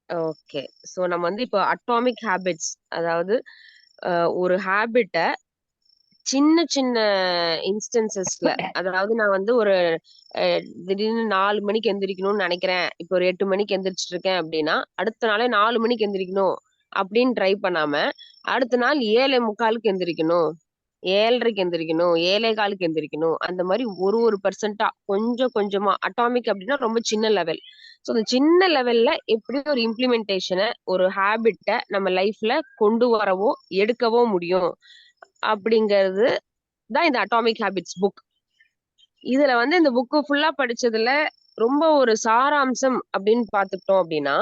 Okay. So நம்ம வந்து இப்போ அட்டாமிக் ஹேபிட்ஸ், அதாவது ஒரு ஹேபிட்ட சின்ன சின்ன இன்ஸ்டன்சஸ்ல, அதாவது நான் வந்து ஒரு திடீர்னு 4 மணிக்கு எந்திரிக்கணும்னு நினைக்கிறேன். இப்போ ஒரு 8 மணிக்கு எந்திரிச்சிட்டு இருக்கேன் அப்படின்னா, அடுத்த நாளே 4 மணிக்கு எந்திரிக்கணும் அப்படின்னு ட்ரை பண்ணாம, அடுத்த நாள் 7:45க்கு எந்திரிக்கணும். 7:30க்கு எந்திரிக்கணும். 7:15க்கு எந்திரிக்கணும். அந்த மாரி ஒரு ஒரு பெர்சென்ட்டா கொஞ்சம் கொஞ்சமா அட்டாமிக் அப்டின்னா ரொம்ப சின்ன லெவல். ஸோ அந்த சின்ன லெவல்ல எப்படி ஒரு இம்ப்ளிமென்டேஷன, ஒரு ஹேபிட்ட நம்ம லைஃப்ல கொண்டு வரவோ, எடுக்கவோ முடியும். அப்படிங்கிறது தான் இந்த அட்டாமிக் ஹேபிட்ஸ் புக். இதுல வந்து இந்த புக்கு ஃபுல்லா படிச்சதுல ரொம்ப ஒரு சாராம்சம் அப்படின்னு பார்த்துக்கிட்டோம் அப்படின்னா,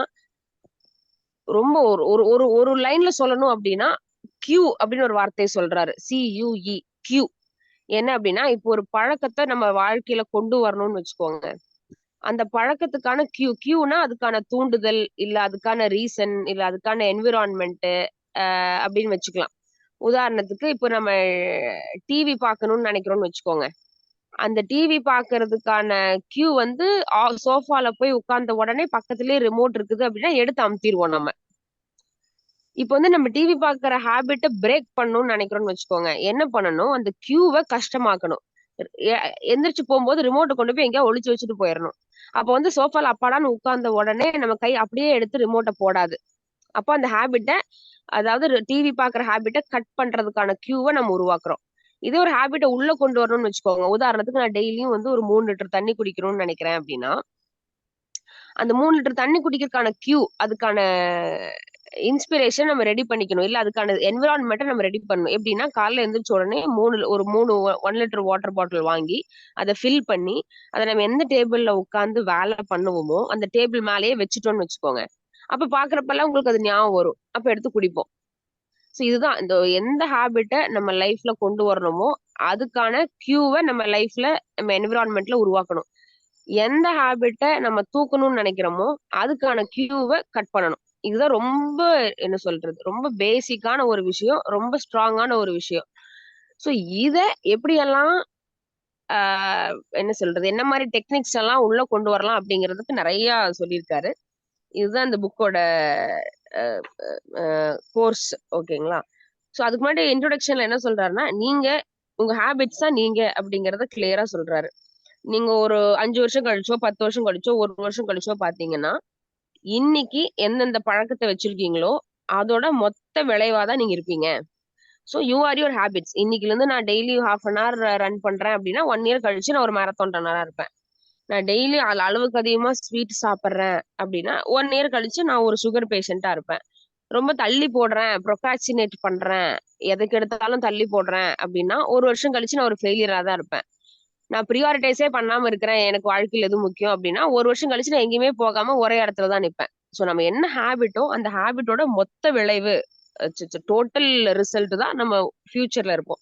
ரொம்ப ஒரு ஒரு ஒரு ஒரு லைன்ல சொல்லணும் அப்படின்னா, கியூ அப்படின்னு ஒரு வார்த்தைய சொல்றாரு. CUE cue. என்ன அப்படின்னா, இப்போ ஒரு பழக்கத்த நம்ம வாழ்க்கையில கொண்டு வரணும்னு வச்சுக்கோங்க. அந்த பழக்கத்துக்கான கியூனா அதுக்கான தூண்டுதல், இல்ல அதுக்கான ரீசன், இல்ல அதுக்கான என்விரான்மென்ட் அப்படின்னு வச்சுக்கலாம். உதாரணத்துக்கு இப்போ நம்ம டிவி பார்க்கணும்னு நினைக்கிறோம்னு வச்சுக்கோங்க. அந்த டிவி பார்க்கறதுக்கான கியூ வந்து சோஃபால போய் உட்கார்ந்த உடனே பக்கத்திலேயே ரிமோட் இருக்குது அப்படின்னா எடுத்து அமுத்திருவோம் நம்ம. இப்ப வந்து நம்ம டிவி பாக்குற ஹாபிட்ட பிரேக் பண்ணணும்னு நினைக்கிறோம்னு வச்சுக்கோங்க. என்ன பண்ணணும்? அந்த கியூவ கஷ்டமாக்கணும். எ எந்திரிச்சு போம்போது ரிமோட்ட கொண்டு போய் எங்கேயாவது ஒளிச்சு வச்சுட்டு போயிரணும். அப்ப வந்து சோஃபால அப்பாடான்னு உட்கார்ந்த உடனே நம்ம கை அப்படியே எடுத்து ரிமோட்ட போடாது. அப்ப அந்த ஹாபிட்ட, அதாவது டிவி பாக்குற ஹாபிட்ட கட் பண்றதுக்கான கியூவ நம்ம உருவாக்குறோம். இதே ஒரு ஹாபிட்ட உள்ள கொண்டு வரணும்னு வச்சுக்கோங்க. உதாரணத்துக்கு நான் டெய்லியும் வந்து ஒரு 3 லிட்டர் தண்ணி குடிக்கணும்னு நினைக்கிறேன் அப்படின்னா, அந்த 3 லிட்டர் தண்ணி குடிக்கிறதுக்கான கியூ, அதுக்கான இன்ஸ்பிரேஷன் நம்ம ரெடி பண்ணிக்கணும். இல்ல அதுக்கான என்விரான்மென்ட்ட நம்ம ரெடி பண்ணணும். எப்படின்னா, காலைல எந்திரிச்ச உடனே 3 1 லிட்டர் வாட்டர் பாட்டில் வாங்கி, அத ஃபில் பண்ணி, அத நம்ம எந்த டேபிள்ல உட்கார்ந்து வேலை பண்ணுவோமோ, அந்த டேபிள் மேலேயே வச்சுட்டோம்னு வச்சுக்கோங்க. அப்ப பார்க்கிறப்பல்லாம் உங்களுக்கு அது ஞாபகம் வரும். அப்ப எடுத்து குடிப்போம். சோ இதுதான் இந்த எந்த ஹேபிட்ட நம்ம லைஃப்ல கொண்டு வரணுமோ, அதுக்கான கியூவ நம்ம லைஃப்ல, நம்ம என்விரான்மென்ட்ல உருவாக்கணும். எந்த ஹேபிட்ட நம்ம தூக்கணும்னு நினைக்கிறோமோ, அதுக்கான கியூவ கட் பண்ணணும். இதுதான் ரொம்ப, என்ன சொல்றது? ரொம்ப பேசிக்கான ஒரு விஷயம். ரொம்ப ஸ்ட்ராங்கான ஒரு விஷயம். சோ இத எப்படியெல்லாம் ஆ என்ன சொல்றது? என்ன மாரி டெக்னிக்ஸ் எல்லாம் உள்ள கொண்டு வரலாம் அப்படிங்கிறதுக்கு நெறைய சொல்லியிருக்காரு. இதுதான் இந்த புக்கோட அ அ கோர்ஸ். ஓகேங்களா? சோ அதுக்கு முன்னாடி இன்ட்ரோடக்ஷன்ல என்ன சொல்றாருன்னா, நீங்க உங்க ஹேபிட்ஸ் தான் நீங்க அப்படிங்கிறத கிளியரா சொல்றாரு. நீங்க ஒரு 5 வருஷம் கழிச்சோ, 10 வருஷம் கழிச்சோ, 1 வருஷம் கழிச்சோ பார்த்தீங்கன்னா, இன்னைக்கு எந்தெந்த பழக்கத்த வச்சிருக்கீங்களோ, அதோட மொத்த விளைவா தான் நீங்க இருப்பீங்க. So you are your habits. இன்னைக்குலருந்து நான் டெய்லி 1/2 அன் ஹவர் ரன் பண்றேன் அப்படின்னா, 1 இயர் கழிச்சு நான் ஒரு மாரத்தான் ரன்னரா இருப்பேன். நான் டெய்லி அளவுக்கு அதிகமா ஸ்வீட் சாப்பிடுறேன் அப்படின்னா, 1 இயர் கழிச்சு நான் ஒரு சுகர் பேஷண்டா இருப்பேன். ரொம்ப தள்ளி போடுறேன், ப்ரொக்ராஸ்டினேட் பண்றேன், எதுக்கு எடுத்தாலும் தள்ளி போடுறேன் அப்படின்னா, 1 வருஷம் கழிச்சு நான் ஒரு ஃபெயிலியரா தான் இருப்பேன். நான் பிரியாரிடைஸே பண்ணாம இருக்கிறேன். எனக்கு வாழ்க்கையில எது முக்கியம் அப்டின்னா, 1 வருஷம் கழிச்சு நான் எங்கேயுமே போகாம ஒரே இடத்துல தான் நிப்பேன். சோ நம்ம என்ன ஹேபிட்டோ, அந்த ஹேபிட்டோட மொத்த விளைவு, டோட்டல் ரிசல்ட் தான் நம்ம ஃபியூச்சர்ல இருப்போம்.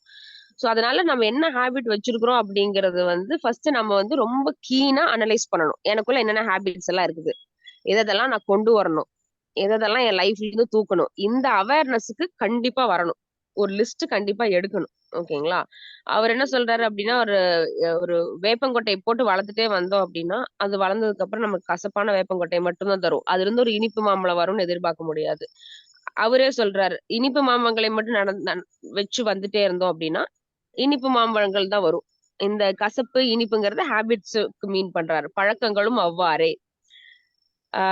சோ அதனால நம்ம என்ன ஹேபிட் வச்சிருக்கிறோம் அப்படிங்கிறது வந்து ஃபர்ஸ்ட் நம்ம வந்து ரொம்ப கீனா அனலைஸ் பண்ணணும். எனக்குள்ள என்னென்ன ஹேபிட்ஸ் எல்லாம் இருக்குது. எதெல்லாம் நான் கொண்டு வரணும். எதெல்லாம் என் லைஃப்ல இருந்து தூக்கணும். இந்த அவேர்னஸ்க்கு கண்டிப்பா வரணும். ஒரு லிஸ்ட் கண்டிப்பா எடுக்கணும். ஓகேங்களா? அவர் என்ன சொல்றாரு அப்டின்னா, ஒரு ஒரு வேப்பங்கொட்டைய போட்டு வளர்த்துட்டே வந்தோம் அப்டின்னா, அது வளர்ந்ததுக்கு அப்புறம் நமக்கு கசப்பான வேப்பங்கொட்டைய மட்டும் தான் தரும். அதிலிருந்து ஒரு இனிப்பு மாம்பழம் வரும்னு எதிர்பார்க்க முடியாது. அவரே சொல்றாரு, இனிப்பு மாம்பழங்களை மட்டும் வச்சு வந்துட்டே இருந்தோம் அப்டின்னா, இனிப்பு மாம்பழங்கள் தான் வரும். இந்த கசப்பு, இனிப்புங்கிறத ஹேபிட்ஸ்க்கு மீன் பண்றாரு. பழக்கங்களும் அவ்வாறே. ஆ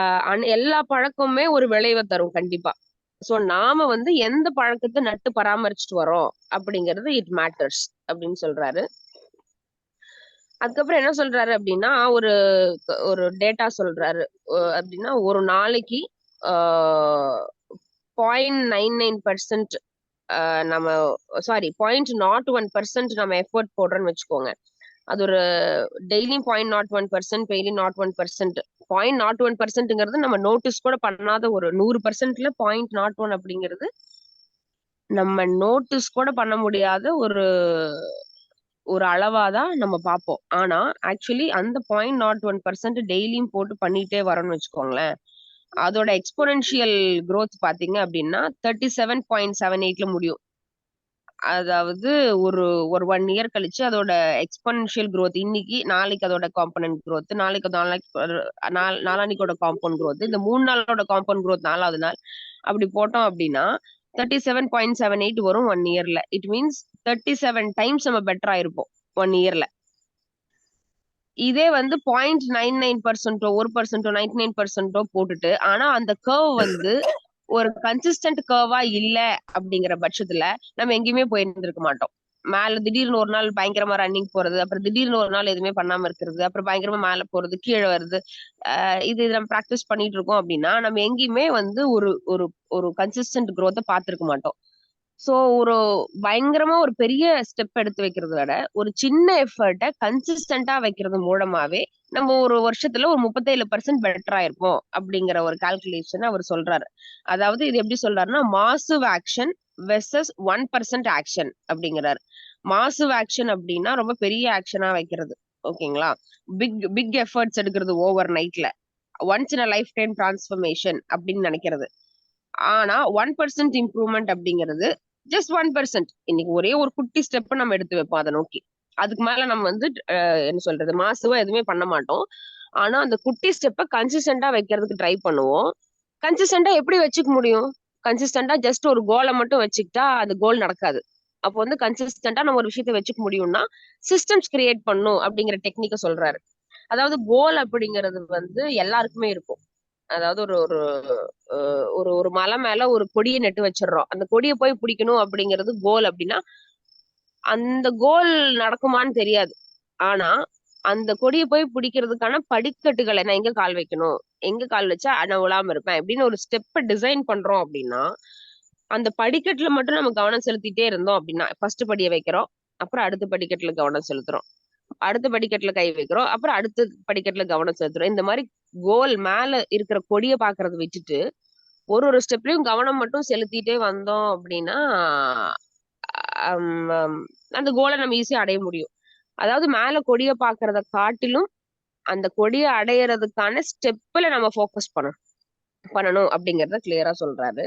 எல்லா பழக்கமுமே ஒரு விளைவ தரும் கண்டிப்பா. சோ நாம வந்து எந்த பழக்கத்த நட்டு பராமரிச்சுட்டு வரோம் அப்படிங்கிறது இட் மேட்டர்ஸ் அப்படின்னு சொல்றாரு. அதுக்கப்புறம் என்ன சொல்றாரு அப்படின்னா, ஒரு ஒரு டேட்டா சொல்றாரு. அப்படின்னா ஒரு நாளைக்கு ஆ 0.99% நம்ம சாரி 0.01% நம்ம எஃபோர்ட் போடுறோம்னு வச்சுக்கோங்க. அது ஒரு டெய்லியும் 0.01%, டெய்லி 0.01%. 0.01%ங்கிறது நம்ம நோட்டீஸ் கூட பண்ணாத ஒரு 100%ல 0.01 அப்படிங்கிறது நம்ம நோட்டீஸ் கூட பண்ண முடியாத ஒரு ஒரு அளவா தான் நம்ம பார்ப்போம். ஆனா, ஆக்சுவலி அந்த 0.01% டெய்லியும் போட்டு பண்ணிட்டே வரோம்னு வச்சுக்கோங்களேன். அதோட எக்ஸ்போனென்ஷியல் குரோத் பார்த்தீங்க அப்படின்னா 37.78ல முடியும். அதாவது ஒரு ஒரு 1 இயர் கழிச்சு அதோட எக்ஸ்போனென்ஷியல் growth இன்னைக்கு நாளைக்கு அதோட காம்பனன்ட் growth நாளைக்கு நாளானிக்கோட காம்பவுண்ட் growth இந்த 3 நாளோட காம்பவுண்ட் growth 4வது நாள் அப்படி போட்டோம் அப்படின்னா 37.78 வரும் 1 இயர்ல. இட் மீன்ஸ் 37 டைம்ஸ் நம்ம பெட்டரா இருப்போம் 1 இயர்ல. இதே வந்து 0.99% 1% 99% போட்டுட்டு ஆனா அந்த கர்வ் வந்து ஒரு கன்சிஸ்டன்ட் கர்வா இல்ல அப்படிங்கிற பட்சத்துல நம்ம எங்கேயுமே போயிருந்திருக்க மாட்டோம். மேல திடீர்னு ஒரு நாள் பயங்கரமா ரன்னிங் போறது, அப்புறம் திடீர்னு ஒரு நாள் எதுவுமே பண்ணாம இருக்கிறது, அப்புறம் பயங்கரமா மேல போறது, கீழே வருது. இது நம்ம பிராக்டிஸ் பண்ணிட்டு இருக்கோம் அப்படின்னா நம்ம எங்கேயுமே வந்து ஒரு ஒரு ஒரு கன்சிஸ்டன்ட் growth பார்த்திருக்க மாட்டோம். சோ ஒரு பயங்கரமா ஒரு பெரிய ஸ்டெப் எடுத்து வைக்கிறத விட ஒரு சின்ன எஃபர்ட்டை கன்சிஸ்டன்டா வைக்கிறது மூலமாவே நம்ம ஒரு வருஷத்துல ஒரு 37% பெட்டரா இருப்போம் அப்படிங்கிற ஒரு கால்குலேஷன் அவர் சொல்றாரு. அதாவது இது எப்படி சொல்றாருன்னா மாசிவ் ஆக்ஷன் வெர்சஸ் 1% ஆக்ஷன் அப்படிங்கிறாரு. மாசிவ் ஆக்ஷன் அப்படின்னா ரொம்ப பெரிய ஆக்ஷனா வைக்கிறது. ஓகேங்களா? பிக் பிக் எஃபர்ட்ஸ் எடுக்கிறது ஓவர் நைட்ல once in a life time transformation அப்படின்னு நினைக்கிறது. ஆனா 1% இம்ப்ரூவ்மெண்ட் அப்படிங்கிறது ஜஸ்ட் 1%. இன்னைக்கு ஒரே ஒரு குட்டி ஸ்டெப் நம்ம எடுத்து வைப்போம் அதை நோக்கி. அதுக்கு மேல நம்ம வந்து என்ன சொல்றது மாசுவா எதுவுமே பண்ண மாட்டோம். ஆனா அந்த குட்டி ஸ்டெப்பை கன்சிஸ்டன்டா வைக்கிறதுக்கு ட்ரை பண்ணுவோம். கன்சிஸ்டன்டா எப்படி வச்சுக்க முடியும்? கன்சிஸ்டன்டா ஜஸ்ட் ஒரு கோலை மட்டும் வச்சுக்கிட்டா அந்த கோல் நடக்காது. அப்போ வந்து கன்சிஸ்டன்டா நம்ம ஒரு விஷயத்தை வச்சுக்க முடியும்னா சிஸ்டம்ஸ் கிரியேட் பண்ணும் அப்படிங்கிற டெக்னிக்கை சொல்றாரு. அதாவது கோல் அப்படிங்கிறது வந்து எல்லாருக்குமே இருக்கும். அதாவது ஒரு ஒரு ஒரு ஒரு மலை மேல ஒரு கொடியை நட்டு வச்சிடுறோம். அந்த கொடியை போய் பிடிக்கணும் அப்படிங்கிறது கோல் அப்படின்னா அந்த கோல் நடக்குமான்னு தெரியாது. ஆனா அந்த கொடியை போய் பிடிக்கிறதுக்கான படிக்கட்டுகளை நான் எங்க கால் வைக்கணும், எங்க கால் வச்சா நான் விழாம இருப்பேன் அப்படின்னு ஒரு ஸ்டெப்பை டிசைன் பண்றோம் அப்படின்னா அந்த படிக்கட்டுல மட்டும் நம்ம கவனம் செலுத்திட்டே இருந்தோம் அப்படின்னா ஃபர்ஸ்ட் படியை வைக்கிறோம், அப்புறம் அடுத்த படிக்கட்டுல கவனம் செலுத்துறோம், அடுத்த படிக்கட்டுல கை வைக்கிறோம், அப்புறம் அடுத்த படிக்கட்டுல கவனம் செலுத்துறோம். இந்த மாதிரி கோல் மேல இருக்கிற கொடியை பாக்குறத விட்டுட்டு ஒரு ஒரு ஸ்டெப்லயும் கவனம் மட்டும் செலுத்திட்டே வந்தோம் அப்படின்னா அந்த கோலை நம்ம ஈஸியா அடைய முடியும். அதாவது மேல கொடியை பாக்குறத காட்டிலும் அந்த கொடியை அடையறதுக்கான ஸ்டெப்ல நம்ம ஃபோக்கஸ் பண்ணணும் அப்படிங்கறத கிளியரா சொல்றாரு.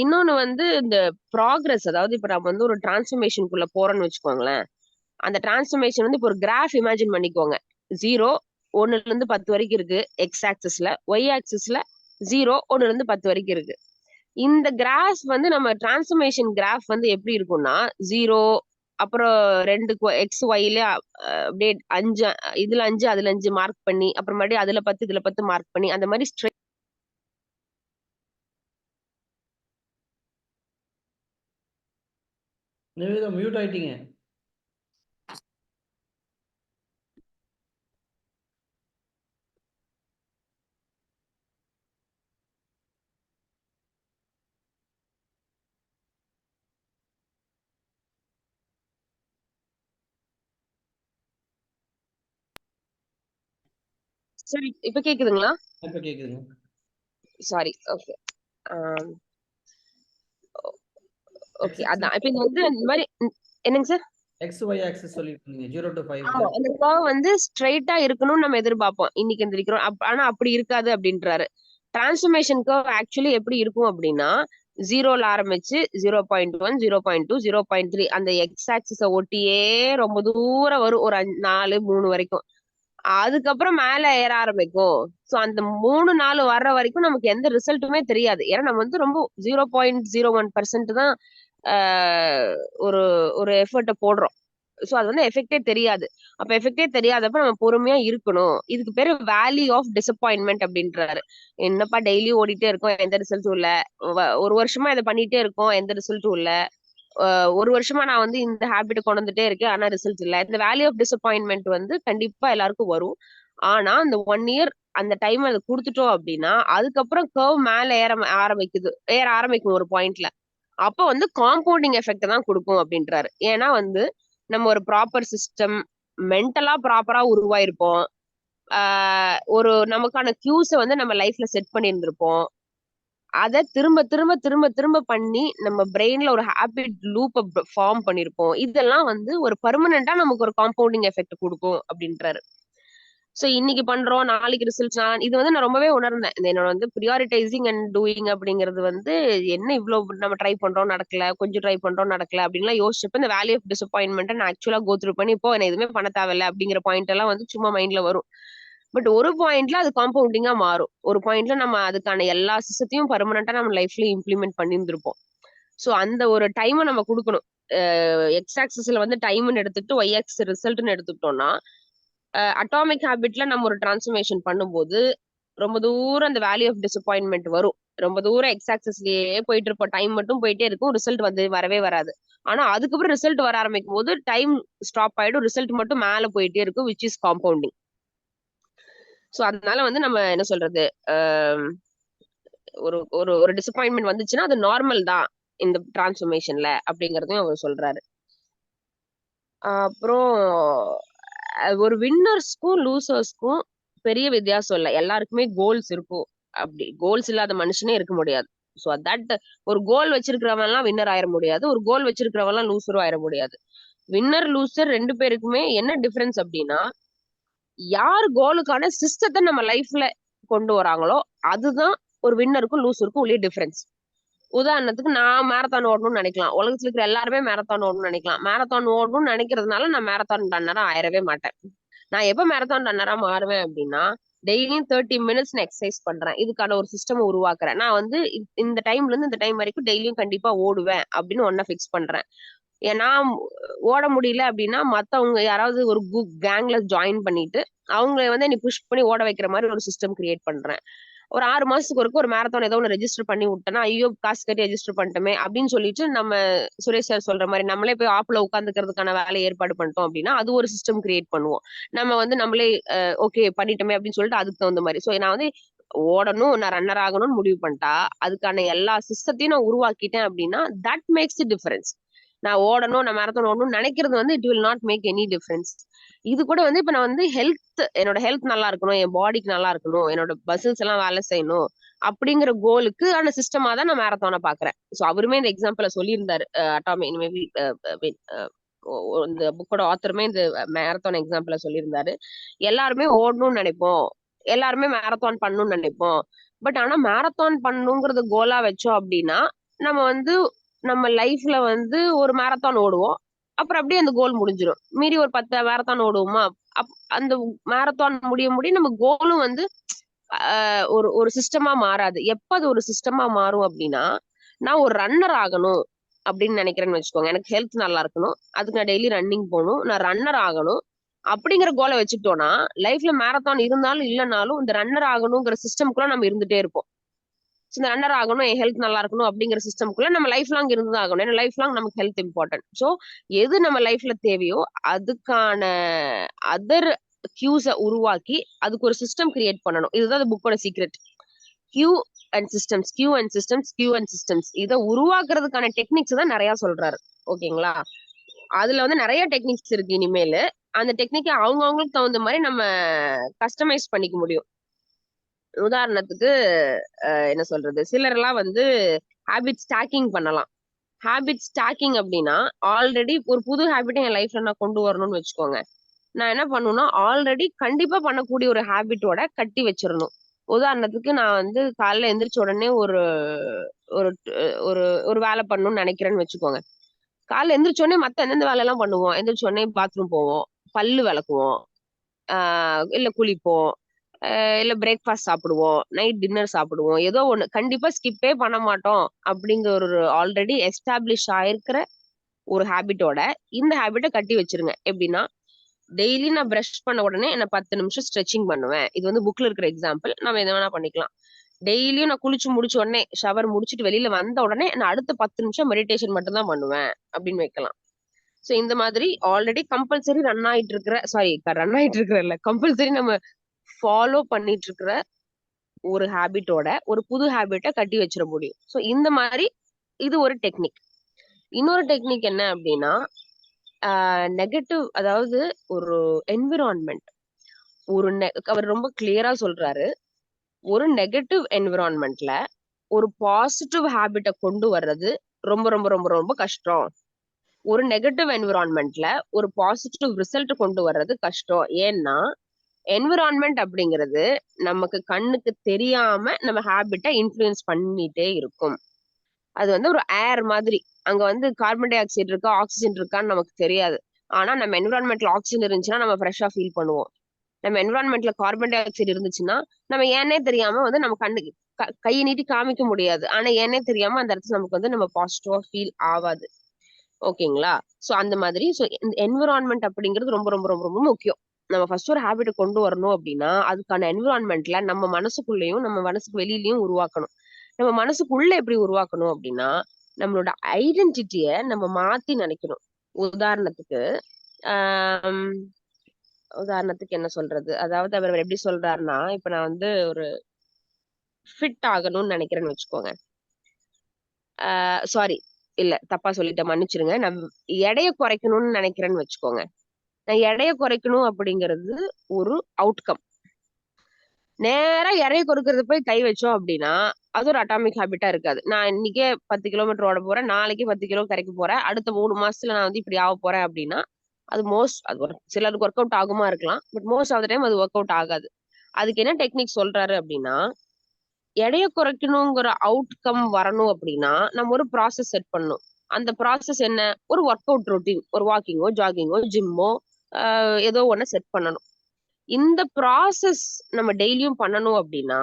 இன்னொன்னு வந்து இந்த ப்ராக்ரஸ், அதாவது இப்ப நம்ம வந்து ஒரு டிரான்ஸ்ஃபர்மேஷனுக்குள்ள போறோம்னு வச்சுக்கோங்களேன். அந்த டிரான்ஸ்ஃபர்மேஷன் வந்து இப்போ ஒரு கிராஃப் இமேஜின் பண்ணிக்கோங்க. 0 1ல இருந்து 10 வரைக்கும் இருக்கு எக்ஸ் ஆக்சிஸ்ல, ஒய் ஆக்சிஸ்ல 0 1ல இருந்து 10 வரைக்கும் இருக்கு. இந்த கிராஃப் வந்து நம்ம டிரான்ஸ்ஃபர்மேஷன் கிராஃப் வந்து எப்படி இருக்கும்னா 0 அப்புறம் 2 எக்ஸ் ஒய்ல அப்படியே 5 இதுல 5 அதுல 5 மார்க் பண்ணி அப்புறம் மறுபடியும் அதுல 10 இதுல 10 மார்க் பண்ணி அந்த மாதிரி நிவேதா மியூட் ஆயிட்டீங்க. சரி இப்ப கேக்குதுங்களா? இப்ப கேக்குதுங்க. சாரி. ஓகே. ஓகே அதான் இப்ப இது வந்து இந்த மாதிரி என்னங்க சார் எக்ஸ் ஒய் ஆக்சிஸ் சொல்லிட்டு இருந்தீங்க 0 to 5. ஆமா அந்த கர்வ் வந்து ஸ்ட்ரைட்டா இருக்கணும்னு நம்ம எதிர்பார்ப்போம் இன்னைக்கு எந்திரிக்கிறோம். ஆனா அப்படி இருக்காது அப்படின்றாரு. டிரான்ஸ்ஃபர்மேஷன் கர்வ் ஆக்சுவலி எப்படி இருக்கும் அப்படின்னா 0ல ஆரம்பிச்சு 0.1 0.2 0.3 அந்த எக்ஸ் ஆக்சிஸ ஒட்டியே ரொம்ப தூரம் வரும் ஒரு 4 3 வரைக்கும். அதுக்கப்புறம் மேல ஏற ஆரம்பிக்கும். சோ அந்த 3 4 வர்ற வரைக்கும் நமக்கு எந்த ரிசல்ட்டுமே தெரியாது. ஏன்னா நம்ம வந்து ரொம்ப 0.01% தான் ஒரு ஒரு எஃபர்ட்டை போடுறோம். சோ அது வந்து எஃபெக்டே தெரியாது. அப்ப எஃபெக்டே தெரியாதப்ப நம்ம பொறுமையா இருக்கணும். இதுக்கு பேரு வேல்யூ ஆஃப் டிசப்பாயின்மெண்ட் அப்படின்றாரு. என்னப்பா டெய்லி ஓடிட்டே இருக்கோம் எந்த ரிசல்ட்டும் இல்ல, ஒரு வருஷமா இதை பண்ணிட்டே இருக்கோம் எந்த ரிசல்ட்டும் இல்ல, ஒரு வருஷமா நான் வந்து இந்த ஹேபிட் கொண்டு வந்துட்டே இருக்கேன் ஆனா ரிசல்ட் இல்ல. இந்த வேல்யூ ஆஃப் டிசப்பாயின்மெண்ட் வந்து கண்டிப்பா எல்லாருக்கும் வரும். ஆனா அந்த 1 இயர் அந்த டைம் அதை கொடுத்துட்டோம் அப்படின்னா அதுக்கப்புறம் கர்வ் மேல ஏற ஆரம்பிக்கும் ஒரு பாயிண்ட்ல. அப்ப வந்து காம்பவுண்டிங் எஃபெக்ட் தான் கொடுக்கும் அப்படின்றாரு. ஏன்னா வந்து நம்ம ஒரு ப்ராப்பர் சிஸ்டம் மென்டலா ப்ராப்பரா உருவாயிருப்போம். ஒரு நமக்கான கியூஸை வந்து நம்ம லைஃப்ல செட் பண்ணியிருந்திருப்போம். அதை திரும்ப திரும்ப திரும்ப திரும்ப பண்ணி நம்ம பிரெயின்ல ஒரு ஹாபிட் லூப்பை ஃபார்ம் பண்ணிருப்போம். இதெல்லாம் வந்து ஒரு பெர்மனண்டா நமக்கு ஒரு காம்பவுண்டிங் எஃபெக்ட் கொடுக்கும் அப்படின்றாரு. சோ இன்னைக்கு பண்றோம், நாளைக்கு ரிசல்ட்ஸ். இது வந்து நான் ரொம்பவே உணர்ந்தேன். என்னோட வந்து ப்ரியாரிட்டைசிங் அண்ட் டூயிங் அப்படிங்கிறது வந்து என்ன இவ்வளவு நம்ம ட்ரை பண்றோம் நடக்கல, கொஞ்சம் ட்ரை பண்றோம் நடக்கல அப்படின்லாம் யோசிச்சப்ப இந்த வேல்யூ ஆஃப் டிசப்பாயின்மெண்ட் நான் ஆக்சுவலா கோ த்ரூ பண்ணி இப்போ என்ன எதுவுமே பண்ண தேவையில்ல அப்படிங்கிற பாயிண்ட் எல்லாம் வந்து சும்மா மைண்ட்ல வரும். பட் ஒரு பாயிண்ட்ல அது காம்பவுண்டிங்கா மாறும். ஒரு பாயிண்ட்ல நம்ம அதுக்கான எல்லா சிஸ்டத்தையும் பர்மனண்டா நம்ம லைஃப்ல இம்ப்ளிமெண்ட் பண்ணியிருந்திருப்போம். சோ அந்த ஒரு டைமை நம்ம கொடுக்கணும். எக்ஸ் ஆக்சிஸ்ல வந்து டைம்னு எடுத்துக்கிட்டு ஒய் ஆக்சிஸ் ரிசல்ட்னு எடுத்துக்கிட்டோம்னா அட்டாமிக் ஹேபிட்ல நம்ம ஒரு டிரான்ஸ்ஃபர்மேஷன் பண்ணும்போது ரொம்ப தூரம் அந்த வேல்யூ ஆஃப் டிசப்பாயின்மெண்ட் வரும். ரொம்ப தூரம் எக்ஸ் ஆக்சிஸ்லயே போயிட்டு இருப்போம். டைம் மட்டும் போயிட்டே இருக்கும். ரிசல்ட் வந்து வரவே வராது. ஆனா அதுக்கப்புறம் ரிசல்ட் வர ஆரம்பிக்கும் போது டைம் ஸ்டாப் ஆயிடும். ரிசல்ட் மட்டும் மேல போயிட்டே இருக்கும், விச் இஸ் காம்பவுண்டிங். சோ அதனால வந்து நம்ம என்ன சொல்றது, ஒரு ஒரு ஒரு டிசப்பாயின்மெண்ட் வந்துச்சுன்னா அது நார்மல் தான் இந்த டிரான்ஸ்ஃபர்மேஷன்ல அப்படிங்கறதையும் அவர் சொல்றாரு. அப்புறம் ஒரு வின்னர்ஸ்க்கும் லூசர்ஸ்க்கும் பெரிய வித்தியாசம் இல்ல. எல்லாருக்குமே கோல்ஸ் இருக்கும். அப்படி கோல்ஸ் இல்லாத மனுஷனே இருக்க முடியாது. சோ தட் ஒரு கோல் வச்சிருக்கிறவன் எல்லாம் வின்னர் ஆயிட முடியாது. ஒரு கோல் வச்சிருக்கிறவன் எல்லாம் லூசரும் ஆயிட முடியாது. வின்னர் லூசர் ரெண்டு பேருக்குமே என்ன டிஃபரன்ஸ் அப்படின்னா, யார் கோலுக்கான சிஸ்டத்தை நம்ம லைஃப்ல கொண்டு வராங்களோ அதுதான் ஒரு வின்னருக்கும் லூசருக்கும் உள்ள டிஃபரன்ஸ். உதாரணத்துக்கு நான் மேரத்தான் ஓடணும்னு நினைக்கலாம். உலகத்துல இருக்கிற எல்லாருமே மேரத்தான் ஓடணும்னு நினைக்கலாம். மேரத்தான் ஓடணும்னு நினைக்கிறதுனால நான் மேரத்தான் ரன்னரா ஆயிரவே மாட்டேன். நான் எப்ப மேரத்தான் ரன்னரா மாறுவேன் அப்படின்னா, டெய்லியும் 30 மினிட்ஸ் நான் எக்ஸசைஸ் பண்றேன். இதுக்கான ஒரு சிஸ்டம் உருவாக்குறேன். நான் வந்து இந்த டைம்ல இருந்து இந்த டைம் வரைக்கும் டெய்லியும் கண்டிப்பா ஓடுவேன் அப்படின்னு ஒன்ன ஃபிக்ஸ் பண்றேன். ஏன்னா ஓட முடியல அப்படின்னா மத்தவங்க யாராவது ஒரு கேங்ல ஜாயின் பண்ணிட்டு அவங்களை வந்து நீ புஷ் பண்ணி ஓட வைக்கிற மாதிரி ஒரு சிஸ்டம் கிரியேட் பண்றேன். ஒரு 6 மாசத்துக்கு ஒருக்க ஒரு மேரத்தான் ஏதோ ஒன்று ரெஜிஸ்டர் பண்ணி விட்டேன்னா, ஐயோ காசு கட்டி ரெஜிஸ்டர் பண்ணிட்டோமே அப்படின்னு சொல்லிட்டு நம்ம சுரேஷ் சார் சொல்ற மாதிரி நம்மளே போய் ஆப்ல உட்காந்துக்கிறதுக்கான வேலையை ஏற்பாடு பண்ணிட்டோம் அப்படின்னா அது ஒரு சிஸ்டம் கிரியேட் பண்ணுவோம். நம்ம வந்து நம்மளே ஓகே பண்ணிட்டோமே அப்படின்னு சொல்லிட்டு அதுக்கு தகுந்த மாதிரி. ஸோ நான் வந்து ஓடணும், நான் ரன்னர் ஆகணும்னு முடிவு பண்ணிட்டா அதுக்கான எல்லா சிஸ்டத்தையும் நான் உருவாக்கிட்டேன் அப்படின்னா தட் மேக்ஸ் தி டிஃபரன்ஸ். நான் ஓடணும், நான் மேரத்தான் ஓடணும்னு நினைக்கிறது வந்து it will not make any difference. இது கூட வந்து இப்ப நான் வந்து என்னோட ஹெல்த் நல்லா இருக்கணும், என் பாடிக்கு நல்லா இருக்கணும், என்னோட மசில்ஸ் எல்லாம் வேலை செய்யணும் அப்படிங்கிற கோலுக்கு ஆன சிஸ்டமா தான் நான் மேரத்தானை பாக்குறேன். சோ அவருமே இந்த எக்ஸாம்பிள சொல்லியிருந்தாரு. அட்டாமிக் மேபி இந்த புக்கோட ஆத்தருமே இந்த மேரத்தான் எக்ஸாம்பிள சொல்லியிருந்தாரு. எல்லாருமே ஓடணும்னு நினைப்போம், எல்லாருமே மேரத்தான் பண்ணணும்னு நினைப்போம். பட் ஆனா மேரத்தான் பண்ணணுங்கிறது கோலா வச்சோம் அப்படின்னா நம்ம வந்து நம்ம லைஃப்ல வந்து ஒரு மேரத்தான் ஓடுவோம், அப்புறம் அப்படியே அந்த கோல் முடிஞ்சிடும். மீறி ஒரு 10 மேரத்தான் ஓடுவோமா, அந்த மேரத்தான் முடிய முடிய நம்ம கோலும் வந்து ஒரு ஒரு சிஸ்டமா மாறாது. எப்ப அது ஒரு சிஸ்டமா மாறும் அப்படின்னா, நான் ஒரு ரன்னர் ஆகணும் அப்படின்னு நினைக்கிறேன்னு வச்சுக்கோங்க. எனக்கு ஹெல்த் நல்லா இருக்கணும், அதுக்கு நான் டெய்லி ரன்னிங் போகணும், நான் ரன்னர் ஆகணும் அப்படிங்கிற கோலை வச்சுக்கிட்டோம்னா லைஃப்ல மேரத்தான் இருந்தாலும் இல்லைனாலும் இந்த ரன்னர் ஆகணுங்கிற சிஸ்டம்குள்ள நம்ம இருந்துட்டே இருப்போம். இந்த ரன்னர் ஆகணும், என் ஹெல்த் நல்லா இருக்கணும் அப்படிங்கிற சிஸ்டம்குள்ள நம்ம லைஃப் லாங் இருந்து ஆகணும். ஏன்னா லைஃப் லாங் நமக்கு ஹெல்த் இம்பார்ட்டன்ட். ஸோ எது நம்ம லைஃப்ல தேவையோ அதுக்கான அதர் கியூஸ உருவாக்கி அதுக்கு ஒரு சிஸ்டம் கிரியேட் பண்ணணும். இதுதான் புக்கோட secret. Cue and systems, cue and systems, cue and systems. இதை உருவாக்குறதுக்கான டெக்னிக்ஸ் தான் நிறைய சொல்றாரு. ஓகேங்களா? அதுல வந்து நிறைய டெக்னிக்ஸ் இருக்கு. இனிமேல் அந்த டெக்னிக்கை அவங்கவுங்களுக்கு தகுந்த மாதிரி நம்ம கஸ்டமைஸ் பண்ணிக்க முடியும். உதாரணத்துக்கு என்ன சொல்றது, சிலர் எல்லாம் வந்து ஹேபிட் ஸ்டாக்கிங் பண்ணலாம். ஹேபிட் ஸ்டாக்கிங் அப்படின்னா ஆல்ரெடி ஒரு புது ஹேபிட்டை என் லைஃப்ல நான் கொண்டு வரணும்னு வச்சுக்கோங்க. நான் என்ன பண்ணணும்னா ஆல்ரெடி கண்டிப்பா பண்ணக்கூடிய ஒரு ஹேபிட்டோட கட்டி வச்சிடணும். உதாரணத்துக்கு நான் வந்து காலைல எந்திரிச்ச உடனே ஒரு ஒரு ஒரு ஒரு வேலை பண்ணணும்னு நினைக்கிறேன்னு வச்சுக்கோங்க. காலைல எந்திரிச்ச உடனே மத்த எந்தெந்த வேலை எல்லாம் பண்ணுவோம்? எந்திரிச்ச உடனே பாத்ரூம் போவோம், பல்லு விளக்குவோம், இல்ல குளிப்போம், இல்ல பிரேக்ஃபாஸ்ட் சாப்பிடுவோம், நைட் டின்னர் சாப்பிடுவோம். ஏதோ ஒண்ணு கண்டிப்பா ஸ்கிப்பே பண்ண மாட்டோம் அப்படிங்கிற ஒரு ஆல்ரெடி எஸ்டாப்ளிஷ் ஆயிருக்கிற ஒரு ஹேபிட்டோட இந்த ஹேபிட்டை கட்டி வச்சிருங்க. எப்படின்னா டெய்லி நான் பிரஷ் பண்ண உடனே நான் 10 நிமிஷம் ஸ்ட்ரெச்சிங் பண்ணுவேன். இது வந்து புக்ல இருக்கிற எக்ஸாம்பிள், நம்ம எதை வேணா பண்ணிக்கலாம். டெய்லியும் நான் குளிச்சு முடிச்ச உடனே ஷவர் முடிச்சுட்டு வெளியில வந்த உடனே நான் அடுத்த 10 நிமிஷம் மெடிடேஷன் மட்டும் தான் பண்ணுவேன் அப்படின்னு வைக்கலாம். சோ இந்த மாதிரி ஆல்ரெடி கம்பல்சரி ரன் ஆயிட்டு இருக்கிற இல்ல, கம்பல்சரி நம்ம ஃபாலோ பண்ணிட்டு இருக்கிற ஒரு ஹேபிட்டோட ஒரு புது ஹேபிட்டை கட்டி வச்சிட முடியும். சோ இந்த மாதிரி இது ஒரு டெக்னிக். இன்னொரு டெக்னிக் என்ன அப்படின்னா நெகட்டிவ், அதாவது ஒரு என்விரான்மெண்ட், அவர் ரொம்ப கிளியரா சொல்றாரு. ஒரு நெகட்டிவ் என்விரான்மெண்ட்ல ஒரு பாசிட்டிவ் ஹேபிட்டை கொண்டு வர்றது ரொம்ப ரொம்ப ரொம்ப ரொம்ப கஷ்டம். ஒரு நெகட்டிவ் என்விரான்மெண்ட்ல ஒரு பாசிட்டிவ் ரிசல்ட் கொண்டு வர்றது கஷ்டம். ஏன்னா என்விரான்மெண்ட் அப்படிங்கிறது நமக்கு கண்ணுக்கு தெரியாம நம்ம ஹேபிட்டை இன்ஃப்ளூயன்ஸ் பண்ணிட்டே இருக்கும். அது வந்து ஒரு ஏர் மாதிரி. அங்க வந்து கார்பன் டை ஆக்சைடு இருக்கா, ஆக்சிஜன் இருக்கான்னு நமக்கு தெரியாது. ஆனா நம்ம என்விரான்மெண்ட்ல ஆக்சிஜன் இருந்துச்சுன்னா நம்ம ஃப்ரெஷ்ஷா ஃபீல் பண்ணுவோம். நம்ம என்விரான்மெண்ட்ல கார்பன் டை ஆக்சைடு இருந்துச்சுன்னா நம்ம ஏனே தெரியாம வந்து நம்ம கண்ணுக்கு கையை நீட்டி காமிக்க முடியாது. ஆனா ஏனே தெரியாம அந்த இடத்துல நமக்கு வந்து நம்ம பாசிட்டிவா ஃபீல் ஆகாது. ஓகேங்களா? சோ அந்த மாதிரி இந்த என்விரான்மெண்ட் அப்படிங்கிறது ரொம்ப ரொம்ப ரொம்ப ரொம்ப முக்கியம். நம்ம ஃபர்ஸ்ட் ஒரு ஹேபிட் கொண்டு வரணும் அப்படின்னா அதுக்கான என்விரான்மெண்ட்ல நம்ம மனசுக்குள்ளேயும் நம்ம மனசுக்கு வெளியிலயும் உருவாக்கணும். நம்ம மனசுக்குள்ள எப்படி உருவாக்கணும் அப்படின்னா நம்மளோட ஐடென்டிட்டிய நம்ம மாத்தி நினைக்கணும். உதாரணத்துக்கு ஆஹ் உதாரணத்துக்கு என்ன சொல்றது, அதாவது அவர் எப்படி சொல்றாருன்னா, இப்ப நான் வந்து ஒரு ஃபிட் ஆகணும்னு நினைக்கிறேன்னு வச்சுக்கோங்க. சாரி, இல்ல தப்பா சொல்லிட்டேன், மன்னிச்சிருங்க. நான் எடைய குறைக்கணும்னு நினைக்கிறேன்னு வச்சுக்கோங்க. நான் எடைய குறைக்கணும் அப்படிங்கிறது ஒரு அவுட்கம். நேரா எடைய குறைக்கிறது போய் கை வச்சோம் அப்படின்னா அது ஒரு அட்டாமிக் ஹேபிட்டா இருக்காது. நான் இன்னைக்கே 10 கிலோமீட்டர் ஓட போறேன், நாளைக்கு 10 கிலோ கரைக்க போறேன், அடுத்த 3 மாசத்துல நான் வந்து இப்படி ஆக போறேன் அப்படின்னா அது ஒரு சிலருக்கு ஒர்க் அவுட் ஆகுமா இருக்கலாம். But most of the time அது ஒர்க் அவுட் ஆகாது. அதுக்கு என்ன டெக்னிக் சொல்றாரு அப்படின்னா, எடைய குறைக்கணுங்கிற அவுட்கம் வரணும் அப்படின்னா நம்ம ஒரு ப்ராசஸ் செட் பண்ணணும். அந்த ப்ராசஸ் என்ன? ஒரு ஒர்க் அவுட் ரொட்டீன், ஒரு வாக்கிங்கோ ஜாகிங்கோ ஜிம்மோ ஏதோ ஒண்ணு செட் பண்ணணும். இந்த ப்ராசஸ் நம்ம டெய்லியும் பண்ணணும் அப்படின்னா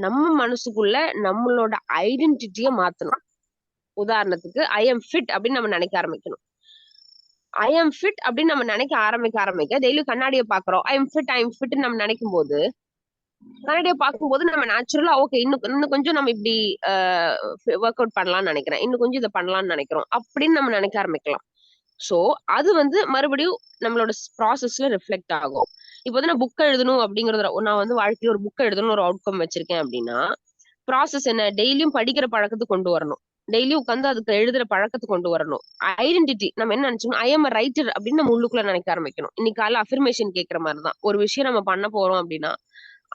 நம்ம மனசுக்குள்ள நம்மளோட ஐடென்டிட்டிய மாத்தணும். உதாரணத்துக்கு ஐ எம் ஃபிட் அப்படின்னு நம்ம நினைக்க ஆரம்பிக்கணும். ஐ எம் ஃபிட் அப்படின்னு நம்ம நினைக்க ஆரம்பிக்க டெய்லியும் கண்ணாடியை பாக்குறோம். ஐ எம் ஃபிட் நம்ம நினைக்கும் போது கண்ணாடியை பார்க்கும்போது நம்ம நேச்சுரலா ஓகே இன்னும் கொஞ்சம் நம்ம இப்படி ஒர்க் அவுட் பண்ணலாம்னு நினைக்கிறேன், இன்னும் கொஞ்சம் இதை பண்ணலாம்னு நினைக்கிறோம் அப்படின்னு நம்ம நினைக்க ஆரம்பிக்கலாம். சோ அது வந்து மறுபடியும் நம்மளோட ப்ராசஸ்ல ரிஃப்ளெக்ட் ஆகும். இப்போ வந்து நான் புக் எழுதணும் அப்படிங்கறது, நான் வந்து வாழ்க்கையில ஒரு புக் எழுதணும் ஒரு அவுட்கம் வச்சிருக்கேன் அப்படின்னா ப்ராசஸ் என்ன? டெய்லியும் படிக்கிற பழக்கத்தை கொண்டு வரணும். டெய்லியும் உட்காந்து அதுக்கு எழுதுற பழக்கத்தை கொண்டு வரணும். ஐடென்டிட்டி நம்ம என்ன நினைச்சோம், ஐ எம் ரைட்டர் அப்படின்னு நம்ம உள்ளுக்குள்ள நினைக்க ஆரம்பிக்கணும். இன்னைக்கு காலைல அஃபர்மேஷன் கேட்கற மாதிரிதான். ஒரு விஷயம் நம்ம பண்ண போறோம் அப்படின்னா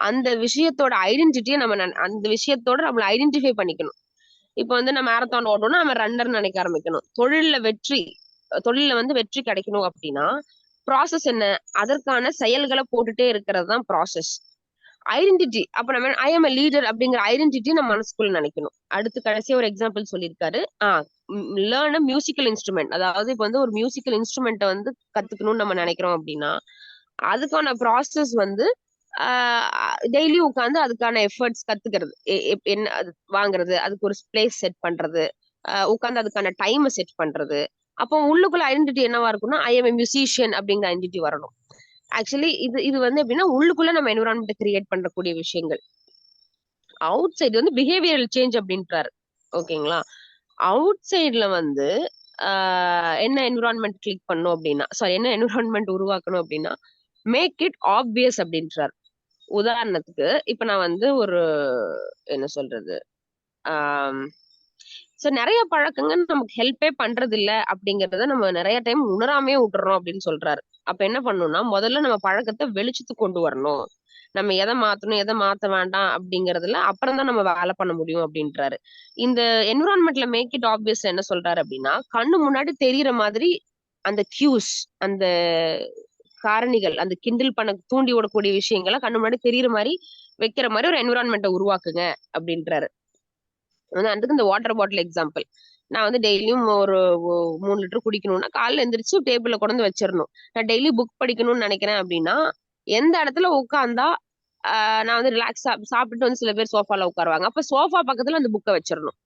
அந்த விஷயத்தோட ஐடென்டிட்டியை நம்ம அந்த விஷயத்தோட நம்மள ஐடென்டிஃபை பண்ணிக்கணும். இப்ப வந்து நான் மேரத்தான் ஓடணும்னா நம்ம ரன்னர் நினைக்க ஆரம்பிக்கணும். தொழில வந்து வெற்றி கிடைக்கணும் அப்படின்னா ப்ராசஸ் என்ன? அதற்கான செயல்களை போட்டுட்டே இருக்கிறது தான் ப்ராசஸ். ஐடென்டிட்டி அப்ப நம்ம ஐ எம் a லீடர் அப்படிங்கிற ஐடென்டிட்டி நம்ம மனசுக்குள்ள நினைக்கணும். அடுத்து கடைசியா ஒரு எக்ஸாம்பிள் சொல்லியிருக்காரு. Learn a musical instrument. அதாவது இப்ப வந்து ஒரு மியூசிக்கல் இன்ஸ்ட்ருமெண்ட்டை வந்து கத்துக்கணும்னு நம்ம நினைக்கிறோம் அப்படின்னா அதுக்கான ப்ராசஸ் வந்து டெய்லி உட்காந்து அதுக்கான எஃபர்ட்ஸ் கத்துக்கிறது. என்ன அது வாங்குறது, அதுக்கு ஒரு பிளேஸ் செட் பண்றது, உட்காந்து அதுக்கான டைமை செட் பண்றது. அப்போ உள்ளுக்குள்ள ஐடென்டிட்டி என்னவா இருக்கும்னா ஐ எம் மியூசிஷியன் அப்படிங்கிற ஐடென்டிட்டி வரணும். ஆக்சுவலி இது வந்து எப்படின்னா உள்ளுக்குள்ள நம்ம என்விரான்மெண்ட் கிரியேட் பண்றக்கூடிய விஷயங்கள். அவுட் சைடு வந்து பிஹேவியரல் சேஞ்ச் அப்படின்றாரு. ஓகேங்களா? அவுட் சைட்ல வந்து என்ன என்விரான்மெண்ட் கிளிக் பண்ணும் அப்படின்னா என்ன என்விரான்மெண்ட் உருவாக்கணும் அப்படின்னா மேக் இட் ஆப்வியஸ் அப்படின்றார். உதாரணத்துக்கு இப்ப நான் வந்து ஒரு என்ன சொல்றது நிறைய பழக்கங்கள் நமக்கு ஹெல்ப்பே பண்றது இல்ல அப்படிங்கறத நம்ம நிறைய டைம் உணராமே விட்டுறோம் அப்படின்னு சொல்றாரு. அப்ப என்ன பண்ணணும்னா முதல்ல நம்ம பழக்கத்தை வெளிச்சத்துக்கு கொண்டு வரணும். நம்ம எதை மாத்தணும் எதை மாத்த வேண்டாம் அப்படிங்கறதுல அப்புறம் தான் நம்ம வேலை பண்ண முடியும் அப்படின்றாரு. இந்த என்விரான்மெண்ட்ல மேக் இட் ஆப்வியஸ் என்ன சொல்றாரு அப்படின்னா கண்ணு முன்னாடி தெரியற மாதிரி அந்த கியூஸ், அந்த காரணிகள், அந்த கிண்டில் பண்ண தூண்டி விடக்கூடிய விஷயங்களை கண்ணு முன்னாடி தெரியற மாதிரி வைக்கிற மாதிரி ஒரு என்விரான்மெண்ட்டை உருவாக்குங்க அப்படின்றாரு. அதுக்கு இந்த வாட்டர் பாட்டில் எக்ஸாம்பிள். நான் வந்து டெய்லியும் ஒரு 3 லிட்டர் குடிக்கணும்னா காலைல எந்திரிச்சு டேபிள்ல கொண்டு வச்சிடணும். நான் டெய்லி புக் படிக்கணும்னு நினைக்கிறேன் அப்படின்னா எந்த இடத்துல உட்காந்தா நான் வந்து ரிலாக்ஸா சாப்பிட்டு வந்து சில பேர் சோஃபால உட்காருவாங்க. அப்ப சோஃபா பக்கத்துல அந்த புக்கை வச்சிடணும்.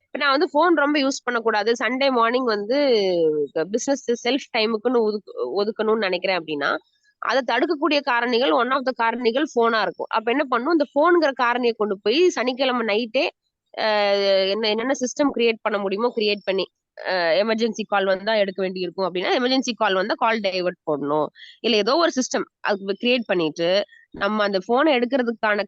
இப்ப நான் வந்து போன் ரொம்ப யூஸ் பண்ணக்கூடாது, சண்டே மார்னிங் வந்து பிசினஸ் செல்ஃப் டைமுக்குன்னு ஒதுக்கணும்னு நினைக்கிறேன் அப்படின்னா அதை தடுக்கக்கூடிய காரணிகள் ஒன் ஆஃப் த காரணிகள் போனா இருக்கும். அப்ப என்ன பண்ணும், இந்த போனுங்கிற காரணியை கொண்டு போய் சனிக்கிழமை நைட்டே என்னென்ன சிஸ்டம் கிரியேட் பண்ண முடியுமோ கிரியேட் பண்ணி எமர்ஜென்சி கால் வந்தா எடுக்க வேண்டி இருக்கும் அப்படின்னா எமர்ஜென்சி கால் வந்தா கால் டைவர்ட் போடணும். இல்ல ஏதோ ஒரு சிஸ்டம் அதுக்கு கிரியேட் பண்ணிட்டு நம்ம அந்த போனை எடுக்கிறதுக்கான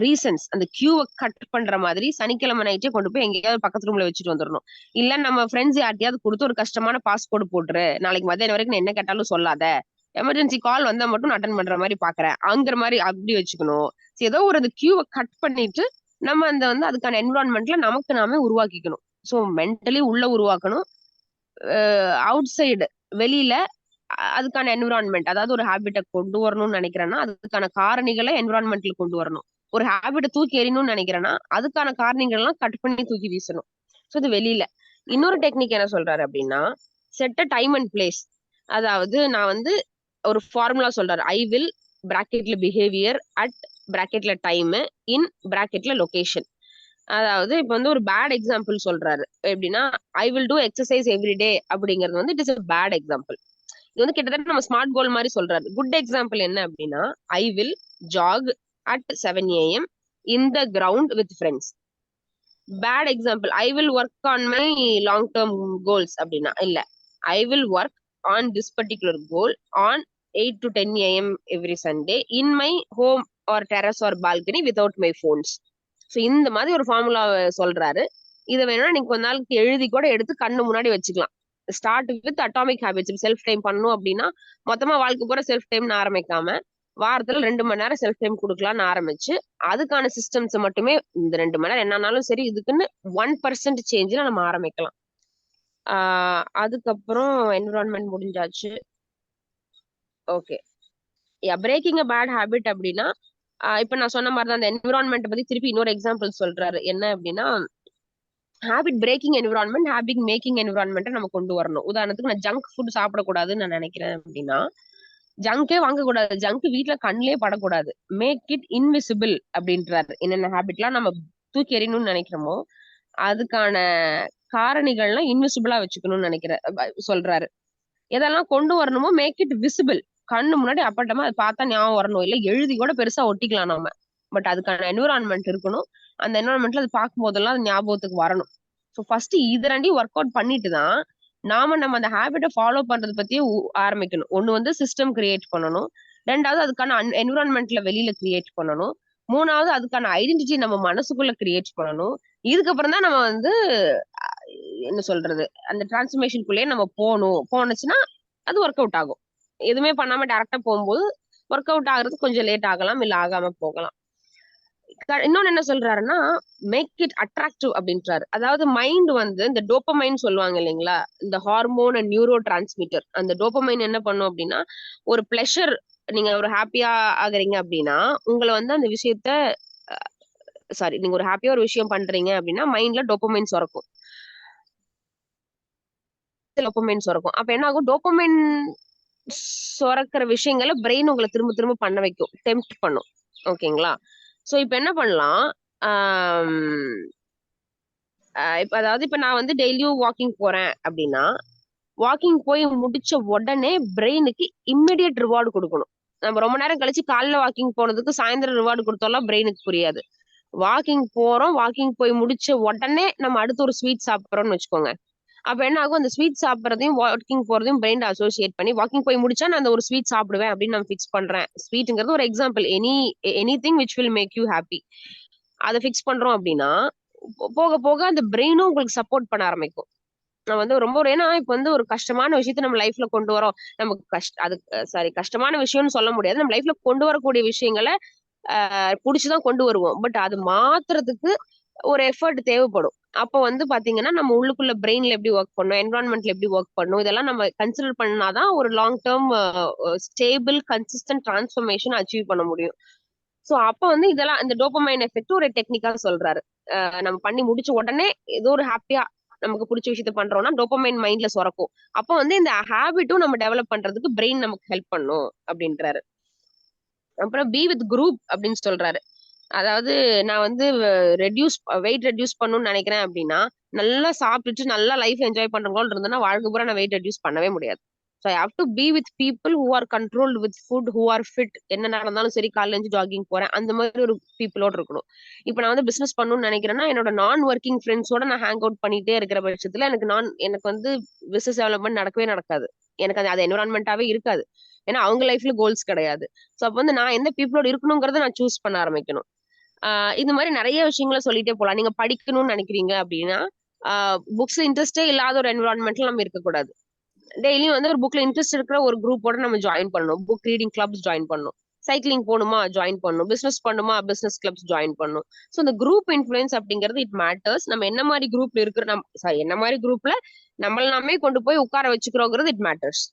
ரீசன்ஸ் அந்த கியூவை கட் பண்ற மாதிரி சனிக்கிழமை நைட்டே கொண்டு போய் எங்கேயாவது பக்கத்து ரூம்ல வச்சுட்டு வந்துடணும். இல்ல நம்ம ஃப்ரெண்ட்ஸ் யார்ட்டையாவது கொடுத்து ஒரு கஷ்டமான பாஸ்போர்ட் போட்டுரு, நாளைக்கு மத்தியானம் வரைக்கும் என்ன கேட்டாலும் சொல்லாத, எமர்ஜென்சி கால் வந்தா மட்டும் நான் அட்டன் பண்ற மாதிரி பாக்குறேன் அங்கிற மாதிரி அப்படி வச்சுக்கணும். ஏதோ ஒரு அந்த கியூவை கட் பண்ணிட்டு நம்ம அந்த வந்து அதுக்கான என்விரான்மெண்ட்ல நமக்கு நாமே உருவாக்கிக்கணும். ஸோ மென்டலி உள்ள உருவாக்கணும், அவுட் சைடு வெளியில அதுக்கான என்விரான்மெண்ட், அதாவது ஒரு ஹேபிட்டை கொண்டு வரணும்னு நினைக்கிறேன்னா அதுக்கான காரணிகளை என்விரான்மெண்ட்ல கொண்டு வரணும். ஒரு ஹேபிட்டை தூக்கி எறியணும்னு நினைக்கிறேன்னா அதுக்கான காரணிகள் எல்லாம் கட் பண்ணி தூக்கி வீசணும். ஸோ இது வெளியில. இன்னொரு டெக்னிக் என்ன சொல்றாரு அப்படின்னா, set a time and place. அதாவது நான் வந்து ஒரு ஃபார்முலா சொல்றாரு. ஐ வில் பிராக்கெட்ல பிஹேவியர் அட் பிராக்கெட்ல டைம் இன் பிராக்கெட்ல லொகேஷன். அதாவது இப்ப வந்து ஒரு பேட் எக்ஸாம்பிள் சொல்றாரு. எப்படின்னா, I will do exercise every day அப்படிங்கிறது வந்து it is a bad example. இது வந்து கிட்டத்தட்ட நம்ம ஸ்மார்ட் கோல் மாதிரி சொல்றாரு. குட் எக்ஸாம்பிள் என்ன அப்படின்னா, I will jog at 7 AM in the ground with friends. Bad example, I will work on my long term goals அப்படின்னா, இல்ல, I will work on this particular goal on 8 to 10 AM every Sunday in my home or terrace or balcony without my phones. So இந்த மாதிரி ஒரு formula சொல்றாரு. இதை வேணும்னா நீங்க கொஞ்ச நாளுக்கு எழுதி கூட எடுத்து கண்ணு முன்னாடி வச்சுக்கலாம். Start with atomic habits. Self time பண்ணணும் அப்படின்னா மொத்தமா வாழ்க்கை பூரா செல்ஃப் டைம்னு ஆரம்பிக்காம வாரத்துல 2 மணி நேரம் செல்ஃப் டைம் கொடுக்கலாம்னு ஆரம்பிச்சு அதுக்கான சிஸ்டம்ஸ் மட்டுமே இந்த 2 மணி நேரம் என்னன்னாலும் சரி இதுக்குன்னு 1% சேஞ்சில் நம்ம ஆரம்பிக்கலாம். அதுக்கப்புறம் என்விரான்மெண்ட் முடிஞ்சாச்சு. Okay, breaking a bad habit அப்படின்னா இப்ப நான் சொன்ன மாதிரி தான் அந்த என்விரான்மெண்ட் பத்தி திருப்பி இன்னொரு எக்ஸாம்பிள் சொல்றாரு. என்ன அப்படின்னா, habit breaking environment, habit making environment நம்ம கொண்டு வரணும். உதாரணத்துக்கு நான் ஜங்க் ஃபுட் சாப்பிடக்கூடாதுன்னு நான் நினைக்கிறேன் அப்படின்னா, ஜங்கே வாங்கக்கூடாது, ஜங்க் வீட்டுல கண்ணிலே படக்கூடாது, மேக் இட் இன்விசிபிள் அப்படின்றாரு. என்னென்ன ஹேபிட்லாம் நம்ம தூக்கி எறியணும்னு நினைக்கிறோமோ அதுக்கான காரணிகள்லாம் இன்விசிபிளா வச்சுக்கணும்னு சொல்றாரு. எதெல்லாம் கொண்டு வரணுமோ மேக் இட் விசிபிள், கண்ணு முன்னாடி அப்பட்டமா அதை பார்த்தா ஞாபகம் வரணும். இல்ல எழுதி கூட பெருசா ஒட்டிக்கலாம் நம்ம, பட் அதுக்கான என்விரான்மெண்ட் இருக்கணும். அந்த என்விரான்மெண்ட்ல அது பார்க்கும் போதெல்லாம் அது ஞாபகத்துக்கு வரணும். ஸோ ஃபர்ஸ்ட் இது ரெண்டையும் ஒர்க் அவுட் பண்ணிட்டு தான் நம்ம அந்த ஹேபிட்டை ஃபாலோ பண்றது பத்தியே ஆரம்பிக்கணும். ஒண்ணு வந்து சிஸ்டம் கிரியேட் பண்ணணும், ரெண்டாவது அதுக்கான என்விரான்மெண்ட்ல வெளியில கிரியேட் பண்ணணும், மூணாவது அதுக்கான ஐடென்டிட்டி நம்ம மனசுக்குள்ள கிரியேட் பண்ணணும். இதுக்கப்புறம் தான் நம்ம வந்து என்ன சொல்றது அந்த டிரான்ஸ்ஃபர்மேஷனுக்குள்ளேயே நம்ம போனுச்சுன்னா அது ஒர்க் அவுட் ஆகும். எதுவுமே பண்ணாம டைரக்டா போகும்போது ஒர்க் அவுட் ஆகுறது கொஞ்சம் லேட் ஆகலாம், இல்ல ஆகாம போகலாம். இன்னொன்னு என்ன சொல்றாருன்னா, மேக் இட் அட்ராக்டிவ் அப்படின்றாரு. அதாவது மைண்ட் வந்து இந்த டோபமைன் சொல்லுவாங்க இல்லைங்களா, இந்த ஹார்மோன் அண்ட் நியூரோ டிரான்ஸ்மிட்டர். அந்த டோபமைன் என்ன பண்ணும் அப்படின்னா, ஒரு பிளஷர், நீங்க ஒரு ஹாப்பியா ஆகுறீங்க அப்படின்னா உங்களை வந்து அந்த விஷயத்த நீங்க ஒரு ஹாப்பியா ஒரு விஷயம் பண்றீங்க அப்படின்னா மைண்ட்ல டோபமைன் சுரக்கும். அப்ப என்ன ஆகும், டோபமைன் சுரக்கிற விஷயங்களை பிரெயின் உங்களை திரும்ப திரும்ப பண்ண வைக்கும், டெம்ப்ட் பண்ணும். ஓகேங்களா? சோ இப்ப என்ன பண்ணலாம், இப்ப நான் வந்து டெய்லியும் வாக்கிங் போறேன் அப்படின்னா வாக்கிங் போய் முடிச்ச உடனே பிரெயினுக்கு இம்மிடியட் ரிவார்டு கொடுக்கணும். நம்ம ரொம்ப நேரம் கழிச்சு காலைல வாக்கிங் போனதுக்கு சாயந்தரம் ரிவார்டு கொடுத்தாலும் பிரெயினுக்கு புரியாது. வாக்கிங் போறோம், வாக்கிங் போய் முடிச்ச உடனே நம்ம அடுத்து ஒரு ஸ்வீட் சாப்பிட்றோம்னு வச்சுக்கோங்க. அப்ப என்ன ஆகும், அந்த ஸ்வீட் சாப்பிட்றதையும் வாக்கிங் போறதையும் பிரெயின் அசோசியேட் பண்ணி வாக்கிங் போய் முடிச்சா நான் அந்த ஒரு ஸ்வீட் சாப்பிடுவேன் அப்படின்னு நான் ஃபிக்ஸ் பண்றேன். ஸ்வீட்ங்கிறது ஒரு example, any thing which will make you happy. அதை ஃபிக்ஸ் பண்றோம் அப்படின்னா போக போக அந்த பிரெயினும் உங்களுக்கு சப்போர்ட் பண்ண ஆரம்பிக்கும். நான் வந்து ரொம்ப ஏன்னா இப்ப வந்து ஒரு கஷ்டமான விஷயத்த நம்ம லைஃப்ல கொண்டு வரோம். நமக்கு கஷ்டமான விஷயம்னு சொல்ல முடியாது, நம்ம லைஃப்ல கொண்டு வரக்கூடிய விஷயங்களை புடிச்சுதான் கொண்டு வருவோம். பட் அது மாத்துறதுக்கு ஒரு எஃபர்ட் தேவைப்படும். அப்போ வந்து பாத்தீங்கன்னா நம்ம உள்ளுக்குள்ள பிரெயின்ல எப்படி ஒர்க் பண்ணும், என்விரான்மெண்ட்ல எப்படி ஒர்க் பண்ணும், இதெல்லாம் நம்ம கன்சிடர் பண்ணாதான் ஒரு long term stable consistent transformation achieve பண்ண முடியும். சோ அப்ப வந்து இதெல்லாம் இந்த டோபமைன் எஃபெக்ட் ஒரு டெக்னிக்கா சொல்றாரு. நம்ம பண்ணி முடிச்ச உடனே ஏதோ ஒரு ஹாப்பியா நமக்கு பிடிச்ச விஷயத்த பண்றோம்னா டோபமைன் மைண்ட்ல சுரக்கும். அப்ப வந்து இந்த ஹேபிட்டும் நம்ம டெவலப் பண்றதுக்கு பிரெயின் நமக்கு ஹெல்ப் பண்ணும் அப்படின்றாரு. அப்புறம் பி வித் குரூப் அப்படின்னு சொல்றாரு. அதாவது நான் வந்து வெயிட் ரெடியூஸ் பண்ணணும்னு நினைக்கிறேன் அப்படின்னா நல்லா சாப்பிட்டுட்டு நல்லா லைஃப் என்ஜாய் பண்றவங்களோட இருந்தேன்னா வாழ்க்கை பூரா நான் வெயிட் ரெடியூஸ் பண்ணவே முடியாது. So I have to be with people who are controlled with food, who are fit. என்ன நடந்தாலும் சரி காலையில இருந்து ஜாகிங் போறேன் அந்த மாதிரி ஒரு பீப்புளோட இருக்கணும். இப்போ நான் வந்து பிசினஸ் பண்ணணும்னு நினைக்கிறேன்னா என்னோட நான் ஒர்க்கிங் ஃப்ரெண்ட்ஸோட நான் ஹேங் அவுட் பண்ணிட்டே இருக்கிற பட்சத்துல எனக்கு வந்து பிசினஸ் டெவலப்மெண்ட் நடக்கவே நடக்காது. எனக்கு அது என்விரான்மெண்டாவே இருக்காது. ஏன்னா அவங்க லைஃப்ல கோல்ஸ் கிடையாது. ஸோ அப்போ வந்து நான் எந்த பீப்புளோட இருக்கணுங்கிறத நான் சூஸ் பண்ண ஆரம்பிக்கணும். இந்த மாதிரி நிறைய விஷயங்களை சொல்லிட்டே போலாம். நீங்க படிக்கணும்னு நினைக்கிறீங்க அப்படின்னா புக்ஸ் இன்ட்ரெஸ்டே இல்லாத ஒரு என்விரான்மெண்ட்ல நம்ம இருக்கக்கூடாது. டெய்லியும் வந்து ஒரு புக்ல இன்ட்ரெஸ்ட் இருக்கிற ஒரு குரூப்போட நம்ம ஜாயின் பண்ணணும். புக் ரீடிங் கிளப்ஸ் ஜாயின் பண்ணணும். சைக்கிளிங் போகணுமா ஜாயின் பண்ணணும். பிசினஸ் பண்ணுமா பிசினஸ் கிளப்ஸ் ஜாயின் பண்ணணும். ஸோ இந்த குரூப் இன்ஃபுளுன்ஸ் அப்படிங்கிறது இட் மேட்டர்ஸ். நம்ம என்ன மாதிரி குரூப்ல இருக்கிற என்ன மாதிரி குரூப்ல நம்மள நாமே கொண்டு போய் உட்கார வச்சுக்கிறோங்கிறது இட் மேட்டர்ஸ்.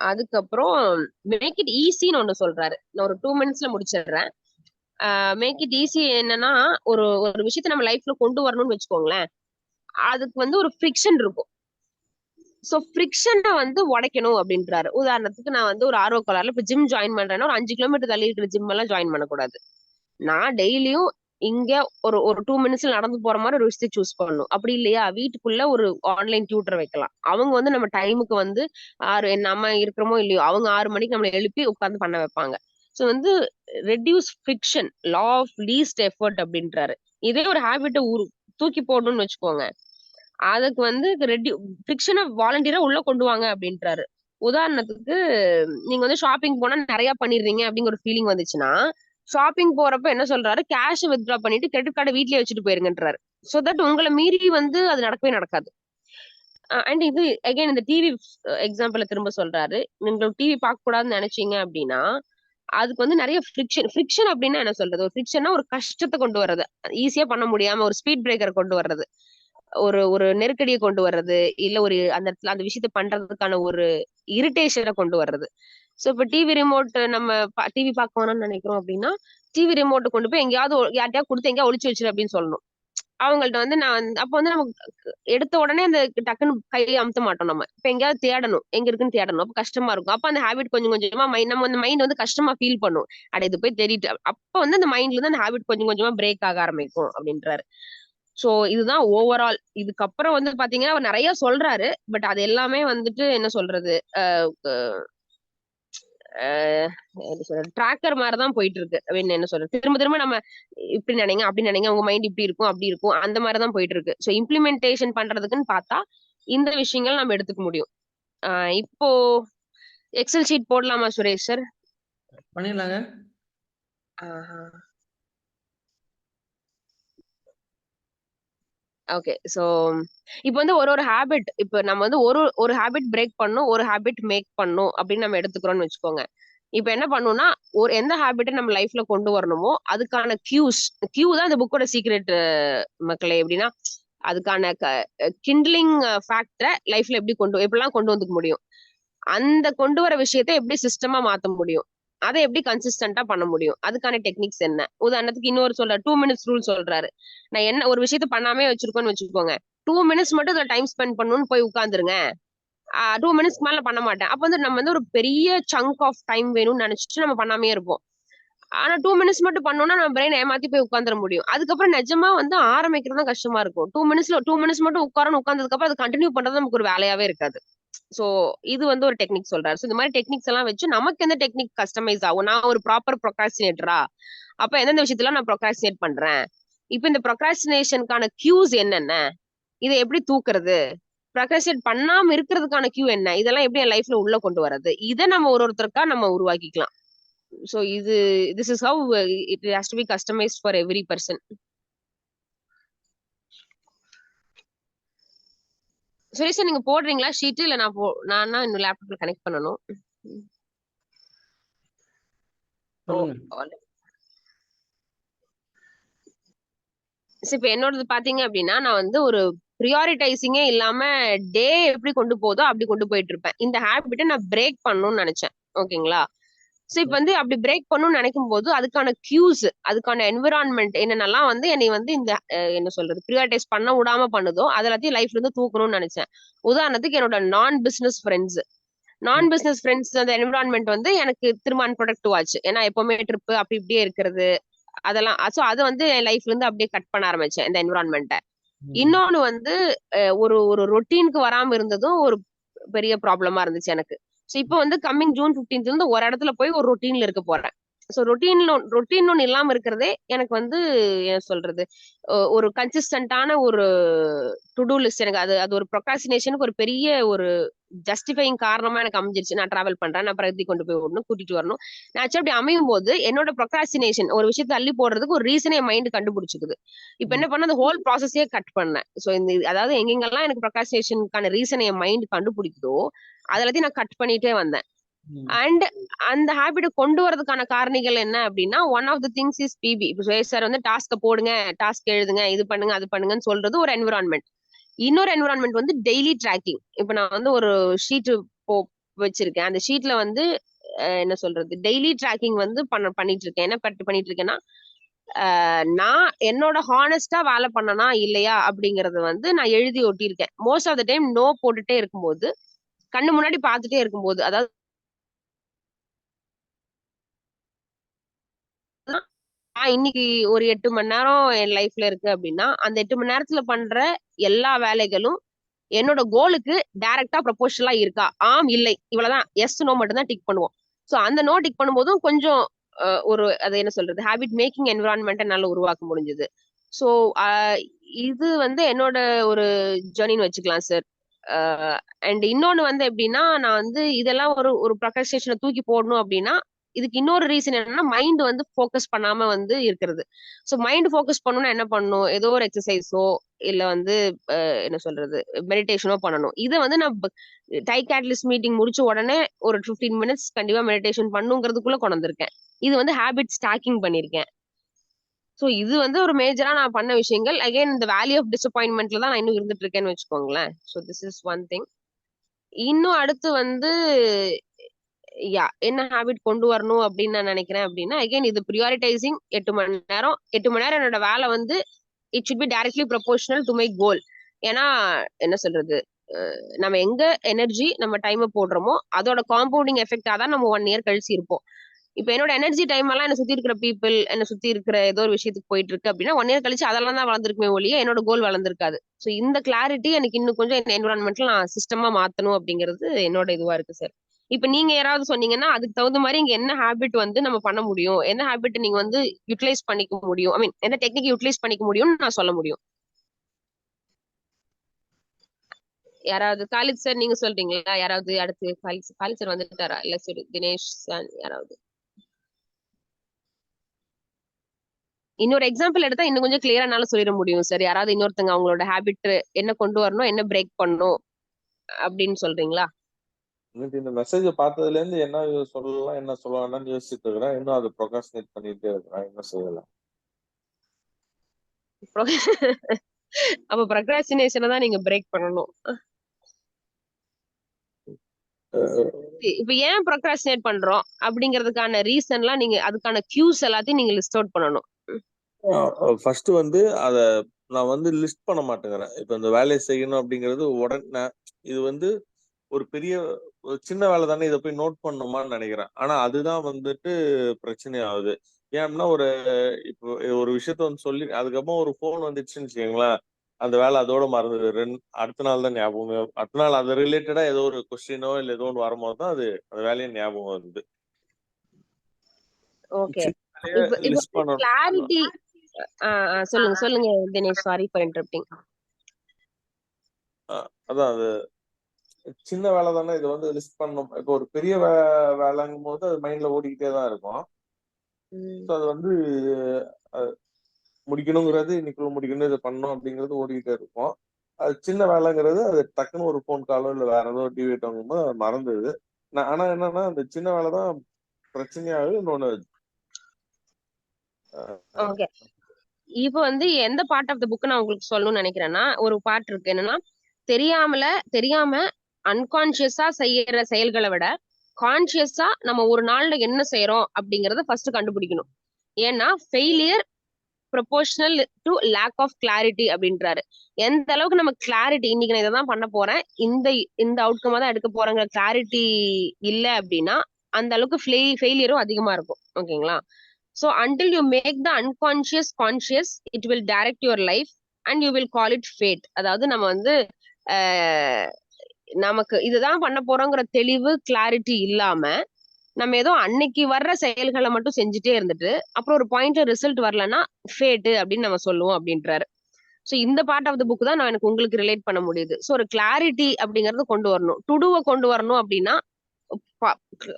அதுக்கப்புறம் மேக் இட் ஈஸின்னு ஒண்ணு சொல்றாரு. நான் ஒரு 2 மினிட்ஸ்ல முடிச்சிடுறேன். மேக் இட் ஈஸி என்னன்னா, ஒரு ஒரு விஷயத்த நம்ம லைஃப்ல கொண்டு வரணும்னு வச்சுக்கோங்களேன். அதுக்கு வந்து ஒரு ஃப்ரிக்ஷன் இருக்கும். சோ ஃப்ரிக்ஷனை வந்து உடைக்கணும் அப்படின்றாரு. உதாரணத்துக்கு நான் வந்து ஒரு ஆர்வ கோளாறுல இப்ப ஜிம் ஜாயின் பண்றேன்னா, ஒரு 5 கிலோமீட்டர் தள்ளி இருக்கிற ஜிம் எல்லாம் ஜாயின் பண்ணக்கூடாது. நான் டெய்லியும் இங்க ஒரு ஒரு 2 மினிட்ஸ்ல நடந்து போற மாதிரி ஒரு விஷயத்தை சூஸ் பண்ணணும். அப்படி இல்லையா, வீட்டுக்குள்ள ஒரு ஆன்லைன் டியூட்டர் வைக்கலாம். அவங்க வந்து நம்ம டைமுக்கு வந்து நம்ம இருக்கிறோமோ இல்லையோ, அவங்க 6 மணிக்கு நம்மளை எழுப்பி உட்கார்ந்து பண்ண வைப்பாங்க. சோ வந்து reduce friction, law of least effort அப்படின்றாரு. இதே ஒரு ஹேபிட்டை தூக்கி போடணும்னு வச்சுக்கோங்க, அதுக்கு வந்து ஃபிரிக்ஷனை வாலண்டியரா உள்ள கொண்டு வாங்க அப்படின்றாரு. உதாரணத்துக்கு நீங்க வந்து ஷாப்பிங் போனா நிறைய பண்ணிடுறீங்க அப்படிங்கிற ஒரு ஃபீலிங் வந்துச்சுன்னா, ஷாப்பிங் போறப்ப என்ன சொல்றாரு, கேஷ் வித்ட்ரா பண்ணிட்டு கிரெடிட் கார்டை வீட்லயே வச்சுட்டு போயிருங்கன்றாரு. சோ தட் உங்களை மீறி வந்து அது நடக்கவே நடக்காது. அண்ட் இது அகைன் இந்த டிவி எக்ஸாம்பிள திரும்ப சொல்றாரு. நீங்க டிவி பார்க்க கூடாதுன்னு நினைச்சீங்க அப்படின்னா, அதுக்கு வந்து நிறைய ஃபிரிக்ஷன் அப்படின்னா என்ன சொல்றது, ஒரு ஃபிரிக்ஷன்னா ஒரு கஷ்டத்தை கொண்டு வர்றது, ஈஸியா பண்ண முடியாம ஒரு ஸ்பீட் பிரேக்கரை கொண்டு வர்றது, ஒரு ஒரு நெருக்கடியை கொண்டு வர்றது, இல்ல ஒரு அந்த இடத்துல அந்த விஷயத்த பண்றதுக்கான ஒரு இரிட்டேஷனை கொண்டு வர்றது. சோ இப்ப டிவி ரிமோட் நம்ம டிவி பார்க்க வேணும்னு நினைக்கிறோம் அப்படின்னா, டிவி ரிமோட் கொண்டு போய் எங்கேயாவது யார்ட்டையா கொடுத்து எங்கேயா ஒளிச்சு வச்சிரு அப்படின்னு சொல்லணும். அவங்கள்ட்ட வந்து நான் அப்ப வந்து நமக்கு எடுத்த உடனே அந்த டக்குன்னு கையை அமுத்த மாட்டோம். நம்ம இப்ப எங்கேயாவது தேடணும், எங்க இருக்குன்னு தேடணும். அப்ப கஷ்டமா இருக்கும். அப்ப அந்த ஹேபிட் கொஞ்சம் கொஞ்சமா நம்ம அந்த மைண்ட் வந்து கஷ்டமா ஃபீல் பண்ணும். அட இது போய் தேடிட்டு அப்ப வந்து அந்த மைண்ட்ல இருந்து அந்த ஹேபிட் கொஞ்சம் கொஞ்சமா பிரேக் ஆக ஆரம்பிக்கும் அப்படின்றாரு. சோ இதுதான் ஓவரால். இதுக்கப்புறம் வந்து பாத்தீங்கன்னா அவர் நிறைய சொல்றாரு. பட் அது எல்லாமே வந்துட்டு என்ன சொல்றது, ட்ராக்கர் மாதிரிதான் போயிட்டு இருக்கு. என்ன சொல்றது, திரும்ப திரும்ப நம்ம இப்படி நினைங்க அப்படி நினைங்க, உங்க மைண்ட் இப்படி இருக்கும் அப்படி இருக்கும் அந்த மாதிரிதான் போயிட்டு இருக்கு. சோ இம்ப்ளிமெண்டேஷன் பண்றதுக்குன்னு பார்த்தா இந்த விஷயங்கள் நம்ம எடுத்துக்க முடியும். இப்போ எக்ஸல் ஷீட் போடலாமா சுரேஷ் சார்? பண்ணிடலாங்க. ஓகே. சோ இப்போ வந்து ஒரு ஒரு ஹேபிட், இப்போ நம்ம வந்து ஒரு ஒரு ஹேபிட் பிரேக் பண்ணும், ஒரு ஹேபிட் மேக் பண்ணும் அப்படின்னு நம்ம எடுத்துக்கிறோம்னு வச்சுக்கோங்க. இப்ப என்ன பண்ணும்னா, ஒரு எந்த ஹேபிட்டை நம்ம லைஃப்ல கொண்டு வரணுமோ அதுக்கான கியூ தான் இந்த புக்கோட சீக்ரெட் மக்களே. எப்படின்னா, அதுக்கான கிண்ட்லிங் ஃபேக்டரை லைஃப்ல எப்படிலாம் கொண்டு வந்துக்க முடியும், அந்த கொண்டு வர விஷயத்தை எப்படி சிஸ்டமா மாத்த முடியும், அதை எப்படி கன்சிஸ்டன்டா பண்ண முடியும், அதுக்கான டெக்னிக்ஸ் என்ன. உதாரணத்துக்கு இன்னொரு 2 மினிட்ஸ் ரூல் சொல்றாரு. நான் என்ன ஒரு விஷயத்த பண்ணாமே வச்சிருக்கோன்னு வச்சுக்கோங்க, 2 மினிட்ஸ் மட்டும் இதுல டைம் ஸ்பெண்ட் பண்ணணும்னு போய் உட்காந்துருங்க. 2 மினிட்ஸ்க்கு மேல பண்ண மாட்டேன். அப்ப வந்து நம்ம வந்து ஒரு பெரிய சங்க் ஆஃப் டைம் வேணும்னு நினைச்சிட்டு நம்ம பண்ணாமே இருப்போம். ஆனா 2 மினிட்ஸ் மட்டும் பண்ணோம்னா நம்ம பிரெயின் ஏமாத்தி போய் உட்காந்துட முடியும். அதுக்கப்புறம் நிஜமா வந்து ஆரம்பிக்கிறது தான் கஷ்டமா இருக்கும். 2 மினிட்ஸ் மட்டும் உட்கார்ந்ததுக்கு அப்புறம் அது கண்டினியூ பண்றது நமக்கு ஒரு வேலையாவே இருக்காது. சோ இது வந்து ஒரு டெக்னிக் சொல்றாரு. சோ இந்த மாதிரி டெக்னிக்ஸ் எல்லாம் வச்சு நமக்கு எந்த டெக்னிக் கஸ்டமைஸ் ஆகும். நான் ஒரு ப்ராப்பர் ப்ரொக்ராஸ்டினேட்டரா, அப்ப எந்தெந்த விஷயத்துல நான் ப்ரொக்ராஸ்டினேட் பண்றேன், இப்ப இந்த ப்ரொக்ராஸ்டினேஷனுக்கான கியூஸ் என்னென்ன, இதை எப்படி தூக்குறது, ப்ரொக்ராஸ்டினேட் பண்ணாம இருக்கிறதுக்கான கியூ என்ன, இதெல்லாம் எப்படி என் லைஃப்ல உள்ள கொண்டு வர்றது, இதை நம்ம ஒருத்தருக்கா நம்ம உருவாக்கிக்கலாம். So this is how it has to be customised for every person. சரி சார், நீங்க போடுறீங்களா ஷீட்? இல்ல நான் இன்னும் லேப்டாப்ல கனெக்ட் பண்ணணும். இப்ப என்னோடது பாத்தீங்க அப்படின்னா, நான் வந்து ஒரு ப்ரியாரிட்டைசிங்கே இல்லாம டே எப்படி கொண்டு போதோ அப்படி கொண்டு போயிட்டு இருப்பேன். இந்த ஹேபிட்டை நான் பிரேக் பண்ணணும்னு நினைச்சேன். ஓகேங்களா? சோ இப்ப வந்து அப்படி பிரேக் பண்ணணும்னு நினைக்கும் போது அதுக்கான கியூஸ், அதுக்கான என்விரான்மெண்ட் என்னென்னலாம் வந்து என்னை வந்து இந்த என்ன சொல்றது, ப்ரியாரிட்டைஸ் பண்ண விடாம பண்ணுதோ அது எல்லாத்தையும் லைஃப்ல இருந்து தூக்கணும்னு நினைச்சேன். உதாரணத்துக்கு என்னோட நான் பிசினஸ் ஃப்ரெண்ட்ஸ் அந்த என்விரான்மெண்ட் வந்து எனக்கு திரும்ப அன்ப்ரொடக்டிவ் ஆச்சு. ஏன்னா எப்பவுமே ட்ரிப் அப்படி இப்படியே இருக்கிறது, அதெல்லாம். சோ அது வந்து என் லைஃப்ல இருந்து அப்படியே கட் பண்ண ஆரம்பிச்சேன் இந்த என்விரான்மெண்ட்டை. இன்னொன்னு வந்து ஒரு ஒரு ரொட்டீனுக்கு வராம இருந்ததும் ஒரு பெரிய ப்ராப்ளமா இருந்துச்சு எனக்கு. சோ இப்போ வந்து கம்மிங் ஜூன் 15th இருந்து ஒரு இடத்துல போய் ஒரு ரொட்டீன்ல இருக்க போறேன். சோ ரொட்டீன் ஒன்னு இல்லாம இருக்கிறதே எனக்கு வந்து என்ன சொல்றது, ஒரு கன்சிஸ்டன்டான ஒரு டு டூ லிஸ்ட். எனக்கு அது அது ஒரு ப்ரொக்ராஸ்டினேஷனுக்கு ஒரு பெரிய ஒரு ஜஸ்டிஃபைங் காரணமா எனக்கு அமைஞ்சிருச்சு. நான் டிராவல் பண்றேன், நான் பிரகதி கொண்டு போய் விடணும், கூட்டிட்டு வரணும். நான் அப்படி அமையும் போது என்னோட ப்ரொக்ராஸ்டினேஷன் ஒரு விஷயத்தை தள்ளி போடுறதுக்கு ஒரு ரீசனே என் மைண்ட் கண்டுபிடிச்சிக்குது. இப்ப என்ன பண்ண, அந்த ஹோல் ப்ராசஸே கட் பண்ணேன். சோ இந்த அதாவது எங்கெங்கெல்லாம் எனக்கு ப்ரொக்ராஸ்டினேஷனுக்கான ரீசனை என் மைண்ட் கண்டுபிடிக்குதோ அதெல்லாத்தையும் நான் கட் பண்ணிட்டே வந்தேன். அண்ட் அந்த ஹேபிட்டை கொண்டு வரதுக்கான காரணிகள் என்ன அப்படின்னா, one of the things is BP. இப்போ சுரேஷ் சார் வந்து டாஸ்க போடுங்க, டாஸ்க் எழுதுங்க, இது பண்ணுங்க அது பண்ணுங்கன்னு சொல்றது ஒரு என்விரான்மெண்ட். இன்னொரு என்விரான்மெண்ட் வந்து டெய்லி ட்ராக்கிங். இப்ப நான் வந்து ஒரு ஷீட் வச்சிருக்கேன். அந்த ஷீட்ல வந்து என்ன சொல்றது, டெய்லி ட்ராக்கிங் வந்து பண்ணிட்டு இருக்கேன். என்ன பண்ணிட்டு இருக்கேன்னா, நான் என்னோட ஹானஸ்டா வேலை பண்ணனா இல்லையா அப்படிங்கறது வந்து நான் எழுதி ஒட்டியிருக்கேன். Most of the time no போட்டுட்டே இருக்கும்போது, கண்ணு முன்னாடி பார்த்துட்டே இருக்கும்போது, அதாவது இன்னைக்கு ஒரு 8 மணி நேரம் என் லைஃப்ல இருக்கு அப்படின்னா, அந்த 8 மணி நேரத்துல பண்ற எல்லா வேலைகளும் என்னோட கோலுக்கு டைரக்டா ப்ரொபோஷனலா இருக்கா? ஆம், இல்லை. இவ்வளவுதான். எஸ், நோ மட்டும் தான் டிக் பண்ணுவோம். சோ அந்த நோ டிக் பண்ணும்போதும் கொஞ்சம் ஒரு அது என்ன சொல்றது, ஹேபிட் மேக்கிங் என்விரான்மெண்ட் என்னால உருவாக்க முடிஞ்சது. சோ இது வந்து என்னோட ஒரு ஜர்னின்னு வச்சுக்கலாம் சார். அண்ட் இன்னொன்னு வந்து எப்படின்னா, நான் வந்து இதெல்லாம் ஒரு ஒரு ப்ரொக்ரஸ்டினேஷனை தூக்கி போடணும் அப்படின்னா, இதுக்கு இன்னொரு ரீசன் என்னன்னா, மைண்ட் வந்து ஃபோக்கஸ் பண்ணாம வந்து இருக்கிறது. சோ மைண்ட் ஃபோக்கஸ் பண்ணணும்னா என்ன பண்ணணும்? ஏதோ ஒரு எக்ஸசைஸோ இல்ல வந்து என்ன சொல்றது, மெடிடேஷனோ பண்ணணும். இத வந்து நான் டை கேட்டலிஸ்ட் மீட்டிங் முடிச்ச உடனே ஒரு 15 மினிட்ஸ் கண்டிப்பா மெடிடேஷன் பண்ணுங்கிறதுக்குள்ள கொண்டு வந்திருக்கேன். இது வந்து ஹேபிட் ஸ்டாக்கிங் பண்ணிருக்கேன். சோ இது வந்து ஒரு மேஜரா நான் பண்ண விஷயங்கள். அகைன் இந்த வேல்யூ ஆஃப் டிசப்பாயின்மெண்ட்ல தான் நான் இன்னும் இருந்துட்டு இருக்கேன்னு வச்சுக்கோங்களேன். So this is one thing. இன்னும் அடுத்து வந்து என்ன ஹேபிட் கொண்டு வரணும் அப்படின்னு நான் நினைக்கிறேன் அப்படின்னா, அகைன் இது பிரியாரிட்டைசிங் 8 மணி நேரம். 8 மணி நேரம் என்னோட வேலை வந்து it should be directly proportional to my goal. ஏன்னா என்ன சொல்றது, நம்ம எங்க எனர்ஜி நம்ம டைம் போடுறோமோ அதோட காம்பவுண்டிங் எஃபெக்டா தான் நம்ம 1 இயர் கழிச்சு இருப்போம். இப்ப என்னோட எனர்ஜி டைம் எல்லாம் என்ன சுத்தி இருக்கிற பீப்புள், என்ன சுத்தி இருக்கிற ஏதோ ஒரு விஷயத்துக்கு போயிட்டு இருக்கு அப்படின்னா 1 இயர் கழிச்சு அதெல்லாம் தான் வளர்ந்துருக்குமே ஒழிய என்னோட கோல் வளர்ந்துருக்காது. சோ இந்த கிளாரிட்டி எனக்கு இன்னும் கொஞ்சம் என்விரான்மெண்ட்ல நான் சிஸ்டமா மாத்தணும் அப்படிங்கிறது என்னோட இதுவா இருக்கு சார். இப்ப நீங்க யாராவது சொன்னீங்கன்னா அதுக்கு தகுந்த மாதிரி இங்க என்ன ஹேபிட் வந்து நம்ம பண்ண முடியும், என்ன ஹேபிட் நீங்க வந்து யூட்டிலைஸ் பண்ணிக்க முடியும், ஐ மீன் என்ன டெக்னிக் யூட்டிலைஸ் பண்ணிக்க முடியும்னு நான் சொல்ல முடியும். யாராவது காலித் சார் நீங்க சொல்றீங்களா? யாராவது அடுத்து காலித் சார் வந்துட்டாரா? இல்ல சரி தினேஷ் சார் யாராவது இன்னொரு எக்ஸாம்பிள் எடுத்தா இன்னும் கொஞ்சம் கிளியரா என்னால சொல்லிட முடியும் சார். யாராவது இன்னொருத்தங்க அவங்களோட ஹேபிட் என்ன கொண்டு வரணும், என்ன பிரேக் பண்ணணும் அப்படின்னு சொல்றீங்களா? இன்னைக்கு இந்த மெசேஜ பார்த்ததுல இருந்து என்ன சொல்லலாம், என்ன சொல்ல வேண்டாம்னு யோசிச்சுட்டு இருக்கிறேன். இன்னும் அதை ப்ரொகாஸ்டினேட் பண்ணிட்டே இருக்கிறேன். என்ன செய்யலாம்? அப்ப ப்ரொக்ராஸ்டினேஷனை தான் நீங்க பிரேக் பண்ணணும். இப்ப ஏன் ப்ரொக்ராஸ்டினேட் பண்றோம் அப்படிங்கிறதுக்கான ரீசன்லாம் நீங்க அதுக்கான கியூஸ் எல்லாத்தையும் நீங்க லிஸ்ட் அவுட் பண்ணணும். ஃபர்ஸ்ட் வந்து அத நான் வந்து லிஸ்ட் பண்ண மாட்டேங்கிறேன். இப்ப இந்த வேலையை செய்யணும் அப்படிங்கிறது உடனே இது வந்து ஒரு பெரிய ஒரு சின்ன வேலை தானே, இதை போய் நோட் பண்ணணுமான்னு நினைக்கிறேன். ஆனா அதுதான் வந்துட்டு பிரச்சனை ஆகுது. ஏன்னா இப்போ ஒரு விஷயத்த வந்து சொல்லி அதுக்கப்புறம் ஒரு போன் வந்துச்சுன்னு வச்சுக்கோங்களேன், அந்த வேலை அதோட மறந்துது. அடுத்த நாள் தான் ஞாபகம். அடுத்த நாள் அது ரிலேட்டடா ஏதோ ஒரு கொஸ்டினோ இல்ல ஏதோ ஒன்று வரும்போது தான் அது அந்த வேலையை ஞாபகம் வருது. ஓகே, இப்ப கிளாரிட்டி சொல்லுங்க சொல்லுங்க தினேஷ், சாரி ஃபார் இன்டரப்டிங். அதான் அது சின்ன வேலை தானே, இதை வந்து லிஸ்ட் பண்ணணும். இப்போ ஒரு பெரிய வேலைங்கும் போது அது மைண்ட்ல ஓடிக்கிட்டே தான் இருக்கும். அது வந்து முடிக்கணுங்கிறது இன்னைக்குள்ள முடிக்கணும், இதை பண்ணணும் அப்படிங்கிறது ஓடிக்கிட்டே இருக்கும். அது சின்ன வேலைங்கிறது அது டக்குன்னு ஒரு போன் காலோ இல்ல வேற ஏதோ டிவிட் வாங்கும்போது அது மறந்துடுது. ஆனா என்னன்னா அந்த சின்ன வேலை தான் பிரச்சனையாகுது. இன்னொன்னு ஓகே, இப்போ வந்து எந்த பார்ட் ஆஃப் த புக் நான் உங்களுக்கு சொல்லணும்னு நினைக்கிறேன்னா, ஒரு பார்ட் இருக்கு என்னன்னா, தெரியாம அன்கான்சியஸா செய்யற செயல்களை விட கான்சியஸா நம்ம ஒரு நாள்ல என்ன செய்யறோம் அப்படிங்கறத ஃபர்ஸ்ட் கண்டுபிடிக்கணும். ஏன்னா failure proportional to lack of clarity அப்படின்றாரு. எந்த அளவுக்கு நம்ம கிளாரிட்டி, இன்னைக்கு நான் இதான் பண்ண போறேன், இந்த இந்த அவுட்கமா தான் எடுக்க போறேங்கிற கிளாரிட்டி இல்ல அப்படின்னா அந்த அளவுக்கு ஃபெயிலியரும் அதிகமா இருக்கும். ஓகேங்களா? So until you make the unconscious conscious, it will direct your life and you will call it fate. அதாவது நம்ம வந்து நமக்கு இதுதான் பண்ண போறோங்கிற தெளிவு கிளாரிட்டி இல்லாம நம்ம ஏதோ அன்னைக்கு வர்ற செயல்களை மட்டும் செஞ்சுட்டே இருந்துட்டு அப்புறம் ஒரு பாயிண்ட்ல ரிசல்ட் வரலன்னா ஃபேட்டு அப்படின்னு நம்ம சொல்லுவோம் அப்படின்றாரு. சோ இந்த பார்ட் ஆஃப் த புக் தான் நான் எனக்கு உங்களுக்கு ரிலேட் பண்ண முடியுது. சோ ஒரு கிளாரிட்டி அப்படிங்கறது கொண்டு வரணும். டுடுவை கொண்டு வரணும் அப்படின்னா,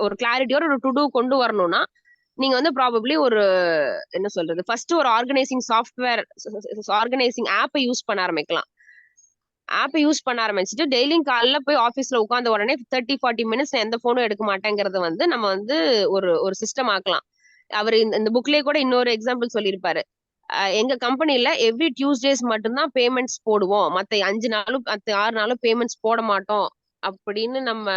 ஒரு கிளாரிட்டியோட ஒரு டுடு கொண்டு வரணும்னா நீங்க வந்து ப்ராபப்ளி ஒரு என்ன சொல்றது, ஃபர்ஸ்ட் ஒரு ஆர்கனைசிங் சாஃப்ட்வேர், ஆர்கனைசிங் ஆப்பை யூஸ் பண்ண ஆரம்பிக்கலாம். ஆப்பை யூஸ் பண்ண ஆரம்பிச்சுட்டு டெய்லியும் காலைல போய் ஆஃபீஸ்ல உட்கார்ந்த உடனே 30-40 மினிட்ஸ் எந்த போனும் எடுக்க மாட்டேங்கிறது வந்து நம்ம வந்து ஒரு ஒரு சிஸ்டம் ஆக்கலாம். அவர் இந்த புக்லயே கூட இன்னொரு எக்ஸாம்பிள் சொல்லியிருப்பாரு. எங்க கம்பெனில எவ்ரி டியூஸ்டேஸ் மட்டும்தான் பேமெண்ட்ஸ் போடுவோம், மத்த 5 நாளும் மத்த 6 நாளும் பேமெண்ட்ஸ் போட மாட்டோம் அப்படின்னு நம்ம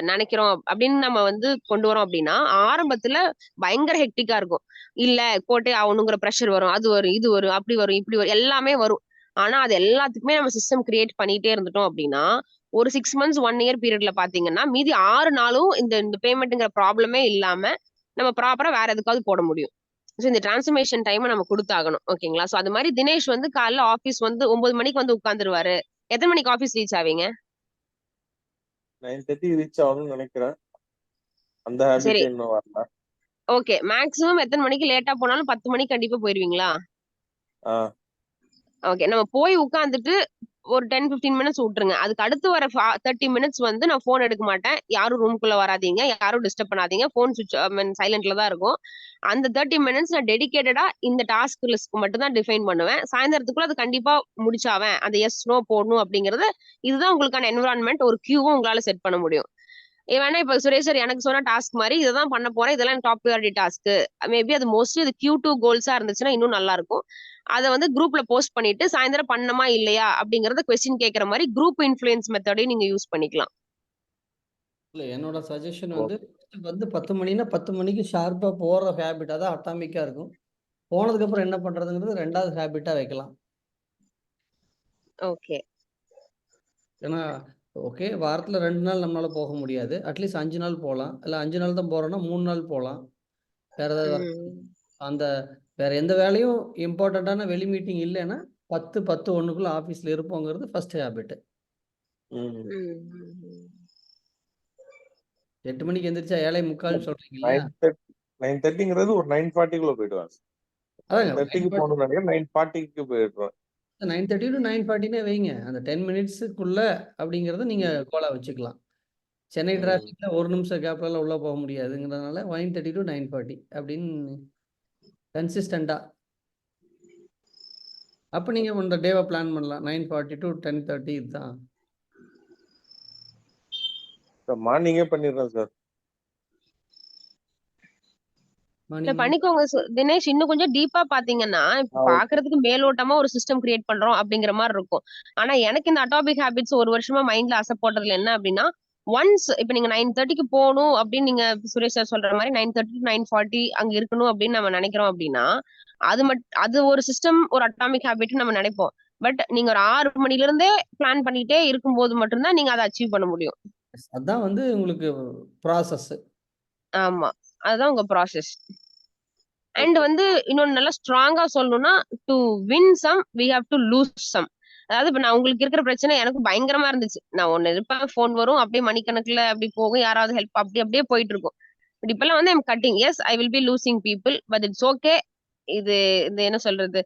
நினைக்கிறோம் அப்படின்னு நம்ம வந்து கொண்டு வரோம் அப்படின்னா ஆரம்பத்துல பயங்கர ஹெக்டிக்கா இருக்கும். இல்ல போட்டே ஆகணுங்கிற ப்ரெஷர் வரும், அது வரும், இது வரும், அப்படி வரும், இப்படி வரும், எல்லாமே வரும். ஆனா அது எல்லாத்துக்குமே நம்ம சிஸ்டம் கிரியேட் பண்ணிட்டே இருந்துட்டோம் அப்படின்னா ஒரு 6 months 1 year பீரியட்ல பாத்தீங்கன்னா மீதி 6 நாளும் இந்த பேமெண்ட்ங்கிற ப்ராப்ளமே இல்லாம நம்ம ப்ராப்பரா வேற எதுக்காவது போட முடியும். ஸோ இந்த டிரான்ஸ்ஃபர்மேஷன் டைமை நம்ம கொடுத்தாகணும். ஓகேங்களா? ஸோ அது மாதிரி தினேஷ் வந்து காலைல ஆஃபீஸ் வந்து 9 மணிக்கு வந்து உட்காந்துருவாரு. எத்தனை மணிக்கு ஆஃபீஸ் ரீச் ஆவீங்க? 9:30 ரீச் ஆகணும்னு நினைக்கிறேன். அந்த சரி, ஹேபிட் இன்னும் வரல. ஓகே. மேக்ஸிமம் எத்தனை மணிக்கு லேட்டா போனாலும் 10 மணிக்கு கண்டிப்பா போயிருவீங்களா? ஆஹ் ஓகே. நம்ம போய் உட்காந்துட்டு ஒரு 10-15 மினிட்ஸ் விட்டுருங்க. அதுக்கு அடுத்து வர 30 மினிட்ஸ் வந்து நான் போன் எடுக்க மாட்டேன். யாரும் ரூம்குள்ள வராதீங்க, யாரும் டிஸ்டர்ப் பண்ணாதீங்க. போன் சுவிட்ச் சைலண்ட்ல தான் இருக்கும். அந்த 30 மினிட்ஸ் நான் டெடிகேட்டடா இந்த டாஸ்க் லிஸ்ட்க்கு மட்டும் தான் டிஃபைன் பண்ணுவேன். சாயந்தரத்துக்குள்ள அது கண்டிப்பா முடிச்சாவேன். அந்த எஸ் நோ போடணும் அப்படிங்கறது இதுதான் உங்களுக்கான என்விரான்மெண்ட். ஒரு கியூவும் உங்களால செட் பண்ண முடியும். வேணா இப்ப சுரேஷ் சார் எனக்கு சொன்ன டாஸ்க் மாதிரி இதான் பண்ண போறேன், இதெல்லாம் டாப் ப்ரியாரிட்டி டாஸ்க். மேபி அது மோஸ்ட்லி அது Q2 கோல்ஸா இருந்துச்சுன்னா இன்னும் நல்லா இருக்கும். அதை வந்து குரூப்ல போஸ்ட் பண்ணிட்டு சாயந்தரம் பண்ணமா இல்லையா அப்படிங்கறத கொஸ்டின் கேட்கற மாதிரி குரூப் இன்ஃபுளுயன்ஸ் மெத்தடையும் நீங்க யூஸ் பண்ணிக்கலாம். இல்லை, என்னோட சஜஷன் வந்து 10 மணினா 10 மணிக்கு ஷார்ப்பாக போகிற ஹேபிட்டாக தான் அட்டாமிக்காக இருக்கும். போனதுக்கப்புறம் என்ன பண்ணுறதுங்கிறது 2வது ஹேபிட்டாக வைக்கலாம். ஓகே. ஏன்னா ஓகே, வாரத்தில் 2 நாள் நம்மளால் போக முடியாது, அட்லீஸ்ட் 5 நாள் போகலாம். இல்லை 5 நாள் தான் போகிறோன்னா 3 நாள் போகலாம். வேறு ஏதாவது அந்த வேறு எந்த வேலையும் இம்பார்ட்டண்ட்டான வெளி மீட்டிங் இல்லைன்னா 10-10-1க்குள்ளே ஆஃபீஸில் இருப்போங்கிறது ஃபர்ஸ்ட் ஹேபிட்டு. 8 மணிக்கு எந்திரிச்சா 7:45 சொல்கிறீங்க இல்லையா? 9:30ங்கிறது ஒரு 9:40க்குள்ள போயிடுவேன். அதாங்க 9:30க்கு போகணும்னு நினைக்கிறேன், 9:40க்கு போயிடுவேன். 9:30 to 9:40 வைங்க. அந்த 10 மினிட்ஸுக்குள்ள அப்படிங்கிறத நீங்கள் கோலா வச்சுக்கலாம். சென்னை டிராஃபிக்ல 1 நிமிஷம் கேப்லாம் உள்ளே போக முடியாதுங்கிறதுனால 9:30 to 9:40 அப்படின்னு கன்சிஸ்டண்டா. அப்போ நீங்கள் இந்த டேவை பிளான் பண்ணலாம். 9:40 to 10:30 இதுதான். மார்னிங்கே பண்ணிடுறேன் சார். பண்ணிக்கோங்க தினேஷ். இன்னும் கொஞ்சம் டீப்பா பாத்தீங்கன்னா இப்ப பாக்குறதுக்கு மேலோட்டமா ஒரு சிஸ்டம் கிரியேட் பண்றோம் அப்படிங்கிற மாதிரி இருக்கும். ஆனா எனக்கு இந்த அட்டாபிக் ஹேபிட்ஸ் ஒரு வருஷமா மைண்ட்ல அசை போடுறதுல என்ன அப்படின்னா ஒன்ஸ் இப்ப நீங்க 9:30க்கு போகணும் அப்படின்னு நீங்க சுரேஷ் சார் சொல்ற மாதிரி 9:30 to 9:40 அங்க இருக்கணும் அப்படின்னு நம்ம நினைக்கிறோம் அப்படின்னா அது ஒரு சிஸ்டம், ஒரு அட்டாமிக் ஹேபிட் நம்ம நினைப்போம். பட் நீங்க ஒரு 6 மணில இருந்தே பிளான் பண்ணிட்டே இருக்கும்போது மட்டும்தான் நீங்க அதை அச்சீவ் பண்ண முடியும். அதான் வந்து உங்களுக்கு ப்ராசஸ். ஆமா, அதுதான் உங்க ப்ராசஸ். அண்ட் வந்து இன்னொன்னு நல்லா ஸ்ட்ராங்கா சொல்லணும்னா to win some we have to lose some. அதாவது இப்ப நான் உங்களுக்கு இருக்கிற பிரச்சனை எனக்கு பயங்கரமா இருந்துச்சு. நான் ஒண்ணு இருப்பேன், போன் வரும், அப்படியே மணிக்கணக்குல அப்படி போகும், யாராவது ஹெல்ப் அப்படி அப்படியே போயிட்டு இருக்கும். பட் இப்பெல்லாம் வந்து I'm cutting. Yes I will be losing people, but it's okay. இது இந்த என்ன சொல்றது,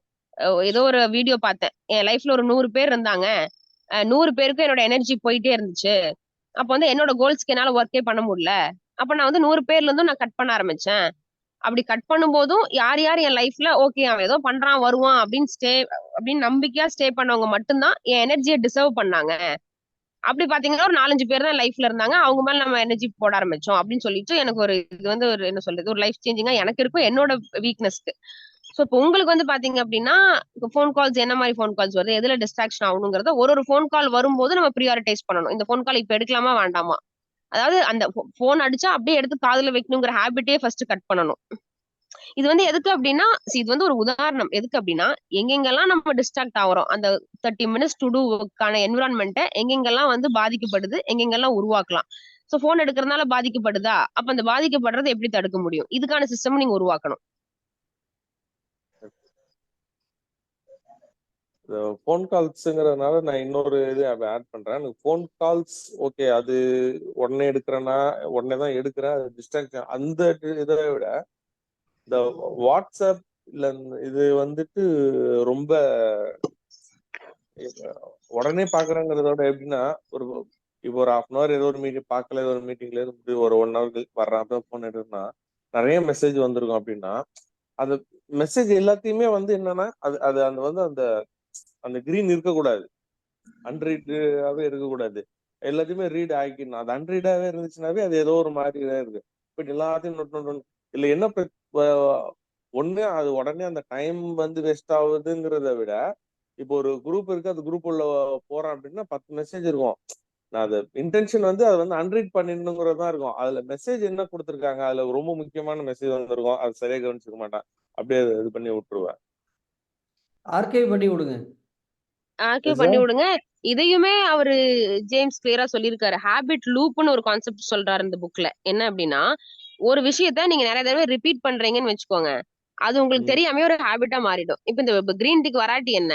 ஏதோ ஒரு வீடியோ பார்த்தேன். என் லைஃப்ல ஒரு 100 பேர் இருந்தாங்க, 100 பேருக்கும் என்னோட எனர்ஜி போயிட்டே இருந்துச்சு. அப்ப வந்து என்னோட கோல்ஸ்க்கு என்னால ஒர்க்கே பண்ண முடியல. அப்ப நான் வந்து 100 பேர்ல இருந்தும் நான் கட் பண்ண ஆரம்பிச்சேன். அப்படி கட் பண்ணும்போதும் யார் யார் என் லைஃப்ல ஓகே அவன் ஏதோ பண்றான் வருவான் அப்படின்னு நம்பிக்கையா ஸ்டே பண்ணவங்க மட்டும்தான் என் எனர்ஜியை டிசர்வ் பண்ணாங்க. அப்படி பாத்தீங்கன்னா ஒரு 4-5 பேர் தான் லைஃப்ல இருந்தாங்க, அவங்க மேல நம்ம எனர்ஜி போட ஆரம்பிச்சோம் அப்படின்னு சொல்லிட்டு எனக்கு ஒரு இது வந்து ஒரு என்ன சொல்றது, ஒரு லைஃப் சேஞ்சிங்கா எனக்கு இருக்கும் என்னோட வீக்னஸ்க்கு. சோ இப்போ உங்களுக்கு வந்து பாத்தீங்க அப்படின்னா போன் கால்ஸ் என்ன மாதிரி போன் கால்ஸ் வருது, எதுல டிஸ்ட்ராக்ஷன் ஆகணுங்கிறத ஒரு போன் கால் வரும்போது நம்ம ப்ரியாரிட்டைஸ் பண்ணணும். இந்த போன் கால் இப்ப எடுக்கலாமா வேண்டாமா, அதாவது அந்த போன் அடிச்சா அப்படியே எடுத்து காதுல வைக்கணுங்கிற ஹேபிட்டே ஃபர்ஸ்ட் கட் பண்ணணும். இது வந்து எதுக்கு அப்படின்னா இது வந்து ஒரு உதாரணம். எதுக்கு அப்படின்னா எங்கெங்கெல்லாம் நம்ம டிஸ்ட்ராக்ட் ஆகிறோம், அந்த 30 மினிட்ஸ் டு டூ ஒர்க்கான என்விரான்மெண்ட்டை எங்கெங்கெல்லாம் வந்து பாதிக்கப்படுது, எங்கெங்கெல்லாம் உருவாக்கலாம். சோ போன் எடுக்கிறதுனால பாதிக்கப்படுதா, அப்ப அந்த பாதிக்கப்படுறதை எப்படி தடுக்க முடியும், இதுக்கான சிஸ்டம் நீங்க உருவாக்கணும். போன் கால்ஸ்ங்கிறதுனால நான் இன்னொரு இது ஆட் பண்றேன். எனக்கு போன் கால்ஸ் ஓகே, அது உடனே எடுக்கிறேன்னா உடனே தான் எடுக்கிறேன், அது டிஸ்ட்ராக்ஷன். அந்த இதை விட இந்த வாட்ஸ்அப் இல்ல இது வந்துட்டு ரொம்ப உடனே பாக்குறேங்கிறதோட எப்படின்னா இப்போ ஒரு 1/2 ஏதோ ஒரு மீட்டிங் பார்க்கல, ஏதோ ஒரு மீட்டிங்ல இருந்து ஒரு 1 hour வர்றப்ப போன் எடுக்கணும்னா நிறைய மெசேஜ் வந்திருக்கும். அப்படின்னா அது மெசேஜ் எல்லாத்தையுமே வந்து என்னன்னா அது அது அந்த வந்து அந்த அந்த கிரீன் இருக்கக்கூடாது, அன்ரீடாவே இருக்கக்கூடாது. எல்லாத்தையுமே ரீட் ஆகிக்கணும். அது அன்ரீடாவே இருந்துச்சுனாவே அது ஏதோ ஒரு மாதிரி தான் இருக்கு. பட் எல்லாத்தையும் நோட் இல்ல என்ன ஒண்ணு அது உடனே அந்த டைம் வந்து வேஸ்ட் ஆகுதுங்கிறத விட இப்போ ஒரு குரூப் இருக்கு, அந்த குரூப் உள்ள போறோம் அப்படின்னா 10 மெசேஜ் இருக்கும். நான் அது இன்டென்ஷன் வந்து அதை வந்து அன்ரீட் பண்ணிடணுங்கிறது தான் இருக்கும். அதுல மெசேஜ் என்ன கொடுத்துருக்காங்க, அதுல ரொம்ப முக்கியமான மெசேஜ் வந்திருக்கும், அது சரியா கவனிச்சுக்க மாட்டேன், அப்படியே இது பண்ணி விட்டுருவேன். ஆர்கைவ் பண்ணி விடுங்க. ஆர்கைவ் பண்ணி விடுங்க. இதையுமே அவரு ஜேம்ஸ் கிளியரா சொல்லியிருக்காரு. ஹேபிட் லூப்னு ஒரு கான்செப்ட் சொல்றாரு இந்த புக்ல. என்ன அப்படின்னா, ஒரு விஷயத்த நீங்க நிறைய தடவை ரிப்பீட் பண்றீங்கன்னு வச்சுக்கோங்க, அது உங்களுக்கு தெரியாம ஒரு ஹேபிட்டா மாறிடும். இப்ப இந்த கிரீன் டீக்கு வராட்டி என்ன,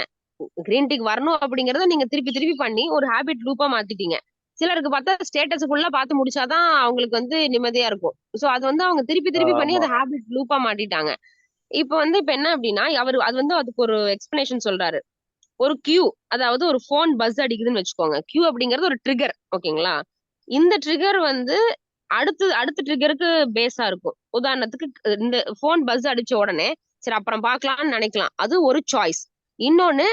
கிரீன் டீக்கு வரணும் அப்படிங்கறத நீங்க திருப்பி திருப்பி பண்ணி ஒரு ஹேபிட் லூப்பா மாத்திட்டீங்க. சிலருக்கு பார்த்தா ஸ்டேட்டஸ் ஃபுல்லா பார்த்து முடிச்சாதான் அவங்களுக்கு வந்து நிம்மதியா இருக்கும். சோ அது வந்து அவங்க திருப்பி திருப்பி பண்ணி அதை ஹேபிட் லூப்பா மாட்டிட்டாங்க. இப்ப என்ன அப்படின்னா, அவரு அது வந்து அதுக்கு ஒரு எக்ஸ்பிளனேஷன் சொல்றாரு. ஒரு கியூ, அதாவது ஒரு போன் பஸ் அடிக்குதுன்னு வச்சுக்கோங்க. கியூ அப்படிங்கிறது ஒரு ட்ரிகர், ஓகேங்களா? இந்த ட்ரிகர் வந்து அடுத்த ட்ரிகருக்கு பேஸா இருக்கும். உதாரணத்துக்கு இந்த போன் பஸ் அடிச்ச உடனே சரி அப்புறம் பார்க்கலாம்னு நினைக்கலாம், அது ஒரு சாய்ஸ். இன்னொன்னு,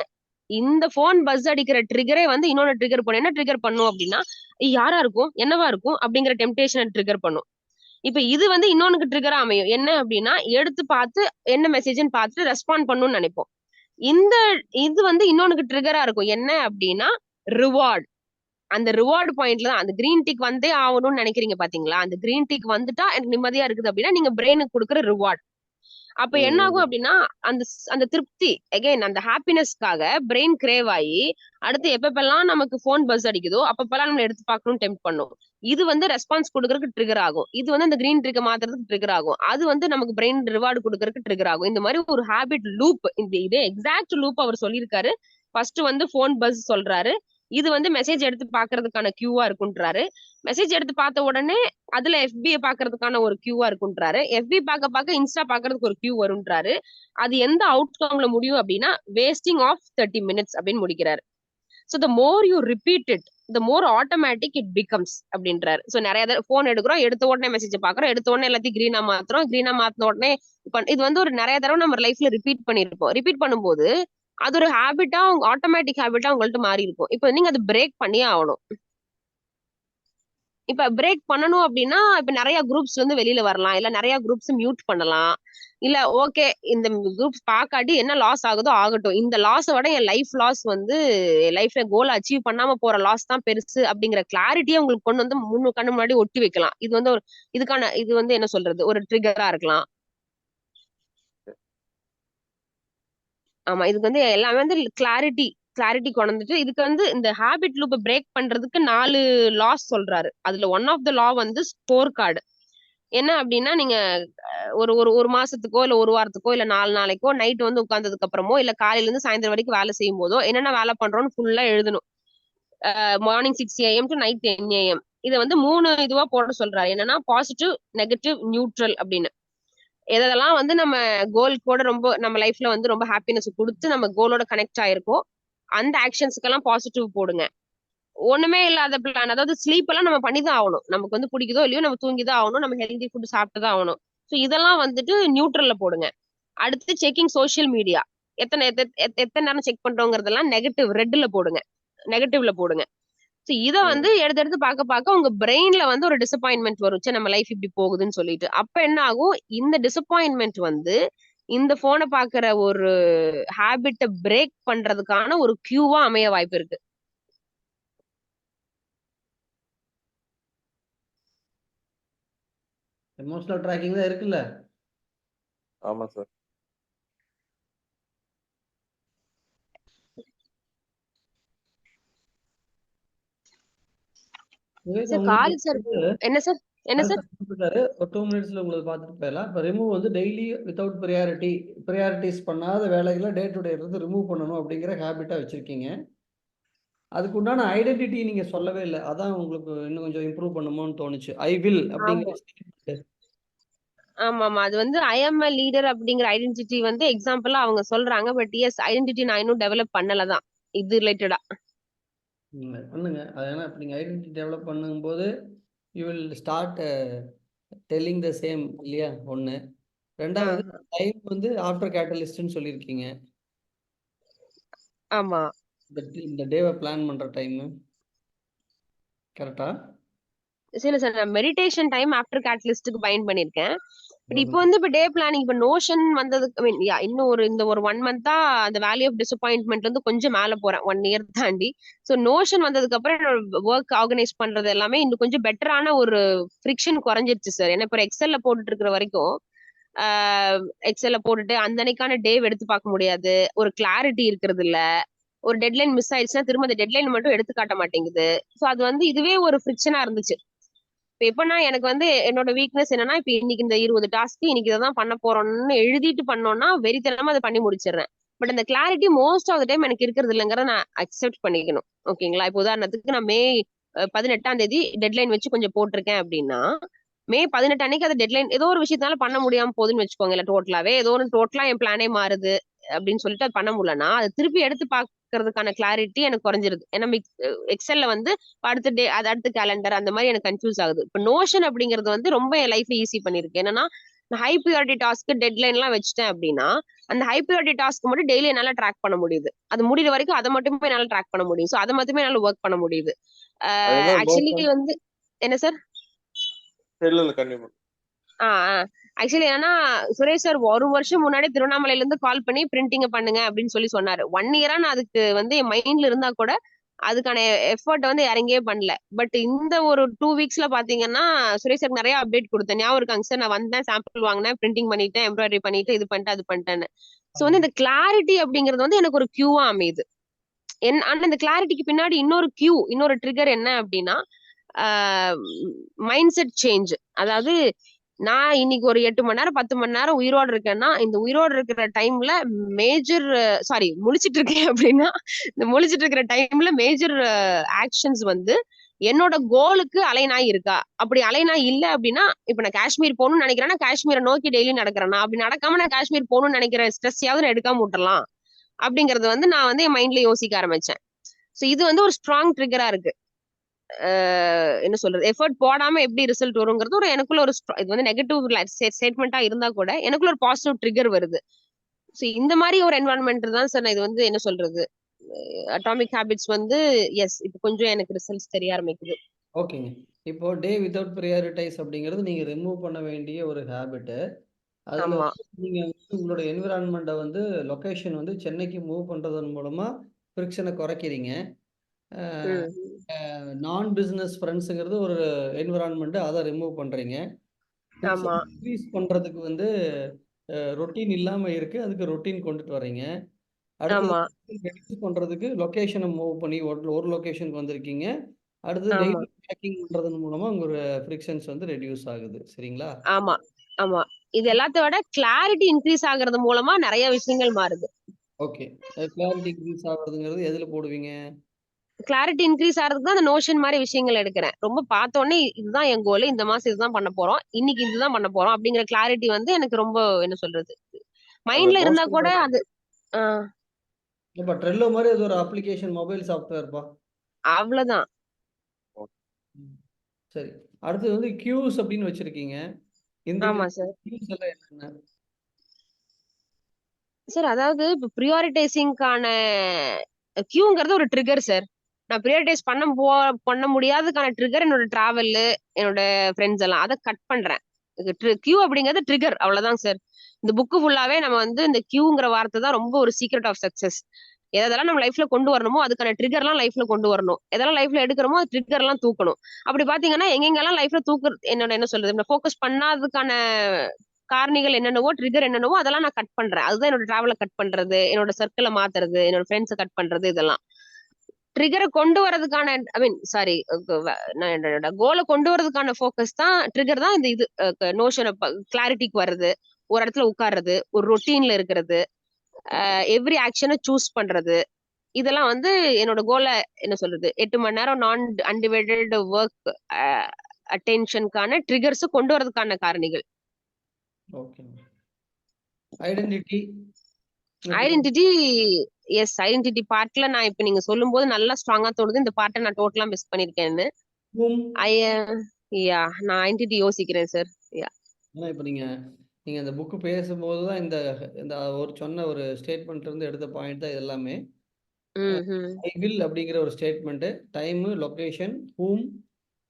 இந்த போன் பஸ் அடிக்கிற ட்ரிகரே வந்து இன்னொன்னு ட்ரிகர் பண்ணும். என்ன ட்ரிகர் பண்ணும் அப்படின்னா, யாரா இருக்கும், என்னவா இருக்கும் அப்படிங்கிற டெம்டேஷனை ட்ரிகர் பண்ணும். இப்ப இது வந்து இன்னொன்னுக்கு ட்ரிகரா அமையும். என்ன அப்படின்னா, எடுத்து பார்த்து என்ன மெசேஜ்ன்னு பார்த்துட்டு ரெஸ்பாண்ட் பண்ணணும்னு நினைப்போம். இந்த இது வந்து இன்னொன்னுக்கு ட்ரிகரா இருக்கும். என்ன அப்படின்னா, ரிவார்ட். அந்த ரிவார்டு பாயிண்ட்ல தான் அந்த கிரீன் டிக் வந்தே ஆகணும்னு நினைக்கிறீங்க பாத்தீங்களா? அந்த கிரீன் டிக் வந்துட்டா எனக்கு நிம்மதியா இருக்குது அப்படின்னா, நீங்க பிரெயினுக்கு கொடுக்குற ரிவார்ட். அப்ப என்ன ஆகும் அப்படின்னா, அந்த திருப்தி, அகைன் அந்த ஹாப்பினஸ்க்காக பிரெயின் கிரேவ் ஆகி அடுத்து எப்பப்பெல்லாம் நமக்கு போன் பஸ் அடிக்குதோ அப்பப்பெல்லாம் நம்ம எடுத்து பார்க்கணும்னு டெம்ப் பண்ணும். இது வந்து ரெஸ்பான்ஸ் கொடுக்கறதுக்கு ட்ரிகர் ஆகும். இது வந்து அந்த கிரீன் ட்ரிக்கை மாத்துறதுக்கு ட்ரிகர் ஆகும். அது வந்து நமக்கு பிரெயின் ரிவார்டு கொடுக்கறதுக்கு ட்ரிகர் ஆகும். இந்த மாதிரி ஒரு ஹேபிட் லூப், இதே எக்ஸாக்ட் லூப் அவர் சொல்லியிருக்காரு. ஃபர்ஸ்ட் வந்து போன் பஸ் சொல்றாரு, இது வந்து மெசேஜ் எடுத்து பாக்குறதுக்கான கியூவா இருக்குன்றாரு. மெசேஜ் எடுத்து பார்த்த உடனே அதுல FB பாக்குறதுக்கான ஒரு கியூவா இருக்குன்றாரு. FB பார்க்க இன்ஸ்டா பாக்குறதுக்கு ஒரு கியூ வரும்ன்றாரு. அது எந்த அவுட்கம்ல முடியும் அப்படின்னா, வேஸ்டிங் ஆஃப் 30 minutes அப்படின்னு முடிக்கிறாரு. So the more you repeat it, the more automatic it becomes அப்படின்றாரு. சோ நிறைய தடவை போன் எடுக்கிறோம், எடுத்த உடனே மெசேஜ் பாக்குறோம், எடுத்த உடனே எல்லாத்தையும் கிரீனா மாத்துறோம், கிரீனா மாத்தின உடனே இது வந்து ஒரு நிறைய தடவை நம்ம லைஃப்ல ரிப்பீட் பண்ணிருப்போம். ரிப்பீட் பண்ணும்போது அது ஒரு ஹேபிட்டா, ஆட்டோமேட்டிக் ஹேபிட்டா உங்கள்ட்ட மாறி இருக்கும். இப்ப நீங்க அதை பிரேக் பண்ணியே ஆகணும். இப்ப பிரேக் பண்ணணும் அப்படின்னா, இப்ப நிறைய குரூப்ஸ் வந்து வெளியில வரலாம், இல்ல நிறைய குரூப்ஸ் மியூட் பண்ணலாம், இல்ல ஓகே இந்த குரூப்ஸ் பாக்காட்டி என்ன லாஸ் ஆகுதோ ஆகட்டும், இந்த லாஸ விட என் லைஃப் லாஸ் வந்து லைஃப்ல கோல் அச்சீவ் பண்ணாம போற லாஸ் தான் பெருசு அப்படிங்கிற கிளாரிட்டியை உங்களுக்கு கொண்டு வந்து கண்ணு முன்னாடி ஒட்டி வைக்கலாம். இது வந்து ஒரு இது வந்து என்ன சொல்றது, ஒரு ட்ரிகரா இருக்கலாம். ஆமா, இதுக்கு வந்து எல்லாமே வந்து கிளாரிட்டி கொண்டு வந்துட்டு, இதுக்கு வந்து இந்த ஹேபிட் லூப்பை பிரேக் பண்றதுக்கு 4 லாஸ் சொல்றாரு. அதுல ஒன் ஆஃப் த லா வந்து ஸ்கோர் கார்டு. என்ன அப்படின்னா, நீங்க ஒரு ஒரு ஒரு மாசத்துக்கோ இல்ல ஒரு வாரத்துக்கோ இல்ல 4 நாளைக்கோ நைட் வந்து உட்கார்ந்ததுக்கு அப்புறமோ இல்ல காலையில இருந்து சாயந்தரம் வரைக்கும் வேலை செய்யும் போதோ என்னென்ன வேலை பண்றோம்னு ஃபுல்லா எழுதணும். Morning 6 AM to night 10 AM. இதை வந்து 3 இதுவா போட சொல்றாரு. என்னன்னா பாசிட்டிவ், நெகட்டிவ், நியூட்ரல் அப்படின்னு. எதெல்லாம் வந்து நம்ம கோல் கூட ரொம்ப நம்ம லைஃப்ல வந்து ரொம்ப ஹாப்பினஸ் கொடுத்து நம்ம கோலோட கனெக்ட் ஆயிருக்கோம், அந்த ஆக்ஷன்ஸ்க்கெல்லாம் பாசிட்டிவ் போடுங்க. ஒண்ணுமே இல்லாத பிளான், அதாவது ஸ்லீப் எல்லாம் நம்ம பண்ணிதான் ஆகணும். நமக்கு வந்து பிடிக்குதோ இல்லையோ நம்ம தூங்கிதான் ஆகணும், நம்ம ஹெல்தி ஃபுட் சாப்பிட்டுதான் ஆகணும். ஸோ இதெல்லாம் வந்துட்டு நியூட்ரல்ல போடுங்க. அடுத்து செக்கிங் சோசியல் மீடியா, எத்தனை நேரம் செக் பண்றோங்கிறதெல்லாம் ரெட்ல போடுங்க, நெகட்டிவ்ல போடுங்க. ஸோ இதை வந்து எடுத்து பார்க்க உங்க பிரெயின்ல வந்து ஒரு டிசப்பாயின்மெண்ட் வரும், நம்ம லைஃப் இப்படி போகுதுன்னு சொல்லிட்டு. அப்ப என்ன ஆகும், இந்த டிசப்பாயின்மெண்ட் வந்து இந்த போனை பாக்குற ஒரு ஹேபிட்டை பிரேக் பண்றதுக்கான ஒரு கியூவா அமைய வாய்ப்பு இருக்கு. எமோஷனல் ட்ராக்கிங் தான் இருக்குல்ல. ஆமா சார். என்ன சார் ஒரு 2 மினிட்ஸ்ல உங்களுக்கு பார்த்துட்டு போயிடலாம். இப்போ ரிமூவ் வந்து டெய்லி வித்தவுட் ப்ரியாரிட்டிஸ் பண்ணாத வேலைகளை டே டு டே இருந்து ரிமூவ் பண்ணணும் அப்படிங்கிற ஹேபிட்டா வச்சிருக்கீங்க. அதுக்கு உண்டான ஐடென்டிட்டி நீங்க சொல்லவே இல்லை. அதான் உங்களுக்கு இன்னும் கொஞ்சம் இம்ப்ரூவ் பண்ணுமோன்னு தோணுச்சு. ஐ வில் அப்படிங்கிற. ஆமா, அது வந்து ஐ எம் a லீடர் அப்படிங்கிற ஐடென்டிட்டி வந்து எக்ஸாம்பிளா அவங்க சொல்றாங்க. பட் எஸ், ஐடென்டிட்டி நான் இன்னும் டெவலப் பண்ணலதான் இது ரிலேட்டடா. பண்ணுங்க. அது ஏன்னா இப்போ நீங்கள் ஐடென்டிட்டி டெவலப் பண்ணும்போது you will start telling the same இல்லையா? ஒன்று. ரெண்டாவது டைம் வந்து ஆஃப்டர் கேட்டலிஸ்ட்னு சொல்லியிருக்கீங்க. ஆமா, இந்த டேவை பிளான் பண்ற டைம் கரெக்டா? சரி சார், நான் மெடிடேஷன் டைம் ஆஃப்டர் கேட்டலிஸ்டுக்கு பயன் பண்ணிருக்கேன். பட் இப்போ வந்து இப்ப டே பிளானிங் இப்ப நோஷன் வந்ததுக்கு ஐ மீன் இன்னும் இந்த ஒரு 1 மந்தா அந்த வேல்யூ ஆஃப் டிசப்பாயின்ட்மெண்ட்ல இருந்து கொஞ்சம் மேல போறேன் 1 இயர் தாண்டி. ஸோ நோஷன் வந்ததுக்கு அப்புறம் என்னோட ஒர்க் ஆர்கனைஸ் பண்றது எல்லாமே இன்னும் கொஞ்சம் பெட்டரான ஒரு ஃப்ரிக்ஷன் குறைஞ்சிருச்சு சார். ஏன்னா இப்போ எக்ஸல்ல போட்டுட்டு இருக்கிற வரைக்கும் எக்ஸல்ல போட்டுட்டு அந்த அன்னைக்கான டேவ் எடுத்து பார்க்க முடியாது, ஒரு கிளாரிட்டி இருக்கிறது இல்ல, ஒரு டெட்லைன் மிஸ் ஆயிடுச்சுன்னா திரும்ப அந்த டெட்லைன் மட்டும் எடுத்து காட்ட மாட்டேங்குது. ஸோ அது வந்து இதுவே ஒரு ஃப்ரிக்ஷனா இருந்துச்சு. இப்ப எப்பன்னா எனக்கு வந்து என்னோட வீக்னஸ் என்னன்னா, இப்ப இன்னைக்கு இந்த 20 டாஸ்க் இன்னைக்கு இதான் பண்ண போறோம்னு எழுதிட்டு பண்ணோம்னா வெறித்தனமா அதை பண்ணி முடிச்சிடுறேன். பட் அந்த clarity most of the time எனக்கு இருக்கிறது இல்லைங்கிறத நான் அக்செப்ட் பண்ணிக்கணும். ஓகேங்களா? இப்போ உதாரணத்துக்கு நான் மே 18ஆம் தேதி டெட்லைன் வச்சு கொஞ்சம் போட்டிருக்கேன் அப்படின்னா, மே 18 அன்னைக்கு அது டெட்லைன் ஏதோ ஒரு விஷயத்தால பண்ண முடியாம போகுதுன்னு வச்சுக்கோங்க. இல்ல டோட்டலாவே ஏதோ ஒரு டோட்டலா என் பிளானே மாறுது அப்படின்னு சொல்லிட்டு அது பண்ண முடியலன்னா அதை திருப்பி எடுத்து பாக்குறதுக்கான கிளாரிட்டி எனக்கு குறைஞ்சிருது. ஏன்னா எக்ஸல்ல வந்து அடுத்த டே அது அடுத்த கேலண்டர் அந்த மாதிரி எனக்கு கன்ஃபியூஸ் ஆகுது. இப்போ நோஷன் அப்படிங்கிறது வந்து ரொம்ப என் லைஃப்ல ஈஸி பண்ணிருக்கு. என்னன்னா நான் ஹை ப்ரியாரிட்டி டாஸ்க்கு டெட்லைன் எல்லாம் வச்சுட்டேன் அப்படின்னா அந்த ஹை ப்ரியாரிட்டி டாஸ்க் மட்டும் டெய்லி என்னால ட்ராக் பண்ண முடியுது. அது முடிகிற வரைக்கும் அதை மட்டுமே என்னால ட்ராக் பண்ண முடியும். ஸோ அதை மட்டுமே என்னால ஒர்க் பண்ண முடியுது. அது என்ன ஆக்சுவலி நோஷன்? வந்து என்ன சார்? இல்ல கண்டிப்பா. ஆக்சுவலி என்னன்னா சுரேஷ் சார் ஒரு வருஷம் முன்னாடி திருவண்ணாமலையில இருந்து கால் பண்ணி பிரிண்டிங் பண்ணுங்க அப்படின்னு சொல்லி சொன்னாரு. 1 இயரா நான் அதுக்கு வந்து என் மைண்ட்ல இருந்தா கூட அதுக்கான எஃபர்ட் வந்து இறங்கியே பண்ணல. பட் இந்த ஒரு 2 வீக்ஸ்ல பாத்தீங்கன்னா சுரேஷ் சார் நிறைய அப்டேட் கொடுத்தேன். ஞாபகம் இருக்காங்க சார்? நான் வந்தேன், சாம்பிள் வாங்கினேன், பிரிண்டிங் பண்ணிட்டேன், எம்ப்ராய்டரி பண்ணிட்டு இது பண்ணிட்டு அது பண்ணிட்டேன்னு. ஸோ வந்து இந்த கிளாரிட்டி அப்படிங்கிறது வந்து எனக்கு ஒரு கியூவா அமையுது. ஆனா இந்த கிளாரிட்டிக்கு பின்னாடி இன்னொரு ட்ரிகர் என்ன அப்படின்னா மைண்ட் செட் சேஞ்ச். அதாவது நான் இன்னைக்கு ஒரு 8 மணி நேரம் 10 மணி நேரம் உயிரோடு இருக்கேன்னா இந்த உயிரோடு இருக்கிற டைம்ல மேஜர் முழிச்சிட்டு இருக்கேன் அப்படின்னா இந்த முழிச்சிட்டு இருக்கிற டைம்ல மேஜர் ஆக்ஷன்ஸ் வந்து என்னோட கோலுக்கு அலைனாய் இருக்கா? அப்படி அலைனாய் இல்ல அப்படின்னா இப்ப நான் காஷ்மீர் போகணும்னு நினைக்கிறேன்னா காஷ்மீரை நோக்கி டெய்லி நடக்கிறேன்னா அப்படி நடக்காம நான் காஷ்மீர் போகணும்னு நினைக்கிற ஸ்ட்ரெஸ்ஸையாவது நான் எடுக்காம விட்டுறலாம் அப்படிங்கறது வந்து நான் வந்து என் மைண்ட்ல யோசிக்க ஆரம்பிச்சேன். ஸோ இது வந்து ஒரு ஸ்ட்ராங் ட்ரிகரா இருக்கு. என்ன சொல்றது, எஃபர்ட் போடாம எப்படி ரிசல்ட் வருங்கிறது ஒரு எனக்குள்ள ஒரு இது வந்து நெகட்டிவ் ஸ்டேட்மெண்டா இருந்தா கூட எனக்குள்ள ஒரு பாசிட்டிவ் ட்ரிகர் வருது. ஸோ இந்த மாதிரி ஒரு என்வரான்மெண்ட் தான் சார் நான் இது வந்து என்ன சொல்றது அட்டாமிக் ஹேபிட்ஸ் வந்து எஸ் இப்போ கொஞ்சம் எனக்கு ரிசல்ட்ஸ் தெரிய ஆரம்பிக்குது. ஓகேங்க. இப்போ டே வித்தவுட் ப்ரியாரிட்டைஸ் அப்படிங்கிறது நீங்க ரிமூவ் பண்ண வேண்டிய ஒரு ஹேபிட்டு. அதுல ஆமா. நீங்க வந்து உங்களோட என்விரான்மெண்ட்டை வந்து லொகேஷன் வந்து சென்னைக்கு மூவ் பண்றதன் மூலமா ஃப்ரிக்ஷனை குறைக்கிறீங்க. நான் பிஸ்னஸ் ஃப்ரெண்ட்ஸுங்கிறது ஒரு என்விரான்மெண்ட்டு, அதை ரிமூவ் பண்றீங்க. ஆமா. ஃப்ரிக்ஷன் இன்க்ரீஸ் பண்றதுக்கு வந்து ரொட்டீன் இல்லாம இருக்கு. அதுக்கு ரொட்டீன் கொண்டுட்டு வர்றீங்க. அடுத்தது ஆமா. ரெடியூஸ் பண்றதுக்கு லொகேஷனை மூவ் பண்ணி ஒரு லொகேஷனுக்கு வந்திருக்கீங்க. அடுத்தது ஆமா. டெய்லி ட்ராக்கிங் பண்றதன் மூலமா உங்களோட ஃப்ரிக்ஷன்ஸ் வந்து ரெடியூஸ் ஆகுது. சரிங்களா? ஆமா. ஆமா. இது எல்லாத்த விட கிளாரிட்டி இன்க்ரீஸ் ஆகுறது மூலமா நிறைய விஷயங்கள் மாறுது. ஓகே. கிளாரிட்டி இன்க்ரீஸ் ஆகுறதுங்கிறது எதுல போடுவீங்க? கிளாரிட்டி இன்க்ரீஸ் ஆகிறதுக்கு தான் அந்த நோஷன் மாதிரி விஷயங்கள் எடுக்கிறேன். ரொம்ப பார்த்தோன்னே இதுதான் என் கோல், இந்த மாசம் இதுதான் பண்ண போறோம், இன்னைக்கு இதுதான் பண்ண போறோம் அப்படிங்கிற கிளாரிட்டி வந்து எனக்கு ரொம்ப என்ன சொல்றது அந்த மைண்ட்ல இருந்தா நோஷன் கூட அது இப்ப ட்ரெல்லோ மாதிரி அது ஒரு அப்ளிகேஷன், மொபைல் சாஃப்ட்வேர்ப்பா. அவ்வளவுதான். சரி. அடுத்தது வந்து கியூஸ் அப்படின்னு வச்சிருக்கீங்க. இந்த ஆமா சார். கியூஸ் எல்லாம் என்னென்ன? சார் அதாவது இப்ப ப்ரியாரிட்டைசிங்கான கியூங்கிறது ஒரு ட்ரிகர் சார். நான் ப்ரியாரிட்டைஸ் பண்ண முடியாததுக்கான ட்ரிகர் என்னோட டிராவல், என்னோட ஃப்ரெண்ட்ஸ் எல்லாம் அதை கட் பண்றேன். கியூ அப்படிங்கிறது ட்ரிகர், அவ்வளவுதான் சார். இந்த புக்கு ஃபுல்லாவே நம்ம வந்து இந்த கியூங்கிற வார்த்தை தான் ரொம்ப ஒரு சீக்ரெட் ஆஃப் சக்சஸ். எதெல்லாம் நம்ம லைஃப்ல கொண்டு வரணுமோ அதுக்கான ட்ரிகர்லாம் லைஃப்ல கொண்டு வரணும். எதெல்லாம் லைஃப்ல எடுக்கிறோமோ அது ட்ரிகர் எல்லாம் தூக்கணும். அப்படி பாத்தீங்கன்னா எங்கெங்கெல்லாம் லைஃப்ல என்னோட என்ன சொல்றது ஃபோக்கஸ் பண்ணாததுக்கான காரணிகள் என்னென்னவோ ட்ரிகர் என்னென்னவோ அதெல்லாம் நான் கட் பண்றேன். அதுதான் என்னோட டிராவலை கட் பண்றது, என்னோட சர்க்கிளை மாத்துறது, என்னோட ஃப்ரெண்ட்ஸை கட் பண்றது. இதெல்லாம் ட்ரிகரை கொண்டு வரதுக்கான ஐ மீன் சாரி நான் என்னோட கோலை கொண்டு வரதுக்கான ஃபோக்கஸ் தான் ட்ரிகர் தான். இந்த இது நோஷனை கிளாரிட்டிக்கு வர்றது, ஒரு இடத்துல உட்கார்றது, ஒரு ரொட்டீன்ல இருக்கிறது, எவ்ரி ஆக்ஷனை சூஸ் பண்றது, இதெல்லாம் வந்து என்னோட கோலை என்ன சொல்றது 8 மணி நேரம் நான் அன்டிவைடட் ஒர்க் அட்டென்ஷனுக்கான ட்ரிகர்ஸ் கொண்டு வரதுக்கான காரணிகள். Okay. Identity identities, identity பார்ட்ல நான் இப்ப நீங்க சொல்லும் போது நல்லா ஸ்ட்ராங்கா தோணுது. இந்த பார்ட்டை நான் டோட்டலா மிஸ் பண்ணிருக்கேன்னு. ஐ யா நான் ஐடென்டிட்டி யோசிக்கிறேன் சார். யா ஏன்னா இப்போ நீங்க அந்த புக்கு பேசும்போது தான் இந்த இந்த ஒரு சொன்ன ஒரு ஸ்டேட்மெண்ட்ல இருந்து எடுத்த பாயிண்ட் தான் இது எல்லாமே. ஐ வில் அப்படிங்கிற ஒரு ஸ்டேட்மெண்ட்டு, டைமு, லொகேஷன், ஹூம்,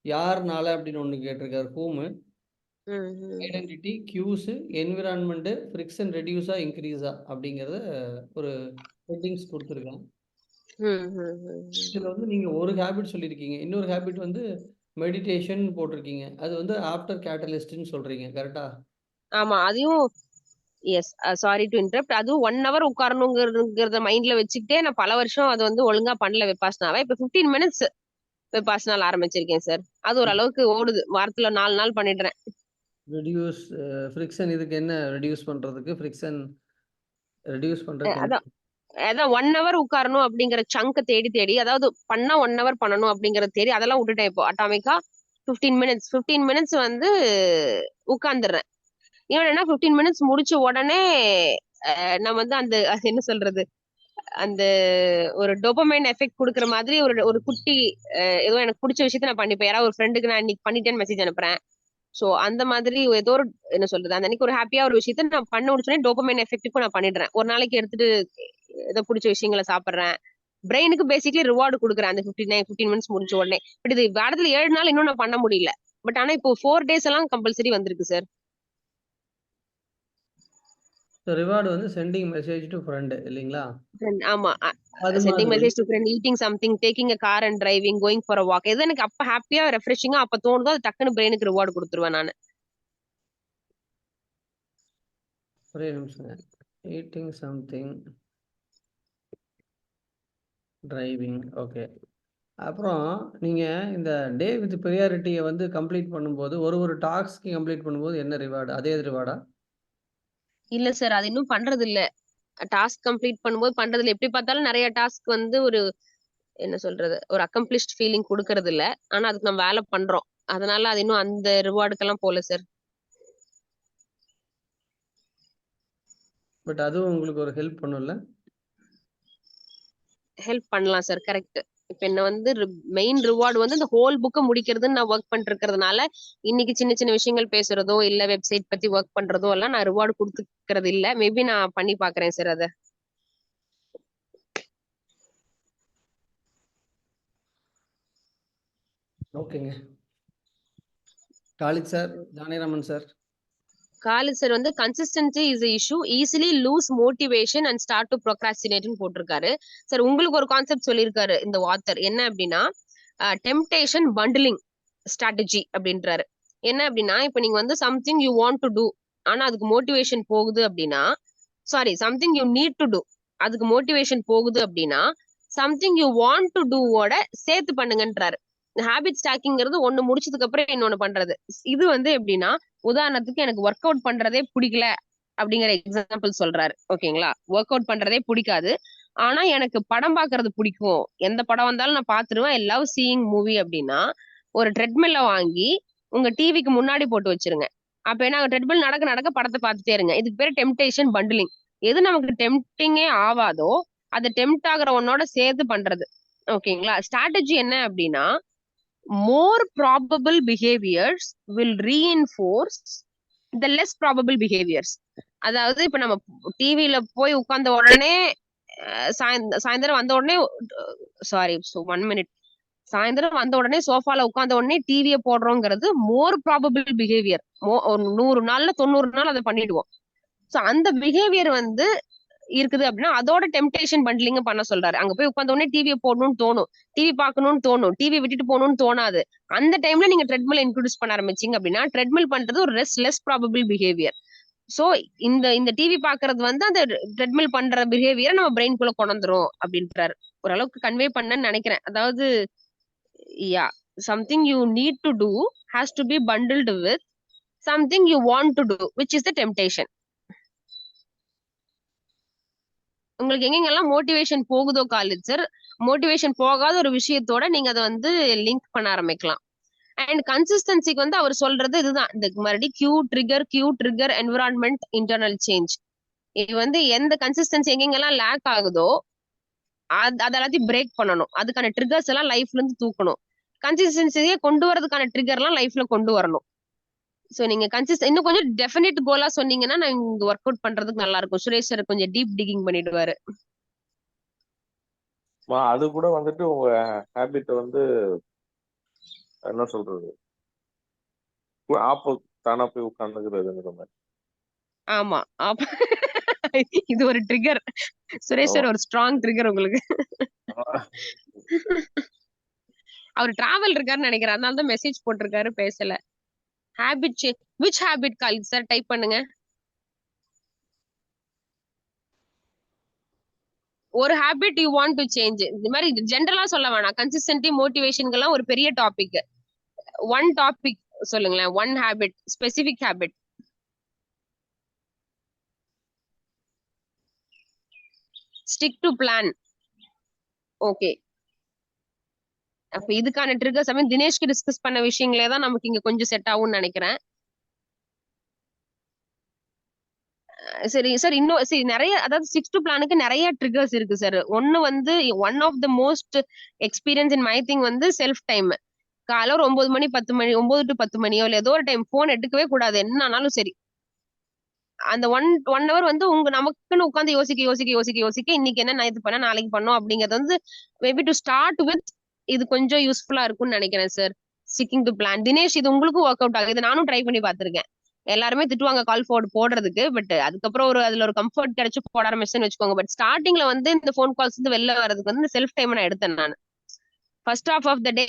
யாருனால அப்படின்னு ஒன்று கேட்டிருக்காரு. ஹூமு, ஐடென்டிட்டி, கியூஸ், என்விரான்மெண்ட், ஃப்ரிக்ஷன் ரெடியூஸா இன்க்ரீஸா அப்படிங்கிறத ஒரு ஹெட்டிங்ஸ் கொடுத்துருக்கேன். இதுல வந்து நீங்க ஒரு ஹேபிட் சொல்லியிருக்கீங்க, இன்னொரு ஹேபிட் வந்து மெடிடேஷன் போட்டிருக்கீங்க. அது வந்து ஆஃப்டர் கேட்டலிஸ்ட்னு சொல்றீங்க, கரெக்டா? ஆமா, அதையும் எஸ், சாரி டு இன்டரப்ட். அதுவும் 1 hour உட்காரணுங்கிறத மைண்ட்ல வச்சுக்கிட்டே நான் பல வருஷம் அது வந்து ஒழுங்கா பண்ணல விபாசனாவை. இப்ப 15 மினிட்ஸ் விபாசனால ஆரம்பிச்சிருக்கேன் சார். அது ஓரளவுக்கு ஓடுது. வாரத்துல 4 நாள் பண்ணிடுறேன். ரெடியூஸ் ஃப்ரிக்ஷன், இதுக்கு என்ன ரெடியூஸ் பண்றதுக்கு? ஃப்ரிக்ஷன் ரெடியூஸ் பண்றதுக்கு என்ன? அதான் 1 hour உட்காரணும் அப்படிங்கிற சங்க தேடி தேடி, அதாவது பண்ணா 1 hour பண்ணணும் அப்படிங்கறத தேடி அதெல்லாம் விட்டுட்டேன். இப்போ அட்டாமிக்கா 15 மினிட்ஸ் வந்து உட்கார்ந்துடுறேன். ஏன்னா 15 மினிட்ஸ் முடிச்ச உடனே நான் வந்து அந்த அது என்ன சொல்றது, அந்த ஒரு டோபமைன் எஃபெக்ட் கொடுக்குற மாதிரி ஒரு ஒரு குட்டி ஏதோ எனக்கு பிடிச்ச விஷயத்த நான் பண்ணிப்பேன். யாராவது ஒரு ஃப்ரெண்டுக்கு நான் இன்னைக்கு பண்ணிட்டேன்னு மெசேஜ் அனுப்புறேன். சோ அந்த மாதிரி ஏதோ ஒரு என்ன சொல்றது, அந்த அன்னைக்கு ஒரு ஹாப்பியா ஒரு விஷயத்த நான் பண்ண முடிச்சோடனே டோபமைன் எஃபெக்ட்டுக்கும் நான் பண்ணிடுறேன். ஒரு நாளைக்கு எடுத்துட்டு ஏதோ பிடிச்ச விஷயங்களை சாப்பிடுறேன். பிரெயினுக்கு பேசிக்கலி ரிவார்டு கொடுக்குறேன் அந்த 15 மினிட்ஸ் முடிச்ச உடனே. பட் இது வாரத்துல 7 நாள் இன்னும் நான் பண்ண முடியல. பட் ஆனா இப்போ 4 days எல்லாம் கம்பல்சரி வந்திருக்கு சார். ரிவார்டு வந்து சென்டிங் மெசேஜ் டு ஃப்ரெண்ட் இல்லைங்களா? ஆமா, அது சென்டிங் மாதிரி message to friend, eating something, taking a car and driving, going for a walk. எது எனக்கு அப்ப ஹாப்பியா ரெஃப்ரெஷிங்கா அப்ப தோணுதோ அது டக்குன்னு பிரெயினுக்கு ரிவார்டு கொடுத்துருவேன் நான். ஒரே நிமிஷம். Eating something, driving, okay. அப்புறம் நீங்க இந்த டே வித் ப்ரியாரிட்டியை வந்து கம்ப்ளீட் பண்ணும்போது ஒரு டாஸ்க் கம்ப்ளீட் பண்ணும்போது என்ன ரிவார்டு? அதே ரிவார்டா? இல்ல சார், அது இன்னும் பண்றது இல்ல. டாஸ்க் கம்ப்ளீட் பண்ணும்போது பண்றது இல்ல. எப்படி பார்த்தாலும் நிறைய டாஸ்க் வந்து ஒரு என்ன சொல்றது, ஒரு அக்கம்ப்ளிஷ்ட் ஃபீலிங் கொடுக்கறது இல்ல. ஆனா அதுக்கு நம்ம வேலை பண்றோம். அதனால அது இன்னும் அந்த ரிவார்டுக்கெல்லாம் போல சார். பட் அதுவும் உங்களுக்கு ஒரு ஹெல்ப் பண்ணும்ல? ஹெல்ப் பண்ணலாம் சார், கரெக்ட். இப்ப என்ன வந்து மெயின் ரிவார்டு வந்து இந்த ஹோல் புக்கை முடிக்கிறதுன்னு நான் ஒர்க் பண்ணிட்டு இருக்கிறதுனால இன்னைக்கு சின்ன சின்ன விஷயங்கள் பேசுறதோ இல்ல வெப்சைட் பத்தி ஒர்க் பண்றதோ எல்லாம் நான் ரிவார்டு கொடுத்துக்கிறது இல்ல. மேபி நான் பண்ணி பாக்குறேன் சார் அத. ஓகேங்க. Khalid sir, Janakiraman sir. College sir வந்து consistency is issue, easily lose motivation and start to ப்ரோக்ராஸ்டினேட்னு போட்டிருக்காரு சார். உங்களுக்கு ஒரு கான்செப்ட் சொல்லியிருக்காரு இந்த ஆத்தர். என்ன அப்படின்னா டெம்டேஷன் பண்டிலிங் ஸ்ட்ராட்டஜி அப்படின்றாரு. என்ன அப்படின்னா இப்ப நீங்க வந்து something you want to do, ஆனா அதுக்கு மோட்டிவேஷன் போகுது அப்படின்னா, sorry, something you need to do, அதுக்கு மோட்டிவேஷன் போகுது அப்படின்னா சம்திங் யூ வாண்ட் டு டூவோட சேர்த்து பண்ணுங்கன்றாரு. ஹேபிட் ஸ்டாக்கிங்கிறது ஒண்ணு முடிச்சதுக்கு அப்புறம் இன்னொன்னு பண்றது. இது வந்து எப்படின்னா, உதாரணத்துக்கு எனக்கு ஒர்க் அவுட் பண்றதே பிடிக்கல அப்படிங்கிற எக்ஸாம்பிள் சொல்றாரு. ஓகேங்களா, ஒர்க் அவுட் பண்றதே பிடிக்காது, ஆனா எனக்கு படம் பாக்குறது பிடிக்கும், எந்த படம் வந்தாலும் நான் பாத்துருவேன், ஐ லவ் சீயிங் மூவி அப்படின்னா ஒரு ட்ரெட்மில்ல வாங்கி உங்க டிவிக்கு முன்னாடி போட்டு வச்சிருங்க. அப்ப என்ன, ட்ரெட்மில் நடக்க நடக்க படத்தை பார்த்துட்டே இருங்க. இதுக்கு பேரு டெம்டேஷன் பண்டிலிங். எது நமக்கு டெம்டிங்கே ஆவாதோ அதை டெம்ட் ஆகிற ஒன்னோட சேர்த்து பண்றது. ஓகேங்களா, ஸ்ட்ராட்டஜி என்ன அப்படின்னா more probable behaviors will reinforce the less probable behaviors. அதாவது இப்ப நம்ம டிவில போய் உட்கார்ந்த உடனே சாயந்தரம் வந்த உடனே, சாரி 1 minute, சாயந்தரம் வந்த உடனே சோஃபால உட்கார்ந்த உடனே டிவியை போடுறோங்கிறது மோர் ப்ராபபிள் பிஹேவியர். 100 நாள்ல 90 நாள் அதை பண்ணிடுவோம். சோ அந்த பிஹேவியர் வந்து இருக்குது அப்படின்னா அதோட டெம்டேஷன் பண்ட்லிங் பண்ண சொல்றாரு. அங்க போய் உட்கார்ந்த உடனே டிவியை போடணும்னு தோணும், டிவி பார்க்கணும்னு தோணும், டிவி விட்டுட்டு போகணும்னு தோணாது. அந்த டைம்ல நீங்க ட்ரெட்மில் இன்ட்ரோடியூஸ் பண்ண ஆரம்பிச்சீங்க அப்படின்னா ட்ரெட்மில் பண்றது ஒரு லெஸ் ப்ராபபிள் பிஹேவியர். சோ இந்த இந்த டிவி பாக்குறது வந்து அந்த ட்ரெட்மில் பண்ற பிஹேவியரை நம்ம பிரெயின்குள்ள கொண்டுரும் அப்படின்றாரு. ஓரளவுக்கு கன்வே பண்ணேன்னு நினைக்கிறேன். அதாவது yeah, something you need to do has to be bundled with something you want to do which is the temptation. உங்களுக்கு எங்கெங்கெல்லாம் மோட்டிவேஷன் போகுதோ காலேஜ் சார், மோட்டிவேஷன் போகாத ஒரு விஷயத்தோட நீங்க அதை வந்து லிங்க் பண்ண ஆரம்பிக்கலாம். அண்ட் கன்சிஸ்டன்சிக்கு வந்து அவர் சொல்றது இதுதான். இந்த மறுபடியும் cue trigger environment internal change. இது வந்து எந்த கன்சிஸ்டன்சி எங்கெங்கெல்லாம் லேக் ஆகுதோ அது எல்லாத்தையும் பிரேக் பண்ணணும். அதுக்கான ட்ரிகர்ஸ் எல்லாம் லைஃப்ல இருந்து தூக்கணும். கன்சிஸ்டன்சியை கொண்டு வரதுக்கான ட்ரிகர் எல்லாம் லைஃப்ல கொண்டு வரணும். சோ நீங்க இன்னும் கொஞ்சம் டெஃபினட் கோலா சொன்னீங்கன்னா நான் இங்க ஒர்க் அவுட் பண்றதுக்கு நல்லா இருக்கும். சுரேஷ் சார் கொஞ்சம் டீப் டிகிங் பண்ணிடுவாரு. அது கூட வந்துட்டு உங்க ஹேபிட் வந்து என்ன சொல்றது, தானா போய் உட்கார்ந்துக்கிறதுங்கிற மாதிரி. ஆமா. இது ஒரு ட்ரிகர். சுரேஷ் ஆமா. சார் ஒரு ஸ்ட்ராங் ட்ரிகர் உங்களுக்கு. அவர் டிராவல் இருக்காருன்னு நினைக்கிறேன். அதனால தான் மெசேஜ் போட்டிருக்காரு, பேசல. Habit which habit Khalid sir type பண்ணுங்க. ஒரு habit you want to change. இந்த மாதிரி ஜென்ரலா சொல்ல வேணாம். கன்சிஸ்டன்சி, மோட்டிவேஷன்கெல்லாம் ஒரு பெரிய டாபிக். ஒன் டாபிக் சொல்லுங்களேன். One habit, specific habit. Stick to plan. Okay. அப்ப இதுக்கான ட்ரிகர்ஸ் தினேஷ்க்கு டிஸ்கஸ் பண்ண விஷயங்களே தான் நமக்கு இங்க கொஞ்சம் செட் ஆகும்னு நினைக்கிறேன். சரி சார், இன்னும் சரி நிறைய, அதாவது 6 to பிளானுக்கு நிறைய ட்ரிகர்ஸ் இருக்கு சார். ஒன்னு one of the most experience in my thing self time. காலை ஒரு 9 மணி 10 மணி 9 to 10 மணியோ இல்ல ஏதோ ஒரு டைம் போன் எடுக்கவே கூடாது, என்ன ஆனாலும் சரி. அந்த ஒன் ஹவர் உங்க நமக்குன்னு உட்காந்து யோசிக்க இன்னைக்கு என்ன, நான் இது பண்ண நாளைக்கு பண்ணோம் அப்படிங்கறது மேபி டு ஸ்டார்ட் வித் இது கொஞ்சம் யூஸ்ஃபுல்லா இருக்கும்னு நினைக்கிறேன் sir. Sticking to plan. Dinesh, இது உங்களுக்கும் ஒர்க் அவுட் ஆகுது. நானும் ட்ரை பண்ணி பார்த்திருக்கேன். எல்லாருமே திட்டுவாங்க கால் ஃபார்வர்ட் போடுறதுக்கு, பட் அதுக்கப்புறம் அதுல ஒரு கம்ஃபர்ட் கிடைச்சு போட ஆரம்பிச்சுன்னு வச்சுக்கோங்க. பட் ஸ்டார்டிங்ல இந்த ஃபோன் கால்ஸ் வெளில வர்றதுக்கு இந்த செல்ஃப் டைம் நான் எடுத்தேன். நான் ஃபர்ஸ்ட் ஹாஃப் ஆஃப் த டே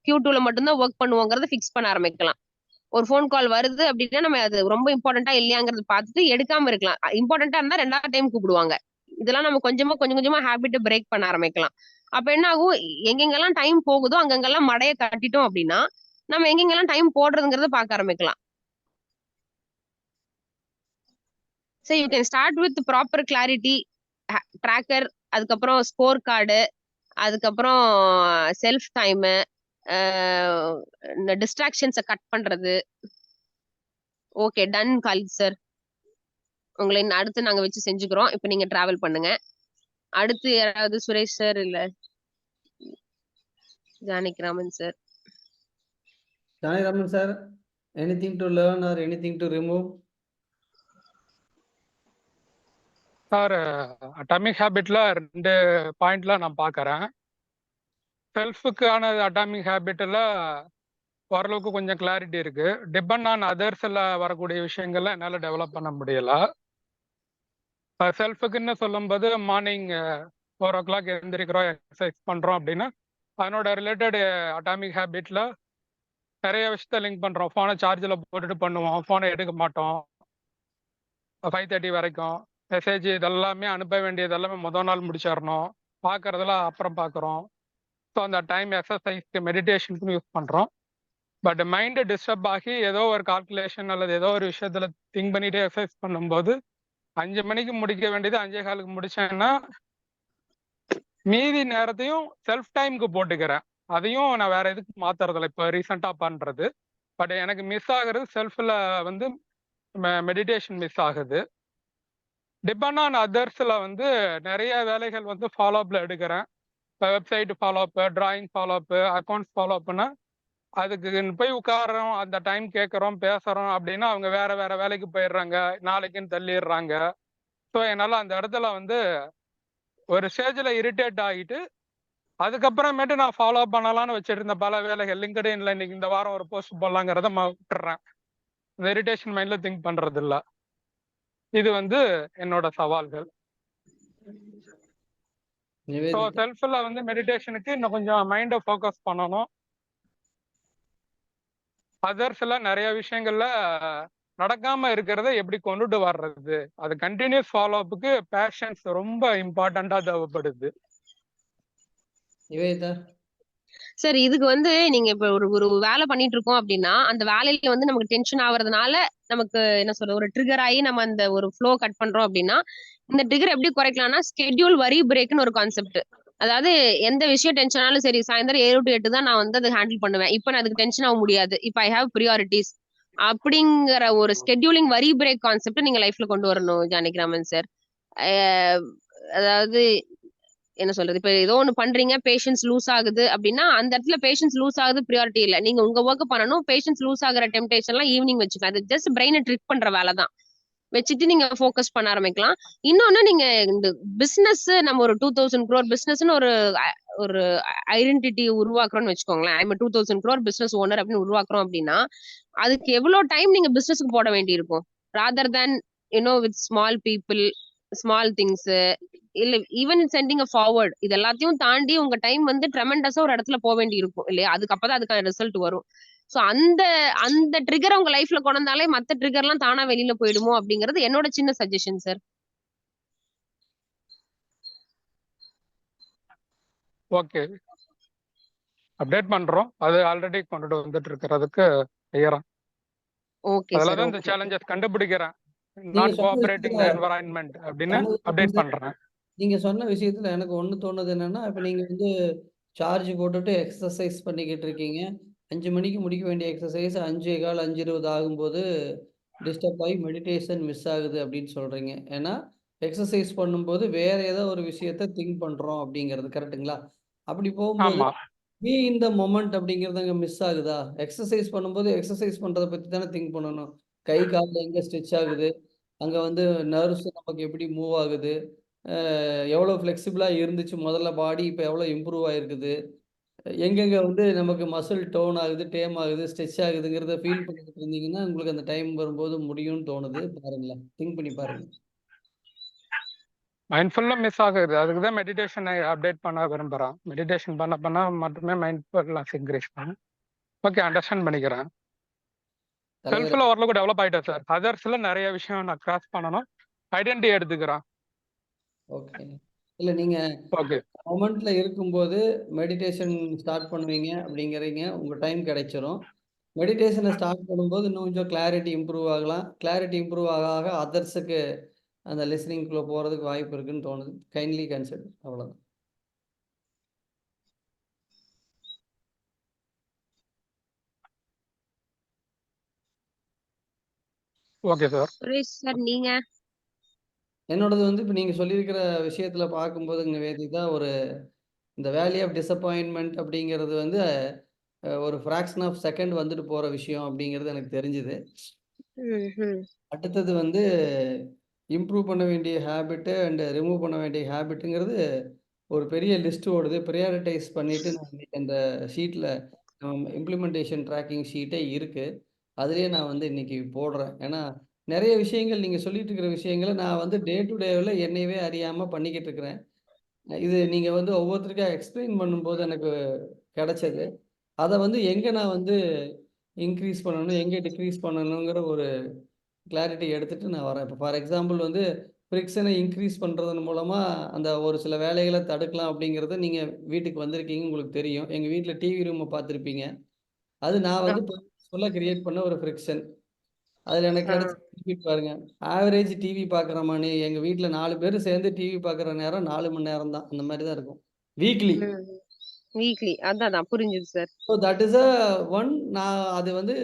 Q2ல மட்டும்தான் ஒர்க் பண்ணுவோங்கிறத ஃபிக்ஸ் பண்ண ஆரம்பிக்கலாம். ஒரு ஃபோன் கால் வருது அப்படின்னா நம்ம அது ரொம்ப இம்பார்ட்டன்டா இல்லையாங்கிறது பார்த்துட்டு எடுக்காம இருக்கலாம். இம்பார்ட்டன்டா இருந்தா 2வது டைம் கூப்பிடுவாங்க. இதெல்லாம் நம்ம கொஞ்சம் கொஞ்சமா ஹேபிட் பிரேக் பண்ண ஆரம்பிக்கலாம். அப்ப என்ன ஆகும், எங்கெங்கெல்லாம் டைம் போகுதோ அங்கெங்கெல்லாம் மடைய கட்டிட்டோம் அப்படின்னா நம்ம எங்கெங்கெல்லாம் டைம் போடுறதுங்கிறத பார்க்க ஆரம்பிக்கலாம். So you can start with proper clarity, tracker, அதுக்கப்புறம் ஸ்கோர் கார்டு, அதுக்கப்புறம் செல்ஃப் டைம், இந்த டிஸ்ட்ராக்ஷன்ஸை கட் பண்றது. Okay, done Khalid sir. உங்களை அடுத்து நாங்க வச்சு செஞ்சுக்கிறோம். இப்ப நீங்க டிராவல் பண்ணுங்க. அடுத்து யாராவது? சுரேஷ் சார் இல்ல Janakiraman sir. Janakiraman sir, anything to learn or anything to remove? Sir, atomic ஹேபிட்ல 2 பாயிண்ட்ல நான் பார்க்கறேன். செல்ஃபுக்கான அட்டாமிக் ஹேபிட்ல ஓரளவுக்கு கொஞ்சம் கிளாரிட்டி இருக்கு. டிபெண்ட் ஆன் அதர்ஸ்ல வரக்கூடிய விஷயங்கள்ல என்னால டெவலப் பண்ண முடியல. செல்ஃபுக்குன்னு சொல்லும்போது மார்னிங் 4 o'clock எழுந்திரிக்கிறோம், எக்ஸசைஸ் பண்றோம் அப்படின்னா அதனோட ரிலேட்டட் அட்டாமிக் ஹேபிட்ல நிறைய விஷயத்த லிங்க் பண்றோம். ஃபோனை சார்ஜில் போட்டுட்டு பண்ணுவோம், ஃபோனை எடுக்க மாட்டோம் 5:30 வரைக்கும். மெசேஜ் இதெல்லாமே அனுப்ப வேண்டியது எல்லாமே முதல் நாள் முடிச்சிடணும், பார்க்கறதெல்லாம் அப்புறம் பார்க்குறோம். ஸோ அந்த டைம் எக்ஸசைஸ்க்கு மெடிடேஷனுக்கு யூஸ் பண்ணுறோம். பட் மைண்டு டிஸ்டர்ப் ஆகி ஏதோ ஒரு கால்குலேஷன் அல்லது ஏதோ ஒரு விஷயத்துல திங்க் பண்ணிட்டு எக்ஸசைஸ் பண்ணும்போது 5 மணிக்கு முடிக்க வேண்டியது 5:15க்கு முடிச்சேன்னா மீதி நேரத்தையும் செல்ஃப் டைமுக்கு போட்டுக்கிறேன். அதையும் நான் வேற எதுக்கு மாத்துறதில்ல இப்போ ரீசெண்டாக பண்றது. பட் எனக்கு மிஸ் ஆகுறது செல்ஃபில் மெடிடேஷன் மிஸ் ஆகுது. டிபெண்ட் ஆன் அதர்ஸ்ல நிறைய வேலைகள் ஃபாலோ அப்ல எடுக்கிறேன். Website follow up, drawing follow up, accounts follow அப்னா அதுக்கு போய் உட்காரோம், அந்த டைம் கேட்குறோம், பேசுறோம் அப்படின்னா அவங்க வேற வேற வேலைக்கு போயிடுறாங்க, நாளைக்குன்னு தள்ளிடுறாங்க. ஸோ என்னால் அந்த இடத்துல ஒரு ஸ்டேஜில் இரிட்டேட் ஆகிட்டு அதுக்கப்புறமேட்டு நான் ஃபாலோ பண்ணலான்னு வச்சுட்டு இருந்த பல வேலைகள் லிங்க்டின்ல இன்னைக்கு இந்த வாரம் ஒரு போஸ்ட் போடலாங்கிறத விட்டுறேன். இந்த இரிட்டேஷன் மைண்ட்ல திங்க் பண்றது இல்லை. இது என்னோட சவால்கள். ஸோ செல்ஃப்ல மெடிடேஷனுக்கு இன்னும் கொஞ்சம் மைண்டை ஃபோக்கஸ் பண்ணணும். அதர்ஸ்ல நிறைய விஷயங்கள்ல நடக்காம இருக்கிறத எப்படி கொண்டுட்டு வர்றது, அது கண்டினியூஸ் ஃபாலோ அப்புக்கு பேஷன்ஸ் ரொம்ப இம்பார்ட்டண்டா தேவைப்படுது. சார், இதுக்கு நீங்க இப்ப ஒரு வேலை பண்ணிட்டு இருக்கோம் அப்படின்னா அந்த வேலையில நமக்கு டென்ஷன் ஆகுறதுனால நமக்கு என்ன சொல்றது, ஒரு ட்ரிகர் ஆகி நம்ம அந்த ஒரு ஃப்ளோ கட் பண்றோம் அப்படின்னா இந்த ட்ரிகர் எப்படி குறைக்கலாம்னா ஸ்கெட்யூல் வரி பிரேக்னு ஒரு கான்செப்ட். அதாவது எந்த விஷயம் டென்ஷன் ஆனாலும் சரி, சாயந்தரம் 7 to 8 தான் நான் அதை ஹேண்டில் பண்ணுவேன். இப்ப நான் அதுக்கு டென்ஷன் ஆக முடியாது, இப்ப ஐ ஹாவ் ப்ரியாரிட்டிஸ் அப்படிங்கிற ஒரு ஸ்கெட்யூலிங் வரி பிரேக் கான்செப்ட் நீங்க லைஃப்ல கொண்டு வரணும் ஜானகிராமன் சார். அதாவது என்ன சொல்றது, இப்ப ஏதோ ஒண்ணு பண்றீங்க, பேஷன்ஸ் லூஸ் ஆகுது அப்படின்னா அந்த இடத்துல பேஷன்ஸ் லூஸ் ஆகுது ப்ரியாரிட்டி இல்ல, நீங்க உங்க ஒர்க் பண்ணணும். பேஷன்ஸ் லூஸ் ஆகுற டெம்டேஷன் எல்லாம் ஈவினிங் வச்சுக்கலாம். அது ஜஸ்ட் பிரெயினை ட்ரிக் பண்ற வேலை தான், வச்சுட்டு நீங்க ஃபோக்கஸ் பண்ண ஆரம்பிக்கலாம். இன்னொன்னு, நீங்க இந்த பிசினஸ் நம்ம ஒரு 2000 crore பிசினஸ்னு ஒரு ஐடென்டிட்டி உருவாக்குறோம்னு வச்சுக்கோங்களேன். ஐம் 2000 crore பிசினஸ் ஓனர் அப்படின்னு உருவாக்குறோம் அப்படின்னா, அதுக்கு எவ்வளவு டைம் நீங்க பிசினஸ்க்கு போட வேண்டியிருக்கும்? Rather than with small people, small things, இல்ல ஈவன் சென்டிங் அ ஃபார்வர்ட், இது எல்லாத்தையும் தாண்டி உங்க டைம் வந்து ட்ரெமெண்டஸா ஒரு இடத்துல போக வேண்டி இருக்கும் இல்லையா? அதுக்கு அப்பதான் அதுக்கான ரிசல்ட் வரும். சோ அந்த அந்த ட்ரிகர் உங்க லைஃப்ல கொண்டு வந்தாலே மத்த ட்ரிகர்லாம் தானா வெளியில போயிடுமோ அப்படிங்கிறது என்னோட சின்ன சஜஷன் சார். ஓகே, அப்டேட் பண்றோம். அது ஆல்ரெடி கொண்டுட்டு வந்துட்டு இருக்கிறதுக்கு தயாரா. ஓகே அதில் சார். தான் இந்த சேலஞ்சஸ் கண்டுபிடிக்கிறேன். நீங்க நாட் சொன்ன கோஆபரேட்டிங் விஷயத்துல என்வரான்மெண்ட் அப்படின்னு எனக்கு அப்டேட் வந்து பண்றேன். நீங்க சொன்ன விஷயத்துல எனக்கு ஒண்ணு தோணுது என்னன்னா, இப்ப நீங்க வந்து சார்ஜ் போட்டுட்டு எக்ஸர்சைஸ் பண்ணிக்கிட்டு இருக்கீங்க. 5 மணிக்கு முடிக்க வேண்டிய எக்ஸர்சைஸ் 5:15, 5:20 ஆகும்போது டிஸ்டர்ப் ஆகி மெடிடேஷன் மிஸ் ஆகுது அப்படின்னு சொல்றீங்க. ஏன்னா, எக்ஸர்சைஸ் பண்ணும்போது வேற ஏதோ ஒரு விஷயத்த திங்க் பண்றோம் அப்படிங்கிறது கரெக்ட்டுங்களா? அப்படி போகும்போது ஆமா, பி இன் த மொமெண்ட் அப்படிங்கிறது அங்க மிஸ் ஆகுதா? எக்ஸர்சைஸ் பண்ணும்போது எக்ஸர்சைஸ் பண்றத பத்தி தானே திங்க் பண்ணணும். கை, கால் எங்க ஸ்ட்ரெச் ஆகுது? அங்க வந்து நர்வ்ஸ் நமக்கு எப்படி மூவ் ஆகுது? அ எவ்வளோ ஃப்ளெக்சிபிளா இருந்துச்சு முதல்ல பாடி, இப்ப எவ்வளோ இம்ப்ரூவ் ஆயிருக்குது? எங்கெங்க வந்து நமக்கு மசில் டோன் ஆகுது, டேம் ஆகுது, ஸ்ட்ரெச் ஆகுதுங்கிறத ஃபீல் பண்ணிட்டு இருந்தீங்கன்னா, உங்களுக்கு அந்த டைம் வரும்போது முடியும்னு தோணுது. பாருங்களேன். திங்க் பண்ணி பாருங்க. மைண்ட்ஃபுல்லும் மிஸ் ஆகுது. அதுக்கு தான் மெடிடேஷனை அப்டேட் பண்ண விரும்புகிறேன். மெடிடேஷன் பண்ண மட்டுமே மைண்ட்ஃபுல்னஸ் இன்க்ரீஸ் பண்ணும். ஓகே, அண்டர்ஸ்டாண்ட் பண்ணிக்கிறேன். தலைவரே செல்ஃபில் ஓரளவுக்கு டெவலப் ஆகிட்டேன் சார். அதர்ஸில் நிறைய விஷயம் நான் கிராஸ் பண்ணணும். ஐடென்டிட்டி எடுத்துக்கிறேன். ஓகே. இல்ல நீங்க ஓகே, மொமெண்ட்ல இருக்கும்போது மெடிடேஷன் ஸ்டார்ட் பண்ணுவீங்க அப்படிங்கிறீங்க. உங்க டைம் கிடைச்சிரும். மெடிடேஷன ஸ்டார்ட் பண்ணும்போது இன்னும் கொஞ்சம் கிளாரிட்டி இம்ப்ரூவ் ஆகலாம். கிளாரிட்டி இம்ப்ரூவ் ஆக ஆக அதர்ஸுக்கு அந்த லிசனிங்க்குள்ள போறதுக்கு வாய்ப்பு இருக்குன்னு தோணுது. கைண்ட்லி கன்சிடர் அவ்வளோதான். Okay sir. சுரேஷ் சார் நீங்க? என்னோடது வந்து இப்ப நீங்க சொல்லியிருக்கிற விஷயத்துல பார்க்கும்போதுங்க வேதிதா, இந்த வேலி ஆஃப் டிசப்பாயின்ட்மென்ட் அப்படிங்கிறது வந்து ஒரு ஃபிராக்ஷன் ஆஃப் செகண்ட் வந்துட்டு போற விஷயம் அப்படிங்கிறது எனக்கு தெரிஞ்சுது. அடுத்தது வந்து இம்ப்ரூவ் பண்ண வேண்டிய ஹேபிட்டு அண்ட் ரிமூவ் பண்ண வேண்டிய ஹேபிட்டுங்கிறது ஒரு பெரிய லிஸ்ட் ஓடுது. பிரையாரிட்டைஸ் பண்ணிட்டு நான் இன்னைக்கு அந்த ஷீட்ல இம்ப்ளிமெண்டேஷன் ட்ராக்கிங் ஷீட்டே இருக்கு. அதிலேயே நான் வந்து இன்னைக்கு போடுறேன். ஏன்னா, நெறைய விஷயங்கள் நீங்க சொல்லிட்டு இருக்கிற விஷயங்கள நான் வந்து டே டு டேல என்னையவே அறியாம பண்ணிக்கிட்டு இருக்கிறேன். இது நீங்க வந்து ஒவ்வொருத்தருக்கா எக்ஸ்பிளைன் பண்ணும்போது எனக்கு கிடைச்சது. அத வந்து எங்க நான் வந்து இன்கிரீஸ் பண்ணணும், எங்க டிக்ரீஸ் பண்ணணுங்கிற ஒரு கிளாரிட்டி எடுத்துட்டு நான் வரேன். இப்போ ஃபார் எக்ஸாம்பிள் வந்து ஃப்ரிக்ஷனை இன்க்ரீஸ் பண்ணுறதன் மூலமா அந்த ஒரு சில வேலைகள தடுக்கலாம் அப்படிங்கிறத நீங்க வீட்டுக்கு வந்திருக்கீங்க, உங்களுக்கு தெரியும். எங்க வீட்ல டிவி ரூம பார்த்துருப்பீங்க. அது நான் வந்து பர்பஸ்ஃபுல்லா கிரியேட் பண்ண ஒரு ஃப்ரிக்ஷன். அதில எனக்கு கிடைச்ச பெனிஃபிட் பாருங்க. ஆவரேஜ் டிவி பார்க்குற மணி எங்க வீட்ல 4 பேரு சேர்ந்து டிவி பார்க்குற நேரம் 4 மணி நேரம் தான். அந்த மாரி தான் இருக்கும். வீக்லி. வீக்லி அதான் புரிஞ்சுது sir. So that is one. நான் அது வந்து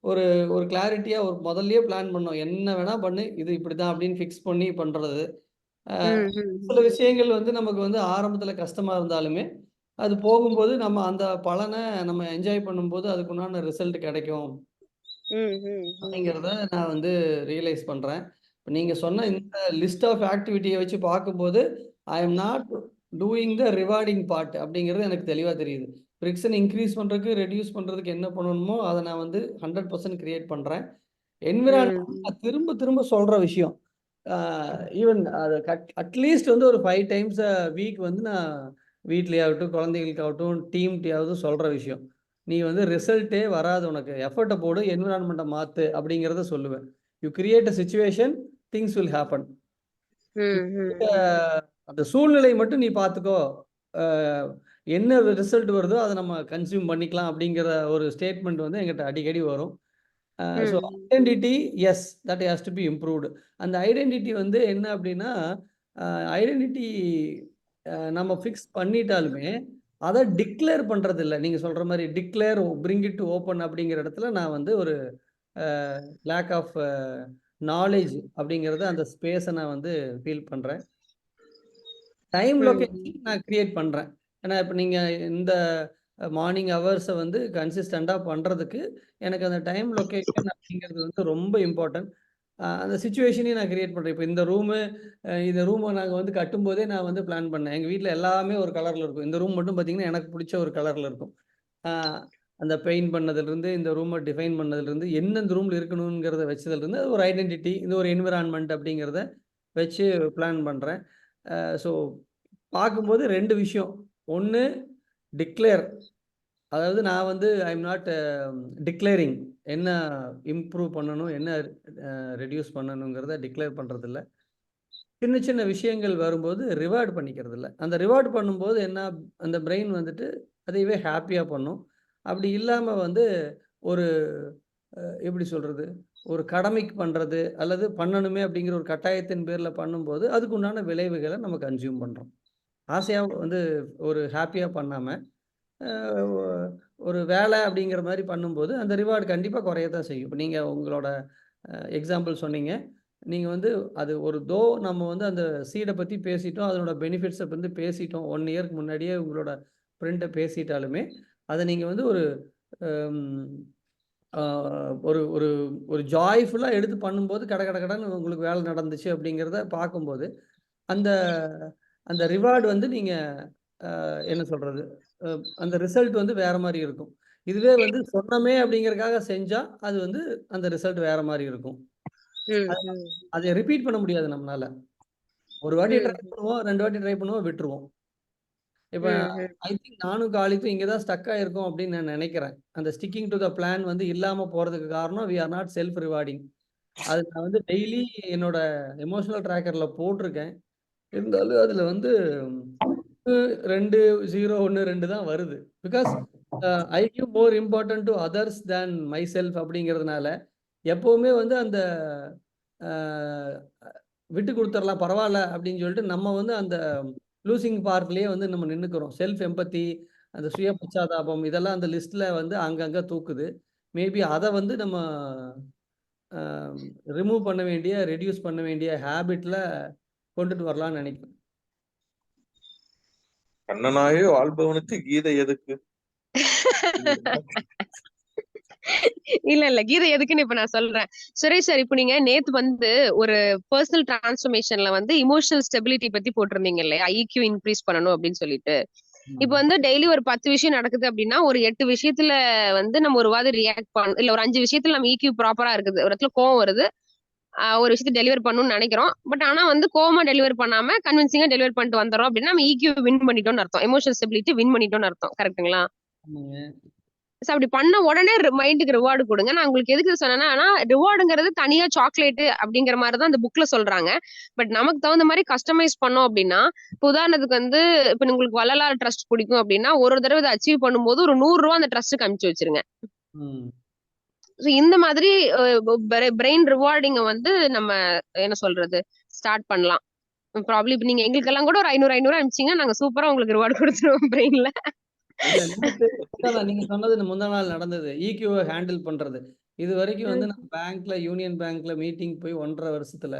ஒரு ஒரு கிளாரிட்டியா ஒரு முதல்லயே பிளான் பண்ணோம். என்ன வேணா பண்ணு. இது இப்படிதான் அப்படின்னு ஃபிக்ஸ் பண்ணி பண்றது. அ சில விஷயங்கள் வந்து நமக்கு வந்து ஆரம்பத்தில கஷ்டமா இருந்தாலுமே, அது போகும்போது நம்ம அந்த பலன நம்ம என்ஜாய் பண்ணும்போது அதுக்கு உண்டான ரிசல்ட் கிடைக்கும். அப்படிங்கிறத நான் வந்து ரியலைஸ் பண்றேன். இப்ப நீங்க சொன்ன இந்த லிஸ்ட் ஆஃப் ஆக்டிவிட்டிய வச்சு பார்க்கும்போது, I am not doing the rewarding part அப்படிங்கிறது எனக்கு தெளிவா தெரியுது. ஃப்ரிக்ஷன் இன்கிரீஸ் பண்றதுக்கு, ரெட்யூஸ் பண்றதுக்கு என்ன பண்ணணுமோ, அத நான் வந்து 100% கிரியேட் பண்றேன். என்விரான்மென்ட் நான் திரும்ப திரும்ப சொல்ற விஷயம். ஆ ஈவன் அது அட்லீஸ்ட் வந்து ஒரு 5 டைம்ஸ் வீக் வந்து நான் வீட்லயாகட்டும், குழந்தைகளுக்காகட்டும், டீம்ட்டயாவது சொல்ற விஷயம். நீ வந்து ரிசல்ட்டே வராது உனக்கு. எஃபோர்ட்ட போடு, என்விரான்மென்ட்ட மாத்து அப்படிங்கிறத சொல்லுவேன். You create a situation, things will happen. அந்த சூழ்நிலையை மட்டும் நீ பார்த்துக்கோ. அ என்ன ரிசல்ட் வருதோ அத நம்ம கன்சியூம் பண்ணிக்கலாம் அப்படிங்கிற ஒரு ஸ்டேட்மெண்ட் வந்து என்கிட்ட அடிக்கடி வரும். So identity is that has to be improved. அந்த ஐடென்டிட்டி வந்து என்ன அப்படின்னா, ஐடென்டிட்டி நம்ம ஃபிக்ஸ் பண்ணிட்டாலுமே, அத டிக்ளேர் பண்றது இல்ல. நீங்க சொல்ற மாரி declare, bring it to open அப்படிங்கிற இடத்துல நான் வந்து ஒரு லேக் ஆஃப் நாலேட்ஜ் அப்படிங்கிறத அந்த ஸ்பேஸ நான் வந்து ஃபீல் பண்றேன். டைம் லொகேஷன் நான் கிரியேட் பண்றேன். ஏன்னா, இப்ப நீங்க இந்த மார்னிங் ஹவர்ஸ வந்து கன்சிஸ்டன்ட்டா பண்றதுக்கு, எனக்கு அந்த டைம் லொகேஷன் அப்படிங்கிறது வந்து ரொம்ப இம்பார்ட்டன்ட். அந்த சிச்சுவேஷனையும் நான் கிரியேட் பண்ணுறேன். இப்போ இந்த ரூமை நாங்கள் வந்து கட்டும்போதே நான் வந்து பிளான் பண்ணேன். எங்கள் வீட்டில் எல்லாமே ஒரு கலரில் இருக்கும். இந்த ரூம் மட்டும் பார்த்தீங்கன்னா எனக்கு பிடிச்ச ஒரு கலரில் இருக்கும். அந்த பெயிண்ட் பண்ணதுலேருந்து, இந்த ரூமை டிஃபைன் பண்ணதுலேருந்து, என்ன இந்த ரூமில் இருக்கணுங்கிறத வச்சதுலேருந்து, அது ஒரு ஐடென்டிட்டி, இது ஒரு என்விரான்மெண்ட் அப்படிங்கிறத வச்சு பிளான் பண்ணுறேன். ஸோ பார்க்கும்போது 2 விஷயம். ஒன்று டிக்ளேர், அதாவது நான் வந்து ஐ எம் நாட் டிக்ளேரிங் என்ன இம்ப்ரூவ் பண்ணணும், என்ன ரெடியூஸ் பண்ணணுங்கிறத டிக்ளேர் பண்ணுறதில்ல. சின்ன சின்ன விஷயங்கள் வரும்போது ரிவார்ட் பண்ணிக்கிறது இல்லை. அந்த ரிவார்ட் பண்ணும்போது என்ன, அந்த பிரெயின் வந்துட்டு அதையவே ஹாப்பியாக பண்ணும். அப்படி இல்லாமல் வந்து ஒரு எப்படி சொல்கிறது, ஒரு கடமைக்கு பண்ணுறது அல்லது பண்ணணுமே அப்படிங்கிற ஒரு கட்டாயத்தின் பேரில் பண்ணும்போது அதுக்கு உண்டான விளைவுகளை நம்ம கன்சியூம் பண்ணுறோம். ஆசையாக வந்து ஒரு ஹாப்பியாக பண்ணாமல் ஒரு வேலை அப்படிங்கிற மாதிரி பண்ணும்போது அந்த ரிவார்டு கண்டிப்பாக குறையத்தான் செய்யும். இப்போ நீங்கள் உங்களோட எக்ஸாம்பிள் சொன்னீங்க. நீங்கள் வந்து அது நம்ம வந்து அந்த சீடை பற்றி பேசிட்டோம், அதனோட பெனிஃபிட்ஸை வந்து பேசிட்டோம், 1 இயர்க்கு முன்னாடியே உங்களோட ஃப்ரெண்டை பேசிட்டாலுமே அதை நீங்கள் வந்து ஒரு ஒரு ஒரு ஒரு ஜாய்ஃபுல்லாக எடுத்து பண்ணும்போது கடன்னு உங்களுக்கு வேலை நடந்துச்சு அப்படிங்கிறத பார்க்கும்போது அந்த அந்த ரிவார்டு வந்து நீங்கள் என்ன சொல்கிறது, அந்த ரிசல்ட் வந்து வேறு மாதிரி இருக்கும். இதுவே வந்து சொன்னமே அப்படிங்கிறதுக்காக செஞ்சால் அது வந்து அந்த ரிசல்ட் வேறு மாதிரி இருக்கும். அதை ரிப்பீட் பண்ண முடியாது நம்மளால. ஒரு வாட்டி ட்ரை பண்ணுவோம், 2 வாட்டி ட்ரை பண்ணுவோம், விட்டுருவோம். இப்போ ஐ திங்க் நானும் காலித்தும் இங்கே தான் ஸ்டக் ஆகிருக்கோம் அப்படின்னு நான் நினைக்கிறேன். அந்த ஸ்டிக்கிங் டு த பிளான் வந்து இல்லாமல் போகிறதுக்கு காரணம் we are not self rewarding. அது நான் வந்து டெய்லி என்னோட எமோஷனல் ட்ராக்கரில் போட்டிருக்கேன். இருந்தாலும் அதில் வந்து 2, 0, 1, 2 தான் வருது. Because I give more important to others than my self அப்படிங்கிறதுனால எப்போவுமே வந்து அந்த விட்டு கொடுத்துடலாம் பரவாயில்ல அப்படின்னு சொல்லிட்டு நம்ம வந்து அந்த லூசிங் பார்ட்லேயே வந்து நம்ம நின்றுக்கிறோம். செல்ஃப் எம்பத்தி, அந்த சுய பச்சாதாபம் இதெல்லாம் அந்த லிஸ்ட்டில் வந்து அங்கங்கே தூக்குது. மேபி அதை வந்து நம்ம ரிமூவ் பண்ண வேண்டிய, ரெடியூஸ் பண்ண வேண்டிய ஹேபிட்டில் கொண்டுட்டு வரலாம்னு நினைக்கிறேன். கண்ணனாயே வாழ்பவனுக்கு கீதை எதுக்கு? இல்ல கீதை எதுக்குன்னு இப்ப நான் சொல்றேன். சுரேஷ் சார், இப்ப நீங்க நேத்து வந்து ஒரு பர்சனல் டிரான்ஸ்ஃபர்மேஷன்ல வந்து இமோஷனல் ஸ்டெபிலிட்டி பத்தி போட்டிருந்தீங்க இல்லையா, ஐக்யூ இன்க்ரீஸ் பண்ணணும் அப்படின்னு சொல்லிட்டு. இப்ப வந்து டெய்லி ஒரு 10 விஷயம் நடக்குது அப்படின்னா ஒரு 8 விஷயத்துல வந்து நம்ம ஒரு வாதி ரியாக்ட் பண்ண, இல்ல ஒரு 5 விஷயத்துல நம்ம ஈக்யூ ப்ராப்பரா இருக்குது. ஒரு இடத்துல கோவம் வருது, ஒரு விஷயத்தை டெலிவர் பண்ணணும்னு நினைக்கிறோம், பட் ஆனா வந்து கோவமா டெலிவர் பண்ணாம கன்வின்சிங்கா டெலிவர் பண்ணிட்டு வந்துறோம் அப்படின்னா நம்ம ஈக்யூ வின் பண்ணிட்டோம்னு அர்த்தம், எமோஷனல் ஸ்டெபிலிட்டி வின் பண்ணிட்டோம்னு அர்த்தம். கரெக்ட்டுங்களா? அப்படி பண்ண உடனே மைண்டுக்கு ரிவார்டு கொடுங்க. நான் உங்களுக்கு எதுக்கு சொன்னேன்னா, ஆனா ரிவார்டுங்கிறது தனியா சாக்லேட் அப்படிங்கிற மாதிரி தான் அந்த புக்ல சொல்றாங்க. பட் நமக்கு தகுந்த மாதிரி கஸ்டமைஸ் பண்ணோம் அப்படின்னா, இப்போ உதாரணத்துக்கு வந்து இப்ப உங்களுக்கு வள்ளலார் ட்ரஸ்ட் பிடிக்கும் அப்படின்னா ஒரு தடவை இதை அச்சீவ் பண்ணும்போது ஒரு 100 ரூபா அந்த ட்ரஸ்ட்டுக்கு அனுப்பிச்சு வச்சிருங்க. இந்த மாதிரி பிரெயின் ரிவார்டிங்க வந்து நம்ம என்ன சொல்றது ஸ்டார்ட் பண்ணலாம். ப்ராப்ளம் இப்ப நீங்க எங்களுக்கெல்லாம் கூட ஒரு 500 அனுப்பிச்சீங்கன்னா நாங்க சூப்பரா உங்களுக்கு ரிவார்டு கொடுத்துருவோம் பிரெயின்ல. நீங்க சொன்னது முந்தா நாள் நடந்தது, ஈக்யூவை ஹேண்டில் பண்றது. இது வரைக்கும் வந்து நான் பேங்க்ல, யூனியன் பேங்க்ல மீட்டிங் போய் 1.5 வருஷத்துல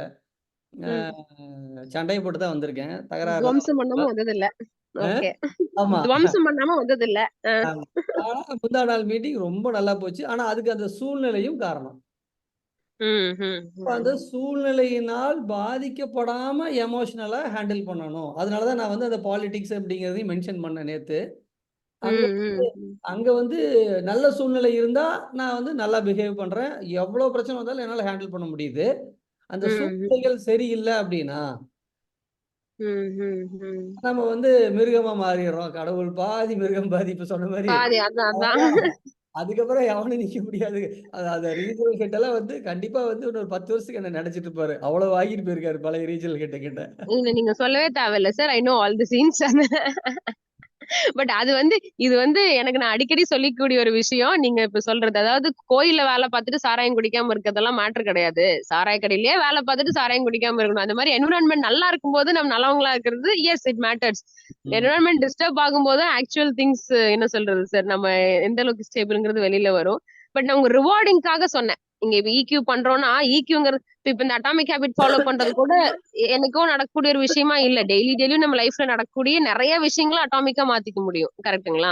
சண்டையை போட்டு தான் வந்திருக்கேன். தகராறு முந்தா நாள் மீட்டிங் ரொம்ப நல்லா போச்சு. ஆனா அதுக்கு அந்த சூழ்நிலையும் காரணம். அந்த சூழ்நிலையினால் பாதிக்கப்படாம எமோஷனலா ஹேண்டில் பண்ணணும். அதனாலதான் நான் வந்து அந்த பாலிடிக்ஸ் அப்படிங்கறதையும் மென்ஷன் பண்ண நேத்து. அங்க வந்து நல்ல சூழ்நிலை இருந்தா நான் வந்து நல்லா பிஹேவ் பண்றேன், எவ்வளவு பிரச்சனை வந்தாலும் என்னால ஹேண்டில் பண்ண முடியுது. அந்த சூழ்நிலைகள் சரியில்லை அப்படின்னா நம்ம வந்து மிருகமா மாறிடுறோம். கடவுள் பாதி மிருகம் பாதி, இப்ப சொன்ன மாதிரி. அதுக்கப்புறம் எவனும் நிக்க முடியாது. அந்த ரீஜனல் ஹெட் எல்லாம் வந்து கண்டிப்பா வந்து ஒரு 10 வருஷத்துக்கு என்ன நினைச்சிட்டு இருப்பாரு. அவ்வளவு வாங்கிட்டு போயிருக்காரு பழைய ரீஜனல் ஹெட் கிட்ட. நீங்க சொல்லவே தேவையில்லை sir, I know all the scenes. But அது வந்து இது வந்து எனக்கு நான் அடிக்கடி சொல்லிக்கூடிய ஒரு விஷயம். நீங்க இப்ப சொல்றது, அதாவது கோயில்ல வேலை பார்த்துட்டு சாராயம் குடிக்காம இருக்கிறதெல்லாம் மேட்டர் கிடையாது. சாராய கடையிலேயே வேலை பார்த்துட்டு சாராயம் குடிக்காம இருக்கணும். அந்த மாதிரி என்விரான்மெண்ட் நல்லா இருக்கும்போது நம்ம நல்லவங்களா இருக்கிறது, S it matters. Environment disturb ஆகும்போது ஆக்சுவல் திங்ஸ் என்ன சொல்றது சார், நம்ம எந்த அளவுக்கு ஸ்டேபிள்ங்கிறது வெளியில வரும். பட் நான் உங்க ரிவார்டிங்காக சொன்னேன். இங்க இப்ப ஈக்யூ பண்றோம்னா ஈக்யூங்கிறது இப்ப இந்த அட்டாமிக் ஹேபிட் ஃபாலோ பண்றது கூட எனக்கும் நடக்கக்கூடிய ஒரு விஷயமா இல்ல. டெய்லியும் நம்ம லைஃப்ல நடக்கக்கூடிய நிறைய விஷயங்களை அட்டாமிக்கா மாத்திக்க முடியும். கரெக்ட்டுங்களா?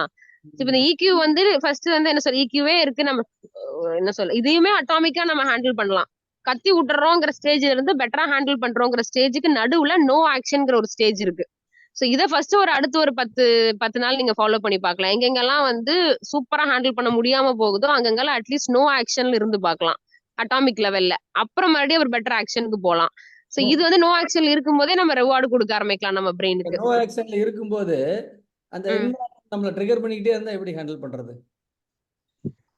இப்ப இந்த ஈக்யூ வந்து ஃபர்ஸ்ட் வந்து என்ன சொல்ற, ஈக்யூவே இருக்கு, நம்ம என்ன சொல்ல, இதையுமே அட்டாமிக்கா நம்ம ஹேண்டில் பண்ணலாம். கத்தி விட்டுறோங்கிற ஸ்டேஜ்ல இருந்து பெட்டரா ஹேண்டில் பண்றோங்கிற ஸ்டேஜுக்கு நடுவுல நோ ஆக்ஷன்ங்கிற ஒரு ஸ்டேஜ் இருக்கு. சோ இத ஃபர்ஸ்ட் அடுத்து ஒரு 10 நாள் நீங்க ஃபாலோ பண்ணி பார்க்கலாம். எங்கெங்கெல்லாம் வந்து சூப்பரா ஹேண்டில் பண்ண முடியாம போகுதோ அங்கங்கெல்லாம் அட்லீஸ்ட் நோ ஆக்ஷன்ல இருந்து பார்க்கலாம் அட்டாமிக் லெவல்ல. அப்புறம் மறுபடியும் ஒரு பெட்டர் ஆக்ஷனுக்கு போலாம். சோ இது வந்து நோ ஆக்ஷன்ல இருக்கும்போதே நம்ம ரிவார்டு கொடுக்க ஆரம்பிக்கலாம் நம்ம பிரெயினுக்கு. நோ ஆக்ஷன்ல இருக்கும்போது அந்த என்விரான்மென்ட் நம்மள ட்ரிகர் பண்ணிக்கிட்டே இருந்தா எப்படி ஹேண்டில் பண்றது?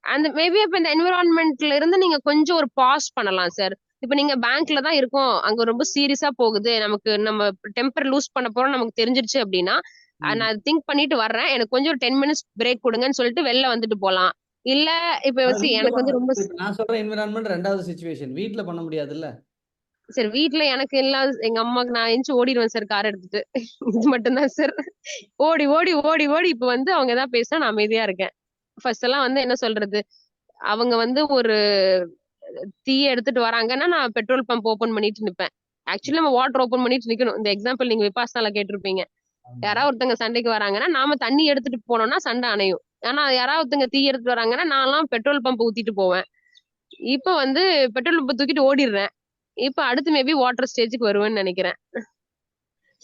அந்த மேபி இப்ப இந்த என்விரான்மெண்ட்ல இருந்து நீங்க கொஞ்சம் ஒரு பாஸ் பண்ணலாம் சார். இப்ப நீங்க பேங்க்ல தான் இருக்கோம், அங்க ரொம்ப சீரியஸா போகுது, நமக்கு நம்ம டெம்பர் லூஸ் பண்ண போறோம் நமக்கு தெரிஞ்சிருச்சு அப்படின்னா, நான் திங்க் பண்ணிட்டு வர்றேன், எனக்கு கொஞ்சம் ஒரு 10 மினிட்ஸ் பிரேக் கொடுங்கன்னு சொல்லிட்டு வெளில வந்துட்டு போலாம். இல்ல இப்ப எனக்கு வந்து ரொம்ப நான் சொல்ற என்விரான்மென்ட் ரெண்டாவது சிச்சுவேஷன். வீட்ல பண்ண முடியாதுல்ல. சார் வீட்ல எனக்கு எல்லாம் எங்க அம்மாக்கு நான் எந்திச்சு ஓடிடுவேன் சார் கார் எடுத்துட்டு. இது மட்டும் தான் சார். ஓடி ஓடி ஓடி ஓடி இப்ப வந்து அவங்க ஏதாவது பேசினா நான் அமைதியா இருக்கேன். ஃபர்ஸ்ட் எல்லாம் வந்து என்ன சொல்றது, அவங்க வந்து ஒரு தீய எடுத்துட்டு வராங்கன்னா நான் பெட்ரோல் பம்ப் ஓபன் பண்ணிட்டு நிப்பேன். ஆக்சுவலி நம்ம வாட்டர் ஓபன் பண்ணிட்டு நிக்கணும். இந்த எக்ஸாம்பிள் நீங்க விபாசனால கேட்டிருப்பீங்க. யாராவது ஒருத்தங்க சண்டைக்கு வராங்கன்னா நாம தண்ணி எடுத்துட்டு போனோம்னா சண்டை அணையும். ஆனா யாராவது ஒருத்தங்க தீ எடுத்துட்டு வராங்கன்னா நான்லாம் பெட்ரோல் பம்ப் ஊத்திட்டு போவேன். இப்ப வந்து பெட்ரோல் பம்ப் தூக்கிட்டு ஓடிடுறேன். இப்ப அடுத்து மேபி வாட்டர் ஸ்டேஜுக்கு வருவேன்னு நினைக்கிறேன்.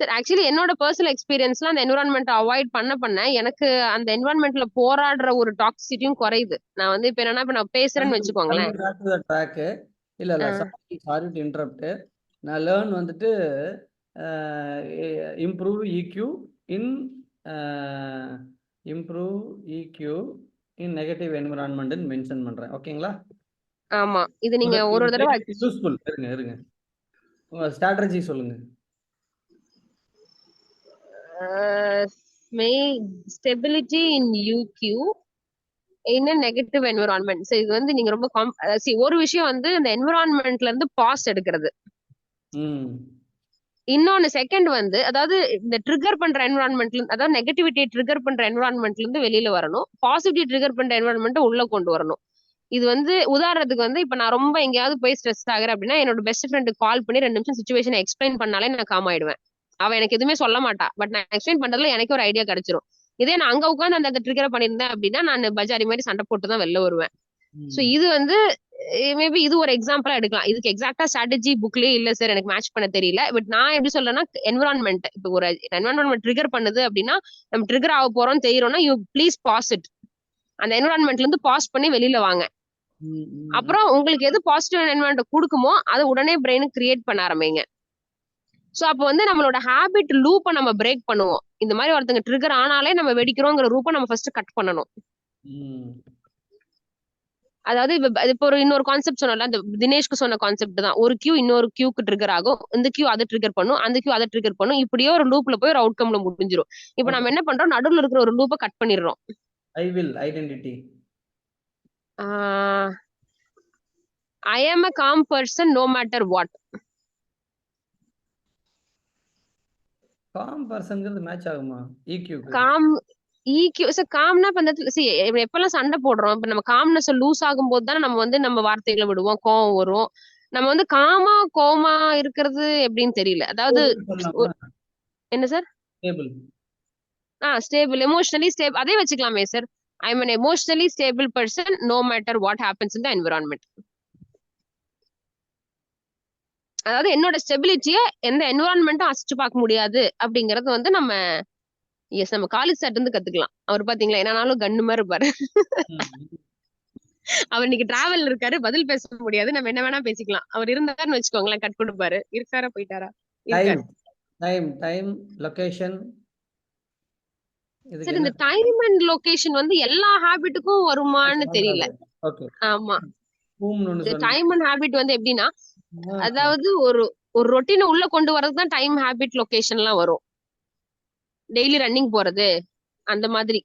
சார் ஆக்சுவலி என்னோட பர்சனல் எக்ஸ்பீரியன்ஸ்ல அந்த என்விரான்மெண்ட் அவாய்ட் பண்ண எனக்கு அந்த என்விரான்மெண்ட்ல போராடுற ஒரு டாக்ஸிட்டியும் குறையுது. நான் வந்து இப்ப என்னன்னா இப்ப நான் பேசுறேன்னு வச்சுக்கோங்களேன். இல்ல இல்ல சாரி டு இன்டரப்ட். நான் லேர்ன் வந்துட்டு இம்ப்ரூவ் இக்யூ இன் நெகட்டிவ் என்விரான்மெண்ட் மென்ஷன் பண்றேன். ஓகேங்களா? ஆமா, இது நீங்க ஒரு தடவை யூஸ்ஃபுல். இருங்க உங்க ஸ்ட்ராட்டஜி சொல்லுங்க. ஸ்டெபிலிட்டி இன் யூக்யூ இன் நெகட்டிவ் என்விரான்மெண்ட். சோ இது வந்து நீங்க ரொம்ப ஒரு விஷயம் வந்து இந்த என்விரான்மெண்ட்ல இருந்து பாஸ் எடுக்கிறது. இன்னொன்னு செகண்ட் வந்து அதாவது இந்த ட்ரிகர் பண்ற என்விரான்மெண்ட்ல அதாவது நெகட்டிவிட்டியை ட்ரிகர் பண்ற என்விரான்மெண்ட்ல இருந்து வெளியில வரணும், பாசிட்டிவ் ட்ரிகர் பண்ற என்விரான்மெண்ட் உள்ள கொண்டு வரணும். இது வந்து உதாரணத்துக்கு வந்து இப்ப நான் ரொம்ப எங்கேயாவது போய் ஸ்ட்ரெஸ் ஆகுறேன் அப்படின்னா என்னோட பெஸ்ட் ஃப்ரெண்டுக்கு கால் பண்ணி 2 நிமிஷம் சுச்சுவேஷனை எக்ஸ்பிளைன் பண்ணாலே நான் காம் ஆயிடுவேன். அவ எனக்கு எதுவுமே சொல்ல மாட்டா, பட் நான் எக்ஸ்பிளைன் பண்றதுல எனக்கு ஒரு ஐடியா கிடைச்சிரும். இதே நான் அங்க உட்காந்து அந்த ட்ரிகரை பண்ணியிருந்தேன் அப்படின்னா நான் பஜாரி மாதிரி சண்டை போட்டு தான் வெளில வருவேன். சோ இது வந்து மேபி இது ஒரு எக்ஸாம்பிளா எடுக்கலாம். இதுக்கு எக்ஸாக்டா ஸ்ட்ராட்டஜி புக்லயே இல்ல சார், எனக்கு மேட்ச் பண்ண தெரியல. பட் நான் எப்படி சொல்றேன்னா என்விரான்மெண்ட் இப்போ ஒரு என்விரான்மெண்ட் ட்ரிகர் பண்ணுது அப்படின்னா நம்ம ட்ரிகர் ஆக போறோம் தெரியும்னா யூ ப்ளீஸ் பாஸ் இட். அந்த என்விரான்மெண்ட்ல இருந்து பாஸ் பண்ணி வெளியில வாங்க. அப்புறம் உங்களுக்கு எது பாசிட்டிவ் என்விரான்மெண்ட் கொடுக்குமோ அதை உடனே பிரெயினுக்கு கிரியேட் பண்ண ஆரம்பிங்க. சோ அப்ப வந்து நம்மளோட ஹேபிட் லூப்பை நம்ம பிரேக் பண்ணுவோம். இந்த மாதிரி ஒருத்தங்க ட்ரிகர் ஆனாலே நம்ம வெடிக்கிறோங்கிற ரூப்பை நம்ம ஃபர்ஸ்ட் கட் பண்ணணும். அதாவது இப்ப ஒரு இன்னொரு கான்செப்ட் சொன்னல, அந்த தினேஷ்க்கு சொன்ன கான்செப்ட் தான். ஒரு கியூ இன்னொரு கியூக்கு ட்ரிகர் ஆகும், இந்த கியூ அதை ட்ரிகர் பண்ணும், அந்த கியூ அதை ட்ரிகர் பண்ணும். இப்படியே ஒரு லூப்ல போய் ஒரு அவுட்கம்ல முடிஞ்சிரும். இப்ப நம்ம என்ன பண்றோம், நடுவுல இருக்கிற ஒரு லூப்பை கட் பண்ணிடுறோம். I will identity. I am a calm person no matter what. Calm பர்சன்ங்கிறது மேட்ச் ஆகுமா EQ-க்கு? காம் EQ காம்னா இப்ப இந்த எப்பெல்லாம் சண்டை போடுறோம், இப்ப நம்ம காம்னஸ் லூஸ் ஆகும்போது தானே நம்ம வந்து நம்ம வார்த்தைகளை விடுவோம், கோவம் வரும். நம்ம வந்து கோவமா இருக்கிறது எப்படின்னு தெரியல. அதாவது என்ன சார்? ஸ்டேபிள், எமோஷனலி ஸ்டேபிள், அதே வச்சுக்கலாமே sir. I am an emotionally stable person no matter what happens in the environment. அதாவது என்னோட ஸ்டெபிலிட்டிய எந்த என்விரான்மெண்ட்டும் அசிச்சு பார்க்க முடியாது அப்படிங்கறது வந்து நம்ம நம்ம காலேஜ் சார் இருந்து கத்துக்கலாம். அவர் பாத்தீங்களா என்னன்னாலும் கண்ணு மாதிரி இருப்பாரு. அவர் இன்னைக்கு டிராவல் இருக்காரு, பதில் பேச முடியாது, நம்ம என்ன வேணா பேசிக்கலாம். அவர் இருந்தாருன்னு வச்சுக்கோங்களேன், கட் கொடுப்பாரு. இருக்காரா போயிட்டாரா? Time location. சரி, இந்த டைம் அண்ட் லொகேஷன் வந்து எல்லா ஹாபிட்டுக்கும் வருமான்னு தெரியல. ஆமா, டைம் அண்ட் ஹாபிட் வந்து எப்படின்னா அதாவது ஒரு ரொட்டீனை உள்ள கொண்டு வரது தான் டைம் ஹாபிட் லொகேஷன் எல்லாம் வரும். டெய்லி ரன்னிங் போறது அந்த மாதிரி,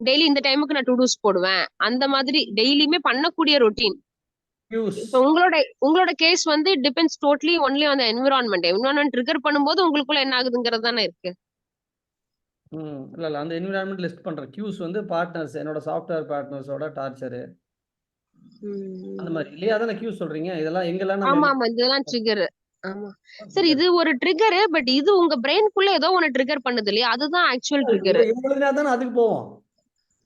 டெய்லி இந்த டைமுக்கு நான் டு டூஸ் போடுவேன், அந்த மாதிரி டெய்லியுமே பண்ணக்கூடிய ரொட்டீன். இப்ப உங்களோட கேஸ் வந்து depends totally only on the environment trigger பண்ணும்போது உங்களுக்குள்ள என்ன ஆகுதுங்கிறது தானே இருக்கு. இல்ல அந்த என்விரான்மெண்ட் லிஸ்ட் பண்ற கியூஸ் வந்து பார்ட்னர்ஸ், என்னோட சாஃப்ட்வேர் பார்ட்னர்ஸோட டார்ச்சர் அந்த மாதிரி இல்லையா? அதான கியூ சொல்றீங்க. இதெல்லாம் எங்கெல்லாம் ஆமா இதெல்லாம் ட்ரிகர். ஆமா சார், இது ஒரு ட்ரிகர். பட் இது உங்க பிரெயின்க்குள்ள ஏதோ ஒன்னு ட்ரிகர் பண்ணுது இல்லையா, அதுதான் ஆக்சுவல் ட்ரிகர். இவ்வளவுதான் அதுக்கு போவோம்.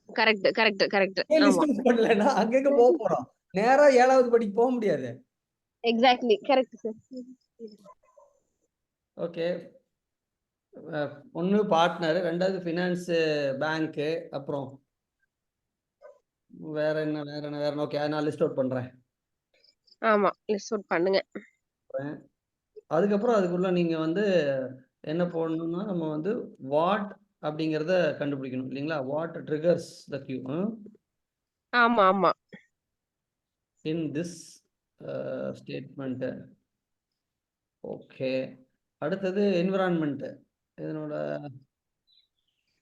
கரெக்ட். ஆமா லிஸ்ட் பண்ணலனா அங்கங்க போக போறோம். நேரா 7வது படிக்கு போக முடியாது. Exactly correct sir. ஓகே. ஒன்று பார்ட்னர், 2வது ஃபினான்ஸ் பேங்க்கு, அப்புறம் வேற என்ன? ஓகே, நான் லிஸ்ட் அவுட் பண்றேன். ஆமா லிஸ்ட் அவுட் பண்ணுங்க. அதுக்கப்புறம் அதுக்குள்ள நீங்க வந்து என்ன போடணும்னா நம்ம வந்து வாட் அப்படிங்கிறத கண்டுபிடிக்கணும் இல்லைங்களா? வாட் ட்ரிகர்ஸ் த கியூ ஆமா ஆமா இன் திஸ் ஸ்டேட்மெண்ட். ஓகே. அடுத்தது என்விரான்மெண்ட். இதனோட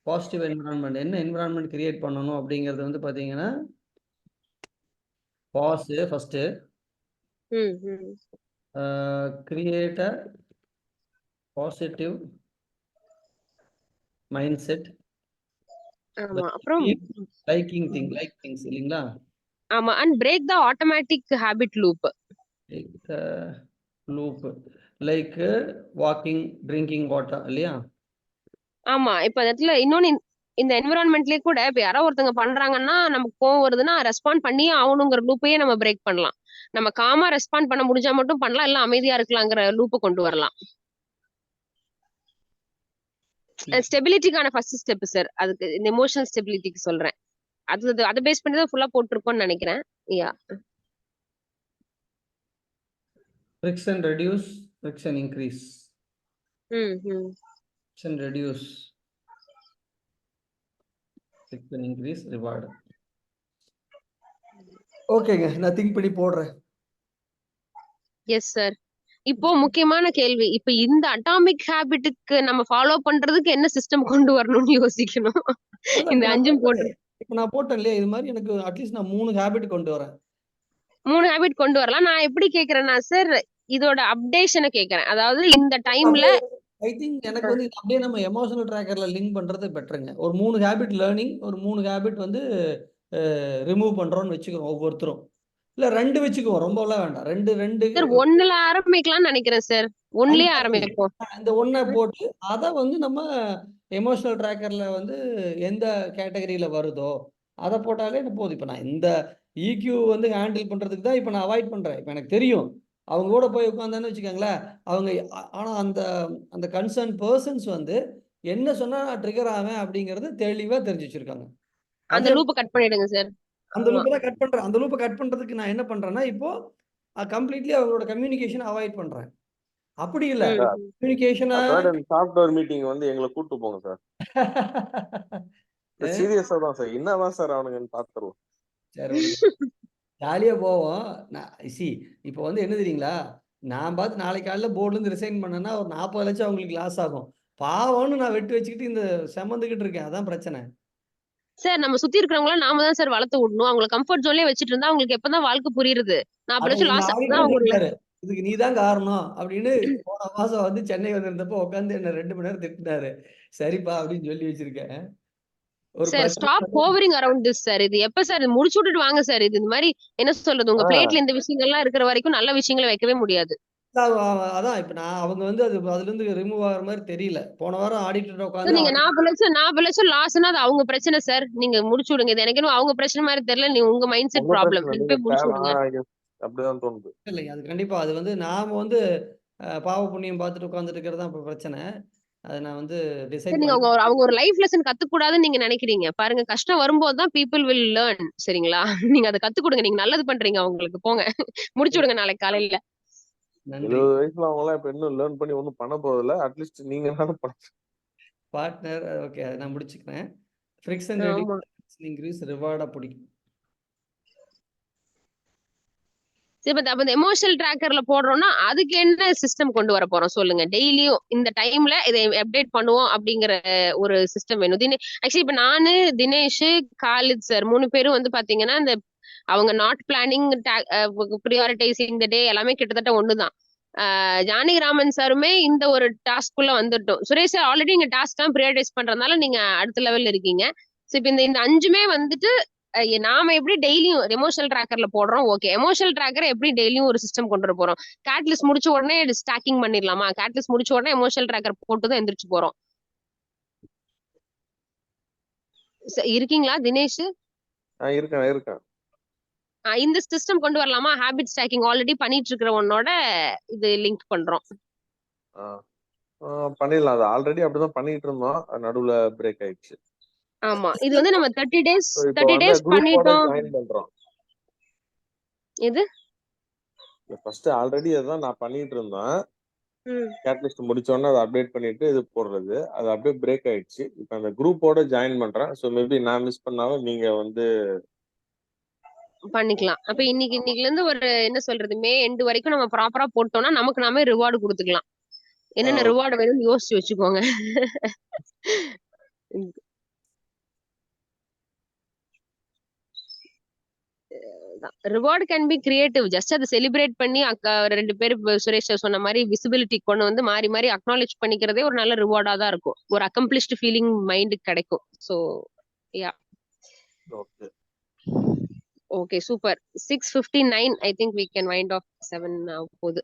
பாசிட்டிவ் என்விரான்மெண்ட், என்ன என்விரான்மெண்ட் கிரியேட் பண்ணணும் அப்படிங்கிறது வந்து பார்த்தீங்கன்னா pass first, create a positive mind set, ஆமா அப்புறம் லைக்கிங் திங்ஸ் இல்லைங்களா? ஆமா and break the automatic habit loop. Loop like walking, drinking water இல்லையா? ஆமா இப்ப இந்த இடத்துல இன்னொன்னு இந்த என்விரான்மெண்ட்லயே கூட இப்ப யாரோ ஒருத்தங்க பண்றாங்கன்னா நமக்கு கோவம் வருதுன்னா ரெஸ்பாண்ட் பண்ணியே ஆகணுங்கிற லூப்பையே நம்ம பிரேக் பண்ணலாம். நம்ம காமா ரெஸ்பாண்ட் பண்ண முடிஞ்சா மட்டும் பண்ணலாம், இல்ல அமைதியா இருக்கலாங்கிற லூப்பை கொண்டு வரலாம். ஸ்டெபிலிட்டிக்கான ஃபர்ஸ்ட் ஸ்டெப் சார், அதுக்கு இந்த எமோஷனல் ஸ்டெபிலிட்டிக்கு சொல்றேன். அதை பேஸ் பண்ணி தான் ஃபுல்லா போட்டிருக்கோம்னு நினைக்கிறேன். யா friction reduce, friction increase, ம் friction reduce, friction increase, reward. ஓகேங்க, நான் திங்க் பண்ணி போடுறேன். Yes sir. இப்போ முக்கியமான கேள்வி, இப்ப இந்த அட்டாமிக் ஹேபிட்டுக்கு நம்ம ஃபாலோ பண்றதுக்கு என்ன சிஸ்டம் கொண்டு வரணும்னு யோசிக்கணும். இந்த 5 போட்டு இப்ப நான் போட்டேன் இல்லையா, இது மாதிரி எனக்கு அட்லீஸ்ட் நான் 3 ஹேபிட் கொண்டு வரேன். 3 ஹேபிட் கொண்டு வரலாம். நான் எப்படி கேக்குறேன்னா சார், இதோட அப்டேஷனை கேக்குறேன். அதாவது இந்த டைம்ல ஐ திங்க் எனக்கு வந்து இது அப்படியே நம்ம எமோஷனல் ட்ராக்கர்ல லிங்க் பண்றது பெட்டருங்க. ஒரு 3 ஹேபிட் லேர்னிங், ஒரு 3 ஹேபிட் வந்து ரிமூவ் பண்றோம்னு வச்சுக்கிறோம் ஒவ்வொருத்தரும். இல்ல 2 வச்சுக்குவோம், ரொம்பலாம் வேண்டாம். 2 சார் 1ல ஆரம்பிக்கலாம்னு நினைக்கிறேன் சார். 1லயே ஆரம்பிப்போம். இந்த 1 போட்டு அதை வந்து நம்ம எமோஷனல் ட்ராக்கர்ல வந்து எந்த கேட்டகரியில வருதோ அதை போட்டாலே எனக்கு போதும். இப்போ நான் இந்த EQ வந்து ஹேண்டில் பண்றதுக்கு தான் இப்போ நான் அவாய்ட் பண்றேன். இப்போ எனக்கு தெரியும் அவங்க கூட போய் உட்காந்தான்னு வச்சுக்கோங்களேன், அவங்க ஆனா அந்த அந்த கன்சர்ன் பர்சன்ஸ் வந்து என்ன சொன்னா நான் ட்ரிகர் ஆவேன் அப்படிங்கறது தெளிவா தெரிஞ்சு வச்சிருக்காங்க. அந்த லூப்பை கட் பண்ணிடுங்க சார். அந்த லூப்பை தான் கட் பண்றேன். அந்த லூப்பை கட் பண்றதுக்கு நான் என்ன பண்றேன்னா, இப்போ கம்ப்ளீட்லி அவங்களோட கம்யூனிகேஷன் அவாய்ட் பண்றேன். அப்படி இல்ல, கம்யூனிகேஷனா சாஃப்ட்வேர் மீட்டிங் வந்து எங்களை கூட்டு போங்க சார். சீரியஸா தான் சார், என்னதான் சார் அவனுங்கன்னு பாத்துருவோம். சரி, ஜாலியா போவோம். இப்போ வந்து என்ன தெரியுங்களா, நான் பார்த்து நாளைக்கு காலையில போர்டுல இருந்து ரிசைன் பண்ணேன்னா ஒரு 40 லட்சம் அவங்களுக்கு லாஸ் ஆகும். பாவம்னு நான் வெட்டி வச்சுக்கிட்டு இந்த செமந்துகிட்டு இருக்கேன். அதான் பிரச்சனை சார். நம்ம சுத்தி இருக்கிறவங்கள நாம தான் சார் வளர்த்து விடணும். அவங்களை கம்ஃபர்ட் ஜோன்லயே வச்சுட்டு இருந்தா அவங்களுக்கு எப்பதான் வாழ்க்கை புரியுது. 40 லட்சம் லாஸ் ஆகுது. இதுக்கு நீதான் காரணம் அப்படின்னு போன மாசம் வந்து சென்னை வந்திருந்தப்ப உட்காந்து என்ன 2 மணி நேரம் திட்டினாரு. சரிப்பா அப்படின்னு சொல்லி வச்சிருக்கேன். Sir stop hovering around this sir. இது எப்ப சார் முடிச்சு விட்டுட்டு வாங்க சார். இது இந்த மாதிரி என்ன சொல்றது, உங்க பிளேட்ல இந்த விஷயங்கள்லாம் இருக்கிற வரைக்கும் நல்ல விஷயங்களை வைக்கவே முடியாது. அதான் இப்ப நான் அவங்க வந்து அதுல இருந்து ரிமூவ் ஆகிற மாதிரி தெரியல. போன வாரம் ஆடிட்டர் உட்காந்து நீங்க 40 லட்சம் லாஸ்னா அது அவங்க பிரச்சனை சார். நீங்க முடிச்சு விடுங்க. இது எனக்கு அவங்க பிரச்சனை மாதிரி தெரியல. நீங்க உங்க மைண்ட் செட் ப்ராப்ளம். நீங்க போய் முடிச்சு விடுங்க. அப்படிதான் தோணுது. இல்லைங்க, அது கண்டிப்பா அது வந்து நாம வந்து பாவ புண்ணியம் பார்த்துட்டு உட்கார்ந்துட்டு இருக்கிறது தான் இப்ப பிரச்சனை. அதை நான் வந்து டிசைட் நீங்க அவங்க ஒரு லைஃப் லெசன் கத்துக்கூடாதுன்னு நீங்க நினைக்கிறீங்க பாருங்க. கஷ்டம் வரும்போது தான் பீப்புள் வில் லேர்ன். சரிங்களா? நீங்க அதை கத்து கொடுங்க. நீங்க நல்லது பண்றீங்க அவங்களுக்கு. போங்க முடிச்சு விடுங்க நாளைக்கு காலையில. 20 வயசுல அவங்க எல்லாம் இப்ப இன்னும் லேர்ன் பண்ணி ஒன்னும் பண்ண போறதில்ல. அட்லீஸ்ட் நீங்க பார்ட்னர். ஓகே, அதை நான் முடிச்சுக்கிறேன். ஃப்ரிக்ஷன் இன்க்ரீஸ், ரிவார்டா பிடிக்கும். இந்த எமோஷனல் ட்ராக்கர்ல போடுறோம்னா அதுக்கு என்ன சிஸ்டம் கொண்டு வர போறோம் சொல்லுங்க. டெய்லியும் இந்த டைம்ல இதை அப்டேட் பண்ணுவோம் அப்படிங்கிற ஒரு சிஸ்டம் வேணும். ஆக்சுவலி இப்ப நானு, தினேஷ், காலித் சார் 3 பேரும் வந்து பாத்தீங்கன்னா இந்த அவங்க நாட் பிளானிங், ப்ரியாரிட்டைசிங் த டே எல்லாமே கிட்டத்தட்ட ஒண்ணுதான். ஜானகிராமன் சாருமே இந்த ஒரு டாஸ்க்குள்ள வந்துட்டோம். சுரேஷ் சார் ஆல்ரெடி இங்க டாஸ்க் தான் ப்ரியாரிட்டைஸ் பண்றதுனால நீங்க அடுத்த லெவல்ல இருக்கீங்க. சோ இப்ப இந்த 5மே வந்துட்டு நாம எப்படி டெய்லியும் எமோஷனல் ட்ராக்கர்ல போடுறோம். ஓகே, எமோஷனல் ட்ராக்கர் எப்படி டெய்லியும் ஒரு சிஸ்டம் கொண்டு வர போறோம். கேட்லிஸ்ட் முடிச்ச உடனே ஸ்டாக்கிங் பண்ணிடலாமா? கேட்லிஸ்ட் முடிச்ச உடனே எமோஷனல் ட்ராக்கர் போட்டு தான் எந்திரிச்சு போறோம். இருக்கீங்களா தினேஷ்? இருக்கேன். இந்த சிஸ்டம் கொண்டு வரலாமா? ஹேபிட் ஸ்டாக்கிங் ஆல்ரெடி பண்ணிட்டு இருக்கிற ஒன்னோட இது லிங்க் பண்றோம். பண்ணிடலாம். அது ஆல்ரெடி அப்படிதான் பண்ணிட்டு இருந்தோம். நடுவுல பிரேக் ஆயிடுச்சு. ஆமா, இது வந்து நம்ம 30 days இப்போ 30 வந்து days குரூப்போட பண்ணிட்டோம். ஜாயின் பண்றோம். எது? ஃபர்ஸ்ட் ஆல்ரெடி அதான் நான் பண்ணிட்டு இருந்தேன். ம். கேட்லிஸ்ட் முடிச்ச உடனே அதை அப்டேட் பண்ணிட்டு இது போடுறது. அது அப்படியே பிரேக் ஆயிடுச்சு. இப்போ அந்த குரூப்போட ஜாயின் பண்றேன். ஸோ மேபி நான் மிஸ் பண்ணாலும் நீங்க வந்து பண்ணிக்கலாம். அப்ப இன்னைக்குல இருந்து ஒரு என்ன சொல்றது, மே எண்டு வரைக்கும் நம்ம ப்ராப்பரா போட்டோம்னா நமக்கு நாமே ரிவார்டு கொடுத்துக்கலாம். என்னென்ன ரிவார்டு வேணும்னு யோசிச்சு வச்சுக்கோங்க. Reward can be creative. Just அதை செலிப்ரேட் பண்ணி அக்கா 2 பேர் சுரேஷ் sir சொன்ன மாதிரி விசிபிலிட்டி கொண்டு வந்து மாறி மாறி அக்னாலேஜ் பண்ணிக்கிறதே ஒரு நல்ல ரிவார்டா தான் இருக்கும். ஒரு அக்கம்ப்ளிஷ்டு ஃபீலிங் மைண்டுக்கு கிடைக்கும். So yeah, okay. Okay, super. 6:59 I think we can wind off 7 போகுது.